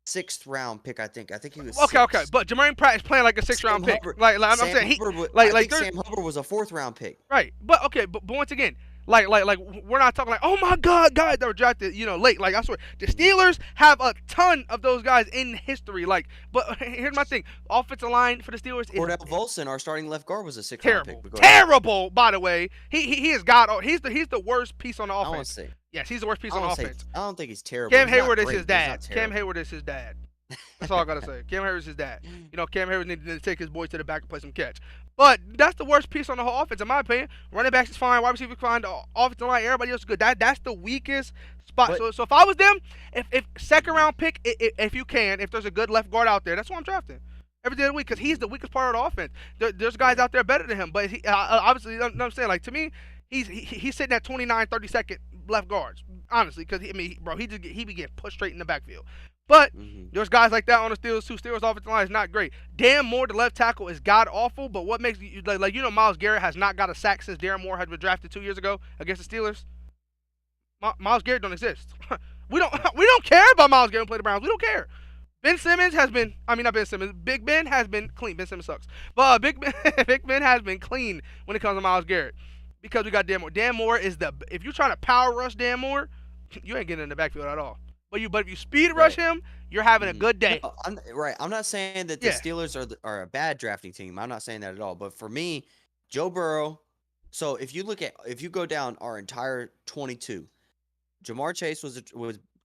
6th round pick, I think. I think he was okay. But Jermaine Pratt is playing like a 6th round pick. Like I'm saying, Sam Hubbard was a 4th round pick. Right. But once again, like we're not talking like, oh my God, guys that were drafted, late. Like I swear, the Steelers have a ton of those guys in history. Like, but here's my thing: offensive line for the Steelers is Cordell Volson, our starting left guard, was a 6th terrible. round pick. Terrible, by the way. He is God. He's the worst piece on the offense. I want to say. Yes, he's the worst piece on the offense. I don't think he's terrible. Cam Hayward is his dad. Cam Hayward is his dad. That's all I gotta say. Cam Hayward is his dad. Cam Hayward needed to take his boy to the back and play some catch. But that's the worst piece on the whole offense, in my opinion. Running backs is fine, wide receiver is fine, the offensive line, everybody else is good. That's the weakest spot. So if I was them, if 2nd round pick, if you can, if there's a good left guard out there, that's what I'm drafting every day of the week because he's the weakest part of the offense. There's guys out there better than him, but he obviously, you know what I'm saying? Like to me, he's sitting at 29, 32nd left guards, honestly, because he be getting pushed straight in the backfield. But there's guys like that on the Steelers too. Steelers offensive line is not great. Dan Moore, the left tackle, is god awful. But what makes you Myles Garrett has not got a sack since Darren Moore had been drafted 2 years ago against the Steelers. Myles Garrett don't exist. we don't care about Myles Garrett play the Browns. We don't care. Ben Simmons has been. Not Ben Simmons. Big Ben has been clean. Ben Simmons sucks. But Big Ben has been clean when it comes to Myles Garrett because we got Dan Moore. Dan Moore is if you're trying to power rush Dan Moore, you ain't getting in the backfield at all. But if you speed rush him, you're having a good day. No, I'm not saying that the Steelers are a bad drafting team. I'm not saying that at all. But for me, Joe Burrow. So if you go down our entire 22, Jamar Chase was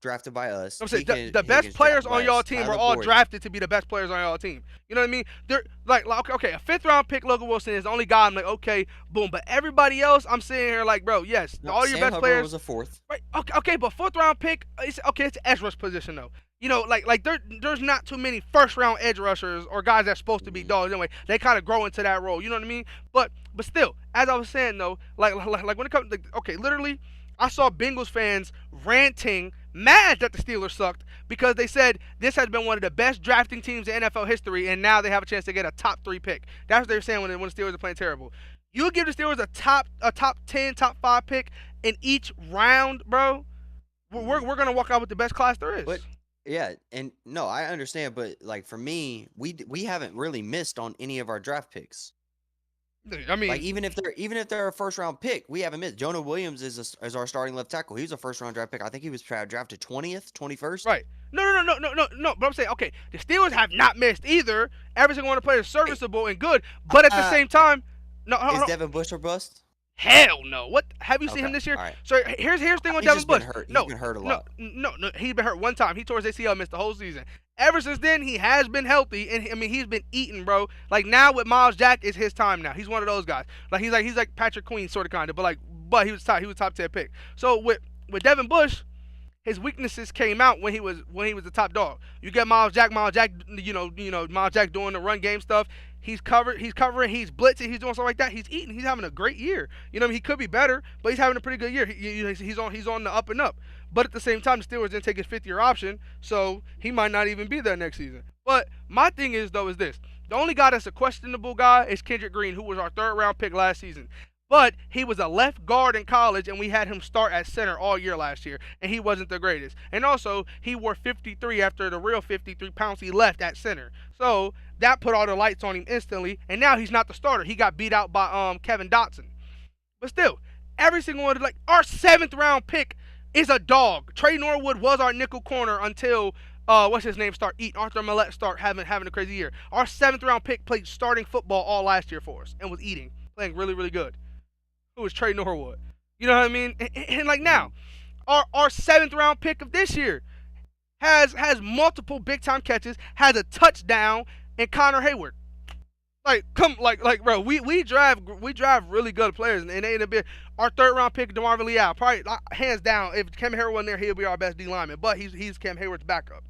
drafted by us. I'm saying the best players on y'all team were all drafted to be the best players on y'all team. You know what I mean? They're like okay, a 5th round pick, Logan Wilson is the only guy. I'm like, okay, boom. But everybody else, I'm sitting here like, bro, yes, all your best players was a 4th. Right? Okay, but 4th round pick, it's edge rush position though. There's not too many first round edge rushers or guys that's supposed to be dogs anyway. They kind of grow into that role. You know what I mean? But still, as I was saying though, like when it comes to, okay, literally, I saw Bengals fans ranting, mad that the Steelers sucked because they said this has been one of the best drafting teams in NFL history, and now they have a chance to get a top 3 pick. That's what they were saying when the Steelers are playing terrible. You give the Steelers a top 10, top 5 pick in each round, bro. We're gonna walk out with the best class there is. But yeah, and no, I understand, but like for me, we haven't really missed on any of our draft picks. I mean, like even if they're a first round pick, we haven't missed. Jonah Williams is our starting left tackle. He's a first round draft pick. I think he was drafted 20th, 21st. Right. No. But I'm saying, okay, the Steelers have not missed either. Every single one of the players is serviceable and good, but at the same time, no. Is Devin Bush a bust? Hell no. What have you seen him this year? Right. So here's the thing with Devin Bush. He's been hurt a lot. No. He's been hurt one time. He tore his ACL, missed the whole season. Ever since then, he has been healthy, and I mean he's been eating, bro. Like now with Miles Jack, it's his time now. He's one of those guys. Like he's like Patrick Queen, sort of kind of, but he was top 10 pick. So with Devin Bush, his weaknesses came out when he was the top dog. You get Miles Jack, Miles Jack doing the run game stuff. He's covering, he's blitzing, he's doing stuff like that. He's eating, he's having a great year. You know, he could be better, but he's having a pretty good year. He's on the up and up. But at the same time, the Steelers didn't take his 5th-year option, so he might not even be there next season. But my thing is this: the only guy that's a questionable guy is Kendrick Green, who was our 3rd-round pick last season. But he was a left guard in college, and we had him start at center all year last year, and he wasn't the greatest. And also, he wore 53 after the real 53 pounds he left at center. So that put all the lights on him instantly, and now he's not the starter. He got beat out by Kevin Dotson. But still, every single one, like our 7th-round pick is a dog. Trey Norwood was our nickel corner until what's his name start eating. Arthur Millette start having a crazy year. Our 7th-round pick played starting football all last year for us and was playing really, really good. Who was Trey Norwood? You know what I mean? And like now, our 7th-round pick of this year has multiple big time catches, has a touchdown, and Connor Hayward. Bro, we drive really good players, and it ain't a bit. Our 3rd-round pick, DeMarvin Leal, probably hands down. If Cam Hayward wasn't there, he'll be our best D lineman. But he's Cam Hayward's backup.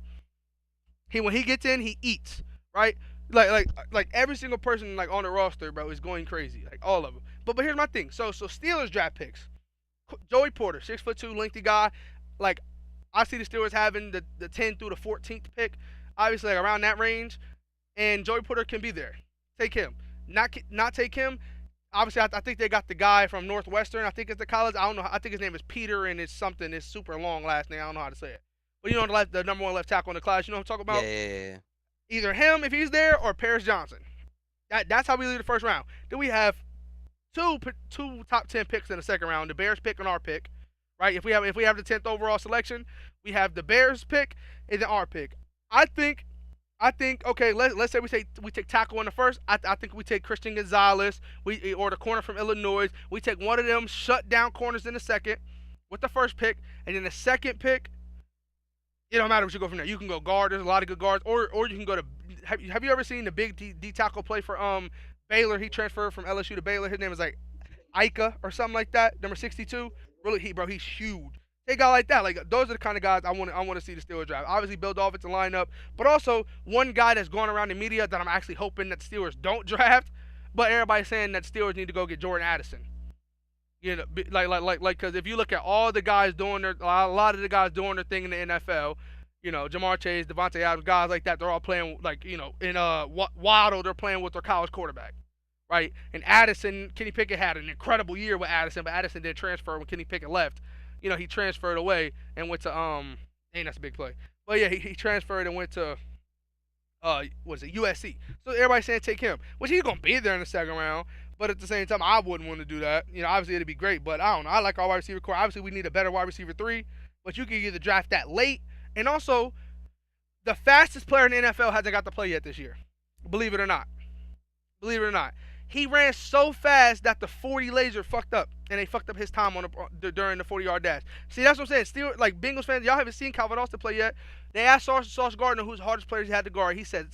When he gets in, he eats, right? Like every single person like on the roster, bro, is going crazy. Like all of them. But here's my thing. So Steelers draft picks. Joey Porter, 6'2", lengthy guy. Like I see the Steelers having the 10th through the 14th pick, obviously like around that range, and Joey Porter can be there. Take him. Not take him. Obviously, I think they got the guy from Northwestern. I think it's the college. I don't know. I think his name is Peter, and it's something. It's super long last name. I don't know how to say it. But the number 1 left tackle in the class. You know what I'm talking about? Yeah. Either him if he's there or Paris Johnson. That's how we leave the first round. Then we have two top 10 picks in the second round. The Bears pick and our pick, right? If we have the 10th overall selection, we have the Bears pick and then our pick. I think okay. Let's say we take tackle in the first. I think we take Christian Gonzalez. Or the corner from Illinois. We take one of them shut down corners in the second with the first pick, and then the second pick. It don't matter what you go from there. You can go guard. There's a lot of good guards, or you can go to. Have you ever seen the big D tackle play for Baylor? He transferred from LSU to Baylor. His name is like Ika or something like that. Number 62. Really, he's huge. Take a guy like that. Like those are the kind of guys I want to see the Steelers draft. Obviously, build the offensive lineup, but also one guy that's going around the media that I'm actually hoping that the Steelers don't draft. But everybody's saying that Steelers need to go get Jordan Addison. You know, because if you look at all the guys doing a lot of the guys doing their thing in the NFL, you know, Jamar Chase, Devontae Adams, guys like that, they're all playing in Waddle, they're playing with their college quarterback, right? And Addison, Kenny Pickett had an incredible year with Addison, but Addison did transfer when Kenny Pickett left. You know, he transferred away and went to that's a big play. But yeah, he transferred and went to USC. So everybody's saying take him, which he's gonna be there in the second round. But at the same time, I wouldn't want to do that. You know, obviously it'd be great, but I don't know. I like our wide receiver core. Obviously, we need a better wide receiver 3, but you can either draft that late, and also the fastest player in the NFL hasn't got to play yet this year. Believe it or not. He ran so fast that the 40 laser fucked up, and they fucked up his time during the 40-yard dash. See, that's what I'm saying. Still, like Bengals fans, y'all haven't seen Calvin Austin play yet. They asked Sauce Gardner, who's the hardest player he had to guard. He said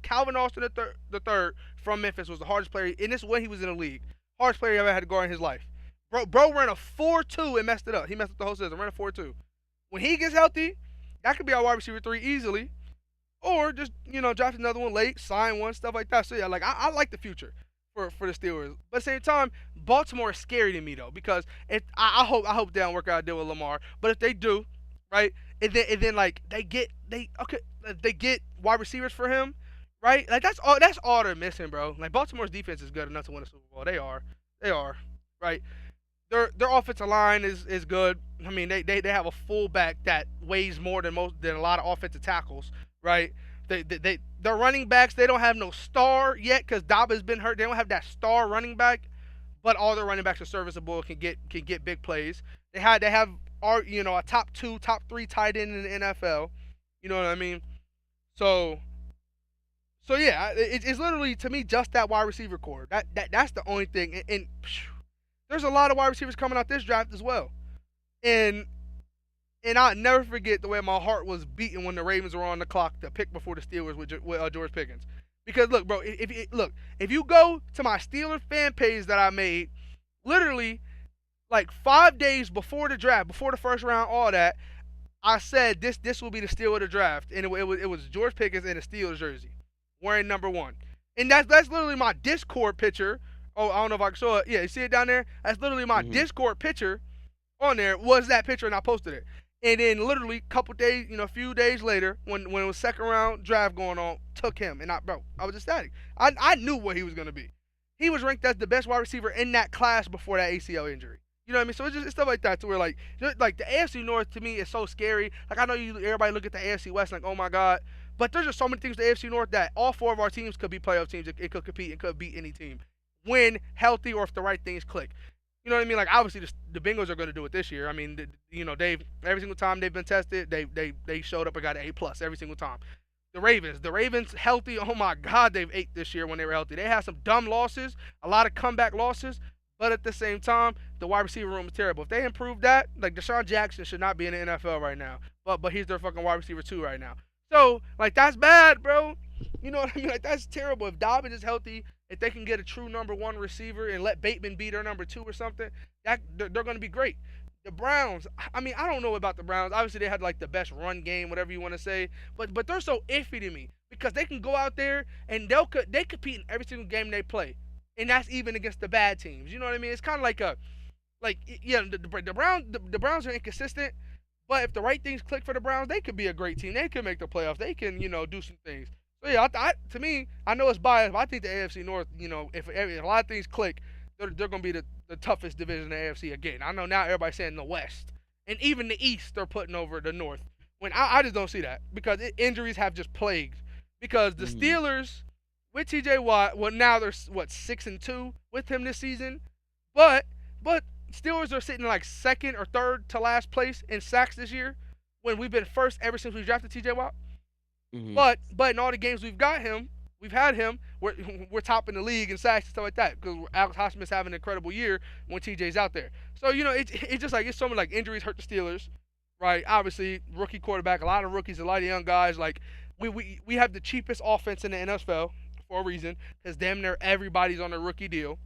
Calvin Austin the third from Memphis was the hardest player, and this is when he was in the league. Hardest player he ever had to guard in his life. Bro ran a 4.2 and messed it up. He messed up the whole season. Ran a 4.2. When he gets healthy, That could be our wide receiver 3 easily. Or just, draft another one late, sign one, stuff like that. So yeah, like I like the future for the Steelers. But at the same time, Baltimore is scary to me though, because if I hope they don't work out a deal with Lamar. But if they do, right, and then like they get wide receivers for him, right? Like that's all they're missing, bro. Like Baltimore's defense is good enough to win a Super Bowl. They are, right? Their offensive line is good. I mean, they have a fullback that weighs more than a lot of offensive tackles, right? Their running backs, they don't have no star yet because Daba's been hurt. They don't have that star running back, but all their running backs are serviceable, can get big plays. They have a top 2, top 3 tight end in the NFL. You know what I mean? So yeah, it's literally to me just that wide receiver core. That's the only thing. And there's a lot of wide receivers coming out this draft as well. And I'll never forget the way my heart was beating when the Ravens were on the clock to pick before the Steelers with George Pickens. Because look, bro, if you go to my Steelers fan page that I made, literally like 5 days before the draft, before the first round, all that, I said this will be the steal of the draft, and it was George Pickens in a Steelers jersey, wearing number 1, and that's literally my Discord picture. Oh, I don't know if I can show it. Yeah, you see it down there? That's literally my Discord picture. On there was that picture, and I posted it. And then literally a couple days, a few days later, when it was second round draft going on, took him, and I was ecstatic. I knew what he was gonna be. He was ranked as the best wide receiver in that class before that ACL injury. You know what I mean? So it's stuff like that to where like the AFC North to me is so scary. Like I know everybody look at the AFC West like, oh my God, but there's just so many things to the AFC North that all 4 of our teams could be playoff teams. It could compete and could beat any team when healthy or if the right things click. You know what I mean? Like obviously the Bengals are going to do it this year. I mean, they've every single time they've been tested, they showed up and got an A+ every single time. The Ravens healthy. Oh my God, they've ate this year when they were healthy. They had some dumb losses, a lot of comeback losses, but at the same time, the wide receiver room is terrible. If they improve that, like Deshaun Jackson should not be in the NFL right now, but he's their fucking wide receiver 2 right now. So like that's bad, bro. You know what I mean? Like that's terrible. If Dobbins is healthy, if they can get a true number 1 receiver and let Bateman be their number 2 or something, they're going to be great. The Browns, I mean, I don't know about the Browns. Obviously, they had like the best run game, whatever you want to say, but they're so iffy to me because they can go out there and they compete in every single game they play, and that's even against the bad teams. You know what I mean? It's kind of like the Browns are inconsistent, but if the right things click for the Browns, they could be a great team. They could make the playoffs. They can do some things. So yeah, to me, I know it's biased, but I think the AFC North, if a lot of things click, they're going to be the toughest division in the AFC again. I know now everybody's saying the West, and even the East they're putting over the North. When I just don't see that because injuries have just plagued. Because the Steelers with T.J. Watt, well now they're 6-2 with him this season, but Steelers are sitting like second or third to last place in sacks this year, when we've been first ever since we drafted T.J. Watt. But in all the games we've had him, we're top in the league in sacks and stuff like that because Alex Highsmith's having an incredible year when TJ's out there. So it's just like it's so many like injuries hurt the Steelers, right? Obviously rookie quarterback, a lot of rookies, a lot of young guys. Like we have the cheapest offense in the NFL for a reason because damn near everybody's on a rookie deal.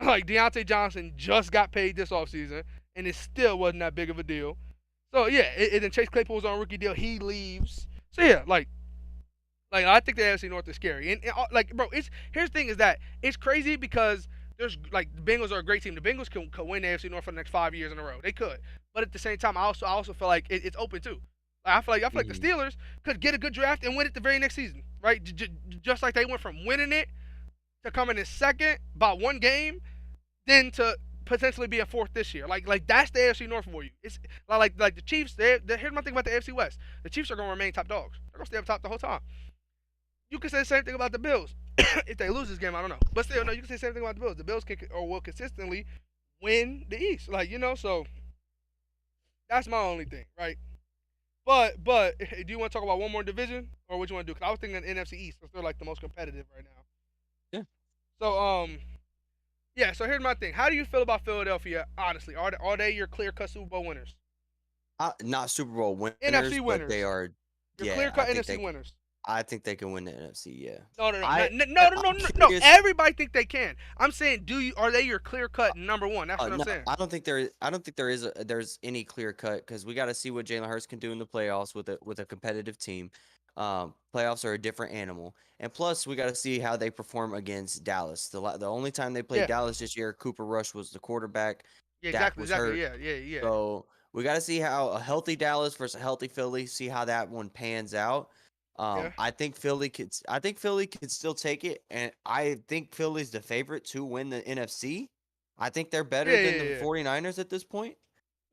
Like Deontay Johnson just got paid this offseason and it still wasn't that big of a deal. So yeah, and then Chase Claypool's on a rookie deal. He leaves. So yeah, like I think the AFC North is scary, and like bro, here's the thing is that it's crazy because there's like the Bengals are a great team. The Bengals can win the AFC North for the next 5 years in a row. They could, but at the same time, I also feel like it's open too. Like, I feel like the Steelers could get a good draft and win it the very next season, right? Just like they went from winning it to coming in second by 1 game, then to potentially be a 4th this year. Like that's the AFC North for you. It's like the Chiefs. Here's my thing about the AFC West. The Chiefs are going to remain top dogs. They're going to stay up top the whole time. You can say the same thing about the Bills. If they lose this game, I don't know. But still, no, you can say the same thing about the Bills. The Bills can or will consistently win the East. Like, so that's my only thing, right? But do you want to talk about one more division or what you want to do? Because I was thinking NFC East because they're like the most competitive right now. Yeah. So yeah. So here's my thing. How do you feel about Philadelphia? Honestly, are they your clear-cut Super Bowl winners? Not Super Bowl winners, NFC winners. but they are. Your Yeah, clear-cut I think NFC winners. I think they can win the NFC. Yeah. No, no, no, I no, no, no, no, I'm no, no. curious. Everybody think they can. I'm saying, are they your clear cut number one? That's what I'm No, saying. I don't think there's any clear cut because we got to see what Jalen Hurts can do in the playoffs with a competitive team. Playoffs are a different animal, and plus we got to see how they perform against Dallas. The only time they played Yeah, Dallas this year, Cooper Rush was the quarterback. yeah, Dak exactly, was exactly. hurt, Yeah, yeah, yeah. so we got to see how a healthy Dallas versus a healthy Philly. See how that one pans out. Yeah. I think Philly could still take it, and I think Philly's the favorite to win the NFC. I think they're better Yeah, than yeah, the yeah. 49ers at this point.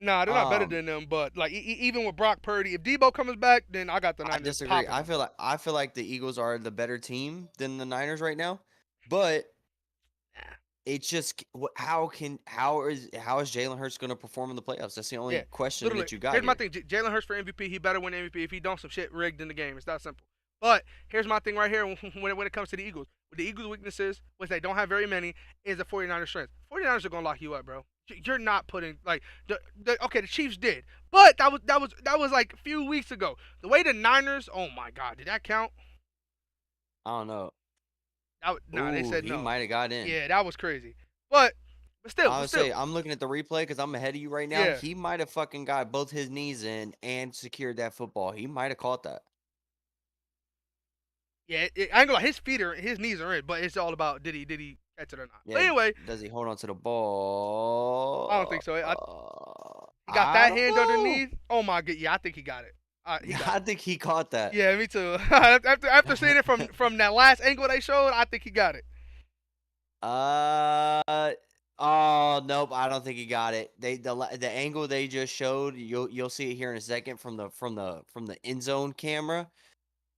Nah, they're not better Um, than them, but like even with Brock Purdy, if Debo comes back, then I got the I Niners disagree. popping them. I feel like the Eagles are the better team than the Niners right now, but it's just how is Jalen Hurts going to perform in the playoffs? That's the Yeah, only question literally. that you got Here's my here. thing: Jalen Hurts for MVP. He better win MVP. If he don't, some shit rigged in the game. It's that simple. But here's my thing right here when it comes to the Eagles. The Eagles' weaknesses, which they don't have very many, is the 49ers' strength. 49ers are gonna lock you up, bro. You're not putting like the Chiefs did, but that was like a few weeks ago. The way the Niners, oh my God, did that count? I don't know. Nah, they Ooh, said he no. might have got in. Yeah, that was crazy. But still, I but would still, say I'm looking at the replay because I'm ahead of you right now. yeah. He might have fucking got both his knees in and secured that football. He might have caught that. Yeah, I ain't gonna lie, his knees are in, but it's all about did he catch it or not. But Yeah. anyway, Does he hold on to the I don't think ball? so. He got I that don't hand know. underneath. Oh my god, yeah, I think he got it. He got I it. think he caught that. Yeah, me too. after seeing it from that last angle they showed, I think he got it. Uh oh nope, I don't think he got it. The angle they just showed, you'll see it here in a second from the end zone camera.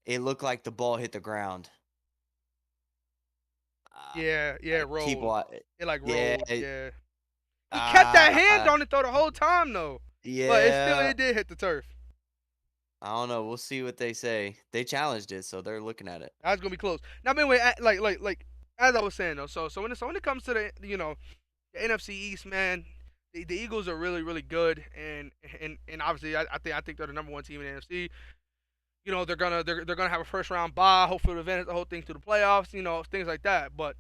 It looked like the ball hit the ground. Yeah, yeah, it Keep rolled. wa- It like Yeah. rolled. Yeah, he kept that hand Uh on it though the whole time though. But yeah. it did hit the turf. I don't know. We'll see what they say. They challenged it, so they're looking at it. That was gonna be close. Now, anyway, like as I was saying though, so when it comes to the the NFC East, man, the Eagles are really really good, and obviously I think they're the number one team in the NFC. They're gonna have a first round bye. Hopefully, to advance the whole thing to the playoffs. Things like that. But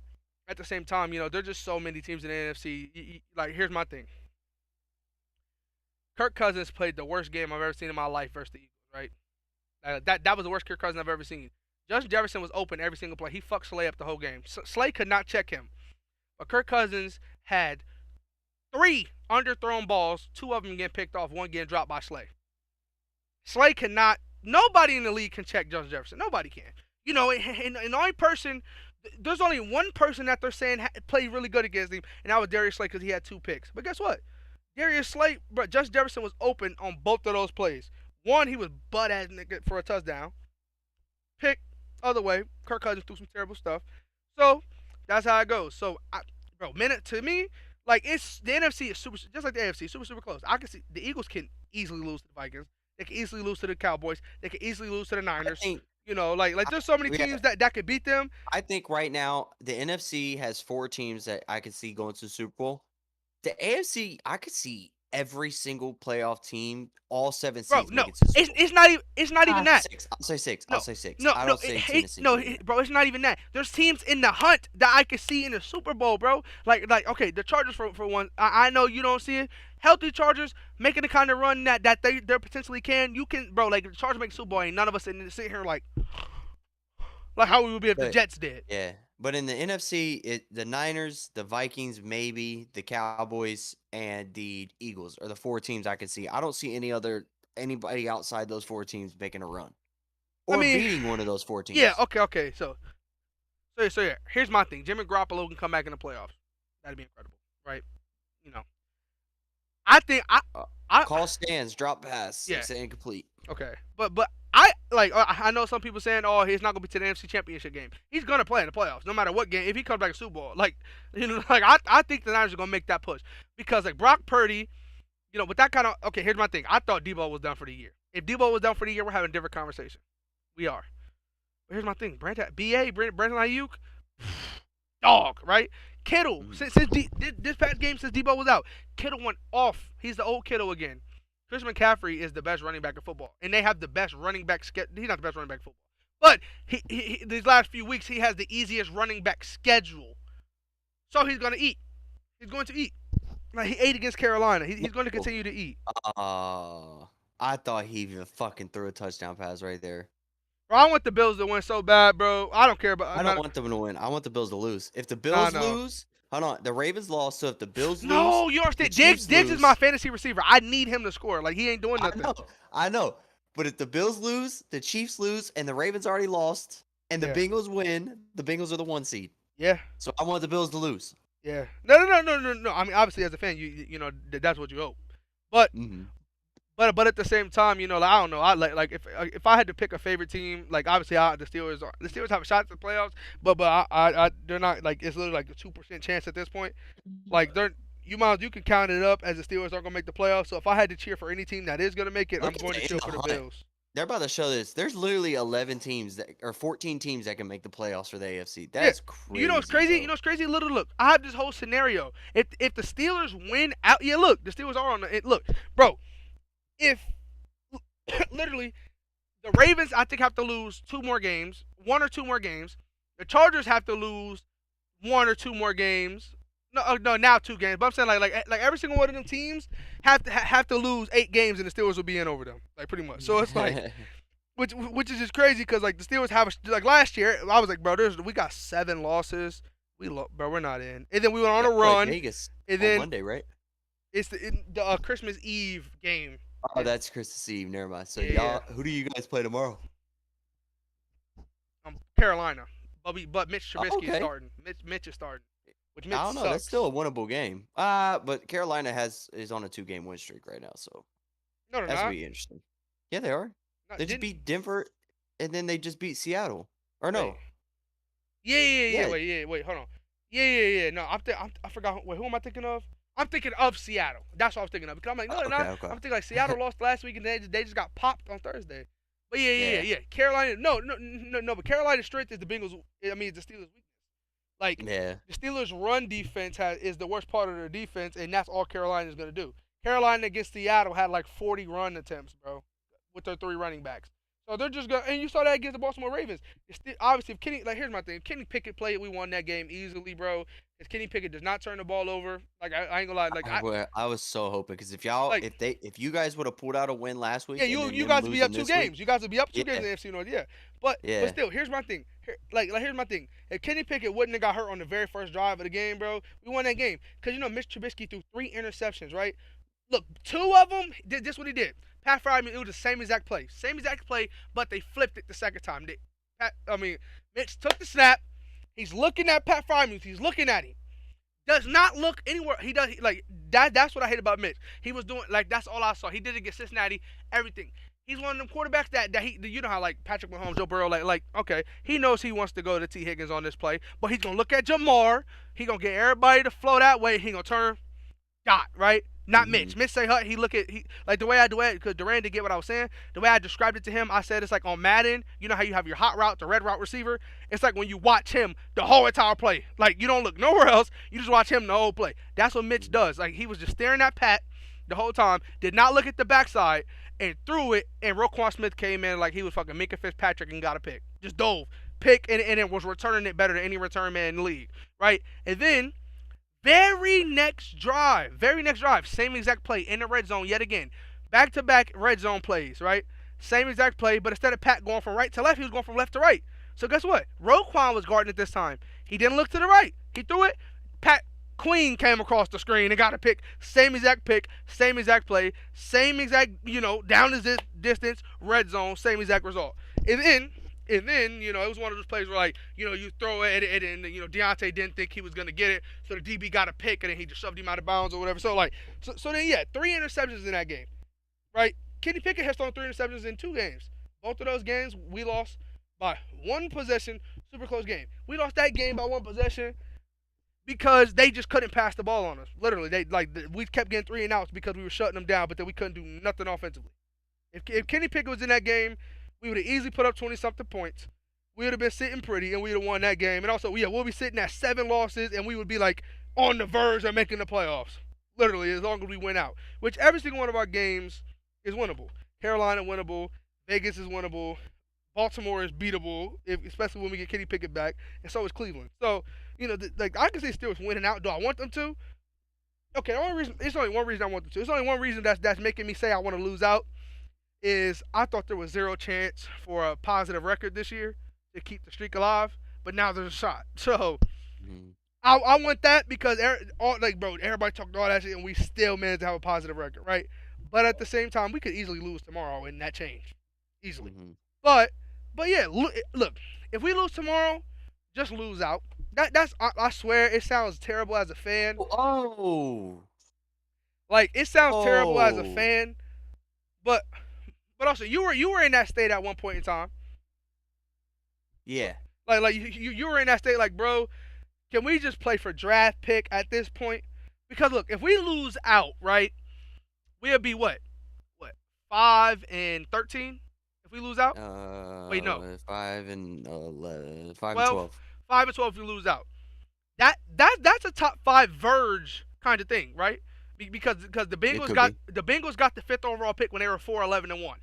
at the same time, there's just so many teams in the NFC. Like, here's my thing: Kirk Cousins played the worst game I've ever seen in my life versus the Eagles. Right? That was the worst Kirk Cousins I've ever seen. Justin Jefferson was open every single play. He fucked Slay up the whole game. Slay could not check him. But Kirk Cousins had 3 underthrown balls, 2 of them getting picked off, 1 getting dropped by Slay. Slay cannot. Nobody in the league can check Justin Jefferson. Nobody can. And the only person, there's only one person that they're saying played really good against him, and that was Darius Slay because he had 2 picks. But guess what? Darius Slay, bro, Justin Jefferson was open on both of those plays. One, he was butt ass nigga for a touchdown. Pick other way. Kirk Cousins threw some terrible stuff. So that's how it goes. So, minute to me, like it's the NFC is super, just like the AFC, super super close. I can see the Eagles can easily lose to the Vikings. They can easily lose to the Cowboys. They can easily lose to the I Niners. think Like there's so many yeah, teams that could beat them. I think right now the NFC has 4 teams that I could see going to the Super Bowl. The AFC, I could see every single playoff team, all 7 Bro, seeds no, make it to the Super Bowl. it's not even that. 6. I'll say 6. No, I'll say 6. no, I no, don't say Tennessee. bro. It's not even that. There's teams in the hunt that I could see in the Super Bowl, bro. Like, okay, the Chargers for one. I know you don't see it. Healthy Chargers making the kind of run that they potentially can. You can, bro. Like the Chargers make Super Bowl, and none of us sitting here like how we would be if the But Jets did. yeah, but in the NFC, the Niners, the Vikings, maybe the Cowboys, and the Eagles are the 4 teams I can see. I don't see anybody outside those 4 teams making a run I or mean, beating one of those 4 yeah, teams. okay. So yeah. Here's my thing: Jimmy Garoppolo can come back in the playoffs. That'd be incredible, right? I think Call stands, drop pass, yeah. it's incomplete. Okay, but I know some people saying, oh, he's not gonna be to the NFC Championship game. He's gonna play in the playoffs, no matter what game. If he comes back to Super Bowl, I think the Niners are gonna make that push because like Brock Purdy, with that kind of here's my thing. I thought Debo was done for the year. If Debo was done for the year, we're having a different conversation. We are. But here's my thing. Brandon Ayuk, dog, right? Kittle, since this past game since Debo was out, Kittle went off. He's the old Kittle again. Chris McCaffrey is the best running back in football, and they have the best running back. He's not the best running back in football, But these last few weeks, he has the easiest running back schedule. So he's going to eat. He's going to eat. Like, he ate against Carolina. He's going to continue to eat. I thought he even fucking threw a touchdown pass right there. Bro, I want the Bills to win so bad, bro. I don't care about. I don't want them to win. I want the Bills to lose. If the Bills lose, hold on. The Ravens lost, so if the Bills lose, no, you understand. Diggs is my fantasy receiver. I need him to score. Like, he ain't doing nothing. I know. But if the Bills lose, the Chiefs lose, and the Ravens already lost, and the Bengals win, the Bengals are the 1 seed. Yeah. So I want the Bills to lose. Yeah. No. I mean, obviously, as a fan, you know that's what you hope. But but at the same time, you know, like, I don't know. I like if I had to pick a favorite team, like, obviously the Steelers have a shot at the playoffs, but they're not, like, it's literally like a 2% chance at this point. Like, you can count it up as the Steelers aren't gonna make the playoffs. So if I had to cheer for any team that is gonna make it, I'm going to cheer for the Bills. They're about to show this. There's literally 11 teams or 14 teams that can make the playoffs for the AFC. That's crazy. You know what's crazy? Bro. You know what's crazy? Look. I have this whole scenario. If the Steelers win out, look, the Steelers are on the look, bro. If literally the Ravens, I think, have to lose 2 more games, 1 or 2 more games. The Chargers have to lose 1 or 2 more games. No, now 2 games. But I'm saying like every single one of them teams have to lose 8 games, and the Steelers will be in over them, like, pretty much. So it's like, which is just crazy, because like the Steelers have like last year, I was like, bro, we got 7 losses. Bro, we're not in. And then we went on a run. Vegas and then on Monday, right? It's the Christmas Eve game. Oh, that's Christmas Eve. Never mind. So y'all, who do you guys play tomorrow? Carolina. But Mitch Trubisky is starting. Mitch is starting. Which Mitch I don't know. sucks. That's still a winnable game. But Carolina is on a 2-game win streak right now, so no, that's gonna be interesting. Yeah, they are. They just beat Denver, and then they just beat Seattle. Or no? Yeah. Wait, hold on. Yeah. No, I forgot. Wait, who am I thinking of? I'm thinking of Seattle. That's what I was thinking of. Because I'm like, no, okay. I'm thinking like Seattle lost last week, and they just got popped on Thursday. But yeah. Carolina, no. But Carolina's strength is the Bengals. I mean, it's the Steelers' weakness. Like, the Steelers' run defense is the worst part of their defense, and that's all Carolina's gonna do. Carolina against Seattle had like 40 run attempts, bro, with their 3 running backs. So they're just gonna, and you saw that against the Baltimore Ravens. Obviously, if Kenny, like, here's my thing: if Kenny Pickett played, we won that game easily, bro. If Kenny Pickett does not turn the ball over, like, I ain't gonna lie, like, I was so hoping, because if y'all, like, if you guys would have pulled out a win last week, you guys would be up 2 games. You guys would be up 2 games in the AFC North, But still, here's my thing. Here's my thing. If Kenny Pickett wouldn't have got hurt on the very first drive of the game, bro, we won that game. Because, you know, Mitch Trubisky threw 3 interceptions, right? Look, 2 of them, this what he did. Pat Fryermuth, it was the same exact play, but they flipped it the second time. Mitch took the snap. He's looking at Pat Fryermuth. He's looking at him. Does not look anywhere. He does, like, that. That's what I hate about Mitch. He was doing, like, that's all I saw. He did it against Cincinnati. Everything. He's one of them quarterbacks that he, you know how, like, Patrick Mahomes, Joe Burrow, like, okay, he knows he wants to go to T. Higgins on this play, but he's gonna look at Jamar. He gonna get everybody to flow that way. He gonna turn, right. Not Mitch. Mitch say, he look at, like, the way I do it, because Duran didn't get what I was saying. The way I described it to him, I said it's like on Madden. You know how you have your hot route, the red route receiver? It's like when you watch him the whole entire play. Like, you don't look nowhere else. You just watch him the whole play. That's what Mitch does. Like, he was just staring at Pat the whole time, did not look at the backside, and threw it, and Roquan Smith came in like he was fucking Minka Fitzpatrick and got a pick. Just dove. Pick, and it was returning it better than any return man in the league, right? And then, very next drive, same exact play in the red zone yet again. Back-to-back red zone plays, right? Same exact play, but instead of Pat going from right to left, he was going from left to right. So guess what? Roquan was guarding it this time. He didn't look to the right. He threw it. Pat Queen came across the screen and got a pick. Same exact pick, same exact play, same exact, down the distance, red zone, same exact result. And then, it was one of those plays where, like, you throw it and Deontay didn't think he was going to get it, so the DB got a pick, and then he just shoved him out of bounds or whatever. So, like, so then, 3 interceptions in that game, right? Kenny Pickett has thrown 3 interceptions in 2 games. Both of those games, we lost by 1 possession, super close game. We lost that game by 1 possession because they just couldn't pass the ball on us. Literally, we kept getting 3 and outs because we were shutting them down, but then we couldn't do nothing offensively. If Kenny Pickett was in that game, we would have easily put up 20-something points. We would have been sitting pretty, and we would have won that game. And also, we'll be sitting at 7 losses, and we would be, like, on the verge of making the playoffs. Literally, as long as we win out. Which every single one of our games is winnable. Carolina winnable. Vegas is winnable. Baltimore is beatable, especially when we get Kenny Pickett back, and so is Cleveland. So, like I can see Steelers winning out. Do I want them to? Okay, the only reason it's only one reason I want them to. It's only one reason that's making me say I want to lose out is I thought there was zero chance for a positive record this year to keep the streak alive, but now there's a shot. So Mhm. I want that because everybody talked all that shit and we still managed to have a positive record, right? But at the same time, we could easily lose tomorrow and that change easily. Mhm. But yeah, look, if we lose tomorrow, just lose out. I swear it sounds terrible as a fan. Oh. Like it sounds terrible as a Oh. fan, but also you were in that state at one point in time. Yeah. Like you were in that state like, bro, can we just play for draft pick at this point? Because look, if we lose out, right, we'll be what? What? 5-13 if we lose out? Wait, no. 5-11, 5-12. 12. 5-12 if we lose out. That's a top 5 verge kind of thing, right? Because the It Bengals could got be. the Bengals got the 5th overall pick when they were 4-11-1.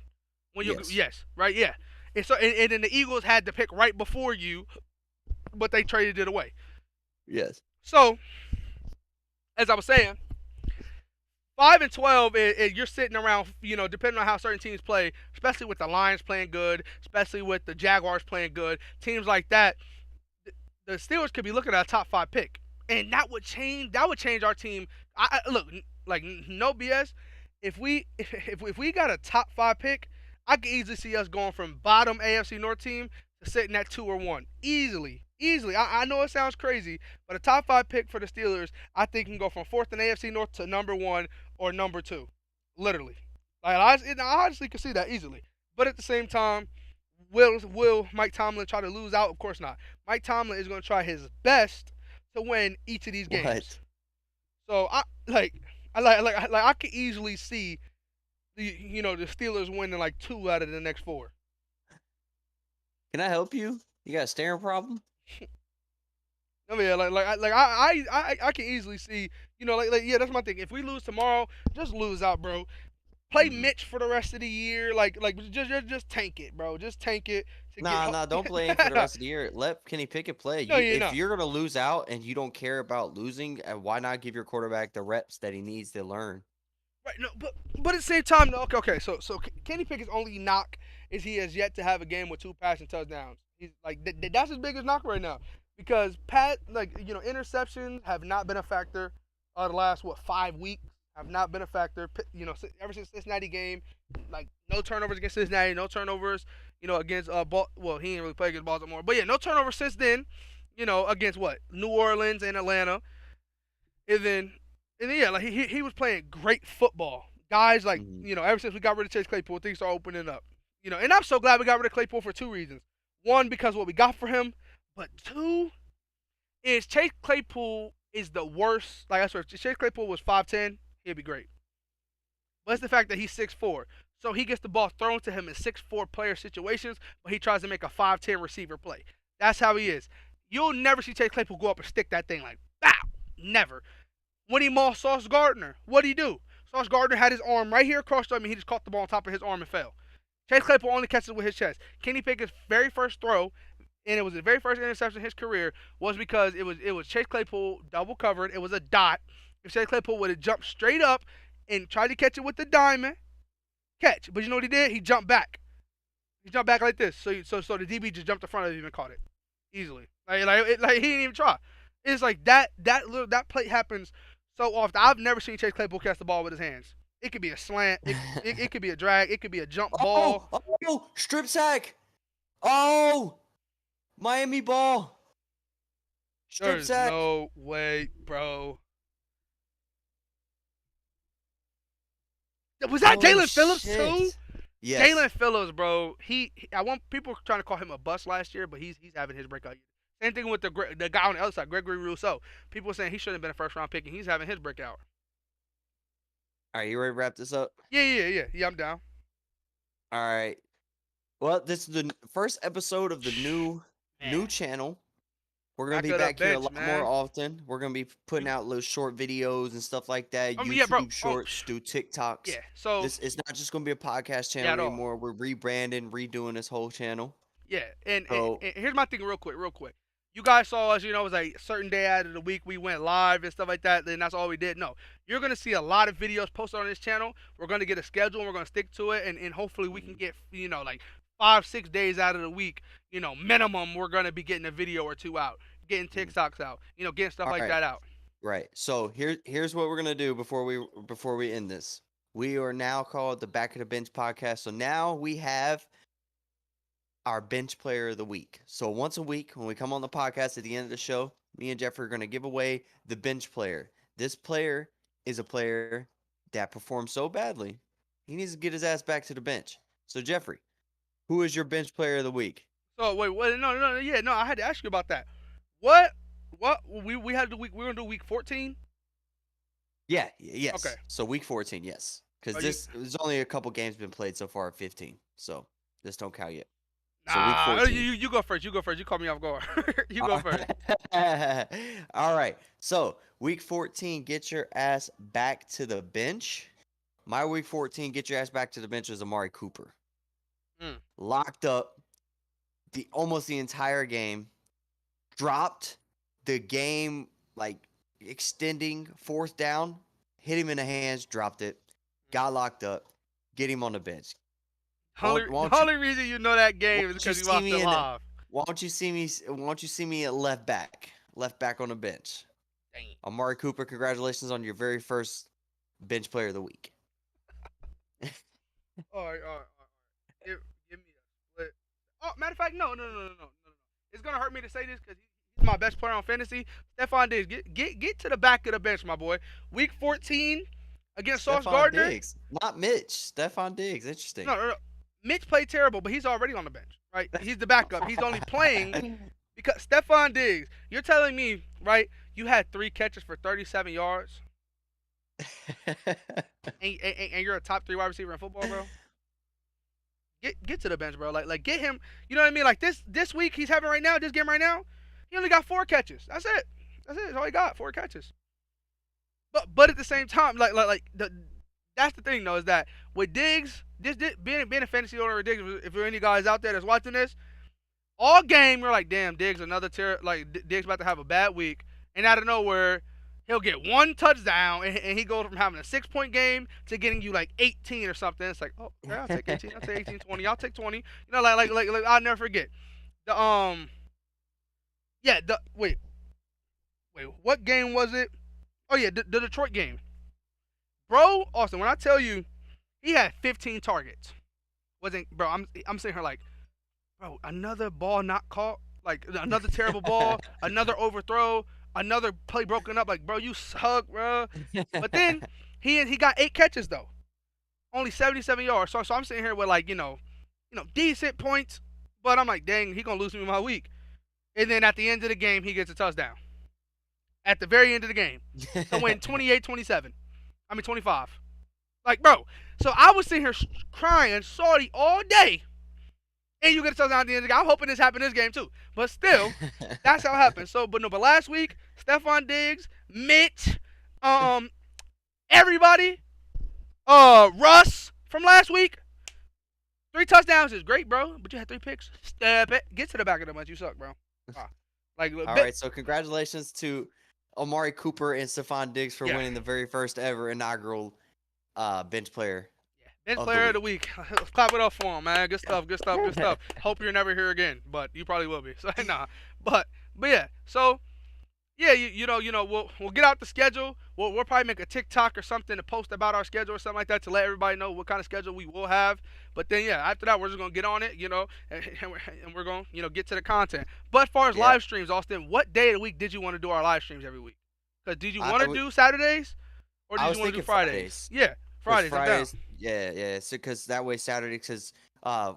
Yes. Yes, right, yeah. And so and then the Eagles had the pick right before you, but they traded it away. Yes. So, as I was saying, 5-12, you're sitting around, depending on how certain teams play, especially with the Lions playing good, especially with the Jaguars playing good, teams like that, the Steelers could be looking at a top 5 pick, and that would change our team. Look, like no BS. If we if we got a top 5 pick, I could easily see us going from bottom AFC North team to sitting at 2 or 1 easily. Easily, I know it sounds crazy, but a top 5 pick for the Steelers, I think can go from 4th in AFC North to number 1 or number 2, literally. Like I honestly could see that easily. But at the same time, will Mike Tomlin try to lose out? Of course not. Mike Tomlin is going to try his best to win each of these games. What? So I could easily see the Steelers winning like 2 out of the next 4. Can I help you? You got a staring problem? I mean, I can easily see, yeah, that's my thing. If we lose tomorrow, just lose out, bro. Play Mhm. Mitch for the rest of the year, like just tank it, bro. Just tank it to get. Nah, don't play him for the rest of the year. Let Kenny Pickett play. No, yeah, If no. you're gonna lose out and you don't care about losing, why not give your quarterback the reps that he needs to learn? Right, no, but at the same time, no, okay. So Kenny Pickett's only knock is he has yet to have a game with 2 passing touchdowns. He's like that's his biggest knock right now because interceptions have not been a factor. The last 5 weeks have not been a factor. Ever since Cincinnati game, like no turnovers against Cincinnati, no turnovers. Against well, he didn't really play against Baltimore, but yeah, no turnovers since then. Against what, New Orleans and Atlanta, and then yeah, like he was playing great football. Guys, like, Mhm. ever since we got rid of Chase Claypool, things are opening up. And I'm so glad we got rid of Claypool for 2 reasons. One, because what we got for him, but 2 is Chase Claypool is the worst. Like I swear, if Chase Claypool was 5'10", he'd be great. But it's the fact that he's 6'4". So he gets the ball thrown to him in 6'4" player situations, but he tries to make a 5'10" receiver play. That's how he is. You'll never see Chase Claypool go up and stick that thing like, bow. Never. When he mauled Sauce Gardner, what did he do? Sauce Gardner had his arm right here across him, and he just caught the ball on top of his arm and fell. Chase Claypool only catches it with his chest. Kenny Pickett's very first throw, and it was his very first interception in his career, was because it was Chase Claypool double covered. It was a dot. If Chase Claypool would have jumped straight up and tried to catch it with the diamond, catch. But you know what he did? He jumped back. He jumped back like this. So the DB just jumped in front of him and caught it easily. Like he didn't even try. It's like that play happens so often. I've never seen Chase Claypool catch the ball with his hands. It could be a slant. It could be a drag. It could be a jump ball. Oh, strip sack. Oh, Miami ball. Strip There's sack. no way, bro. Was that Holy Jalen Phillips shit. too? Yes. Jalen Phillips, bro. I want people trying to call him a bust last year, but he's having his breakout year. Same thing with the guy on the other side, Gregory Rousseau. People saying he shouldn't have been a first round pick, and he's having his breakout. All right, you ready to wrap this up? Yeah. I'm down. All right. Well, this is the first episode of the new Man. channel. We're gonna Back be of the back here a bench, lot more man. often. We're gonna be putting You, out little short videos and stuff like that. yeah, bro. YouTube shorts, do TikToks. Yeah. So This is not just gonna be a podcast yeah, channel at all. anymore. We're rebranding, redoing this whole channel. Yeah, So and here's my thing, real quick. You guys saw us, it was like a certain day out of the week we went live and stuff like that. Then that's all we did. No, you're gonna see a lot of videos posted on this channel. We're gonna get a schedule and we're gonna stick to it, and hopefully we can get like 5-6 days out of the week. Minimum we're gonna be getting a video or two out, getting TikToks out, getting stuff all like right, that out. right. So here's what we're gonna do before we end this. We are now called the Back of the Bench podcast. So now we have our bench player of the week. So once a week, when we come on the podcast at the end of the show, me and Jeffrey are going to give away the bench player. This player is a player that performed so badly, he needs to get his ass back to the bench. So Jeffrey, who is your bench player of the week? So wait, what? No, yeah, no. I had to ask you about that. What? We had the week. We're gonna do week 14. Yeah, yes. Okay. So week 14, yes. Because there's only a couple games been played so far at 15. So this don't count yet. So week 14. You go first. You go first. You call me off guard. You go first. All right. So week 14, get your ass back to the bench. My week 14, get your ass back to the bench is Amari Cooper. Locked up almost the entire game. Dropped the game extending 4th down. Hit him in the hands. Dropped it. Got locked up. Get him on the bench. The only reason you know that game is because you watched it live. Why don't you see me at left back on the bench? Dang. Amari Cooper, congratulations on your very first bench player of the week. All right. Give me a split. Oh, matter of fact, no. It's gonna hurt me to say this because he's my best player on fantasy. Stefon Diggs, get to the back of the bench, my boy. Week 14 against Sauce Gardner. Diggs, not Mitch. Stefon Diggs, interesting. No. Mitch played terrible, but he's already on the bench, right? He's the backup. He's only playing because Stefon Diggs. You're telling me, right? You had 3 catches for 37 yards, and you're a top 3 wide receiver in football, bro. Get to the bench, bro. Like get him. You know what I mean? Like this week he's having right now, this game right now, he only got 4 catches. That's it. That's all he got. 4 catches. But at the same time, that's the thing though, is that with Diggs, being a fantasy owner of Diggs, if there are any guys out there that's watching this, all game you're like, damn, Diggs Diggs about to have a bad week, and out of nowhere he'll get 1 touchdown, and he goes from having a 6-point game to getting you 18 or something. It's like, oh, yeah, I'll take 18, I'll take 18, 20, I'll take 20. I'll never forget wait, what game was it? Oh yeah, the Detroit game. Bro, Austin, when I tell you he had 15 targets, bro, I'm sitting here like, bro, another ball not caught, another terrible ball, another overthrow, another play broken up. Bro, you suck, bro. But then he got 8 catches though, only 77 yards. So I'm sitting here with decent points, but I'm like, dang, he gonna lose me my week. And then at the end of the game, he gets a touchdown. At the very end of the game, to win 28-27. I mean 25. Bro. So I was sitting here crying salty all day, and you get a touchdown at the end of the game. I'm hoping this happened this game too, but still, that's how it happened. So, but last week, Stefon Diggs, Mitch, everybody, Russ from last week, 3 touchdowns is great, bro. But you had 3 picks. Step it. Get to the back of the bench. You suck, bro. All right. So congratulations to Amari Cooper and Stefon Diggs for winning the very first ever inaugural bench player. Yeah, bench player of the week. Let's clap it up for him, man. Good stuff. Hope you're never here again, but you probably will be. So nah, but yeah. So yeah, we'll get out the schedule. We'll probably make a TikTok or something to post about our schedule or something like that to let everybody know what kind of schedule we will have. But then after that, we're just gonna get on it, and we're gonna get to the content. But as far as live streams, Austin, what day of the week did you want to do our live streams every week? Because did you want to do Saturdays or did you want to do Fridays? Yeah, Fridays. Yeah. So because that way Saturday, because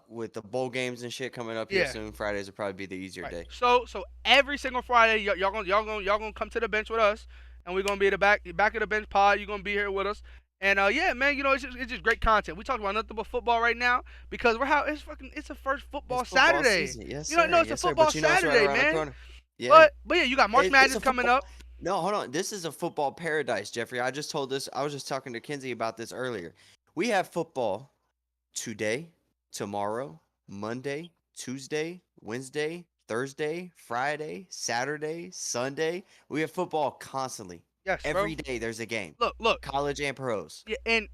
with the bowl games and shit coming up here soon, Fridays will probably be the easier day. So every single Friday, y'all gonna come to the bench with us, and we're gonna be at the back of the bench pod. You're gonna be here with us, and yeah, man, it's just great content. We talk about nothing but football right now because it's a first football Saturday. Season. Yes, it's a football Saturday, man. Yeah. But yeah, you got March It's Madness a coming football. up. No, hold on. This is a football paradise, Jeffrey. I just told this. I was just talking to Kinsey about this earlier. We have football today, tomorrow, Monday, Tuesday, Wednesday, Thursday, Friday, Saturday, Sunday. We have football constantly. Yes, bro. Every day there's a game. Look. College and pros. Yeah, and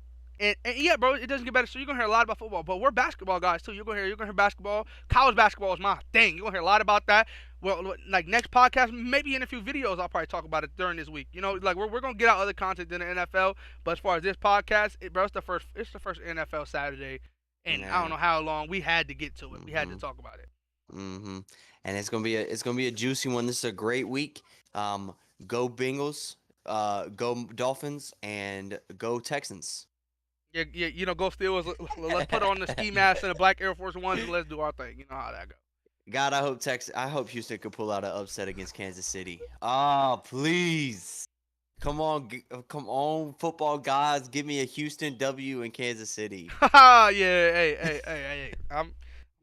yeah, bro, it doesn't get better. So you're gonna hear a lot about football, but we're basketball guys too. You're gonna hear basketball. College basketball is my thing. You're gonna hear a lot about that. Well, like next podcast, maybe in a few videos, I'll probably talk about it during this week. You know, like we're gonna get out other content than the NFL. But as far as this podcast, bro, it's the first NFL Saturday, and I don't know how long we had to get to it. We had to talk about it. Mm-hmm. And it's gonna be a juicy one. This is a great week. Go Bengals, go Dolphins, and go Texans. Yeah, you know, go Steelers. Let's put on the ski mask and the black Air Force Ones and let's do our thing. You know how that goes. God, I hope Houston could pull out an upset against Kansas City. Oh, please. Come on, football gods, give me a Houston W in Kansas City. Yeah, hey. I'm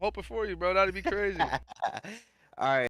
hoping for you, bro. That'd be crazy. All right.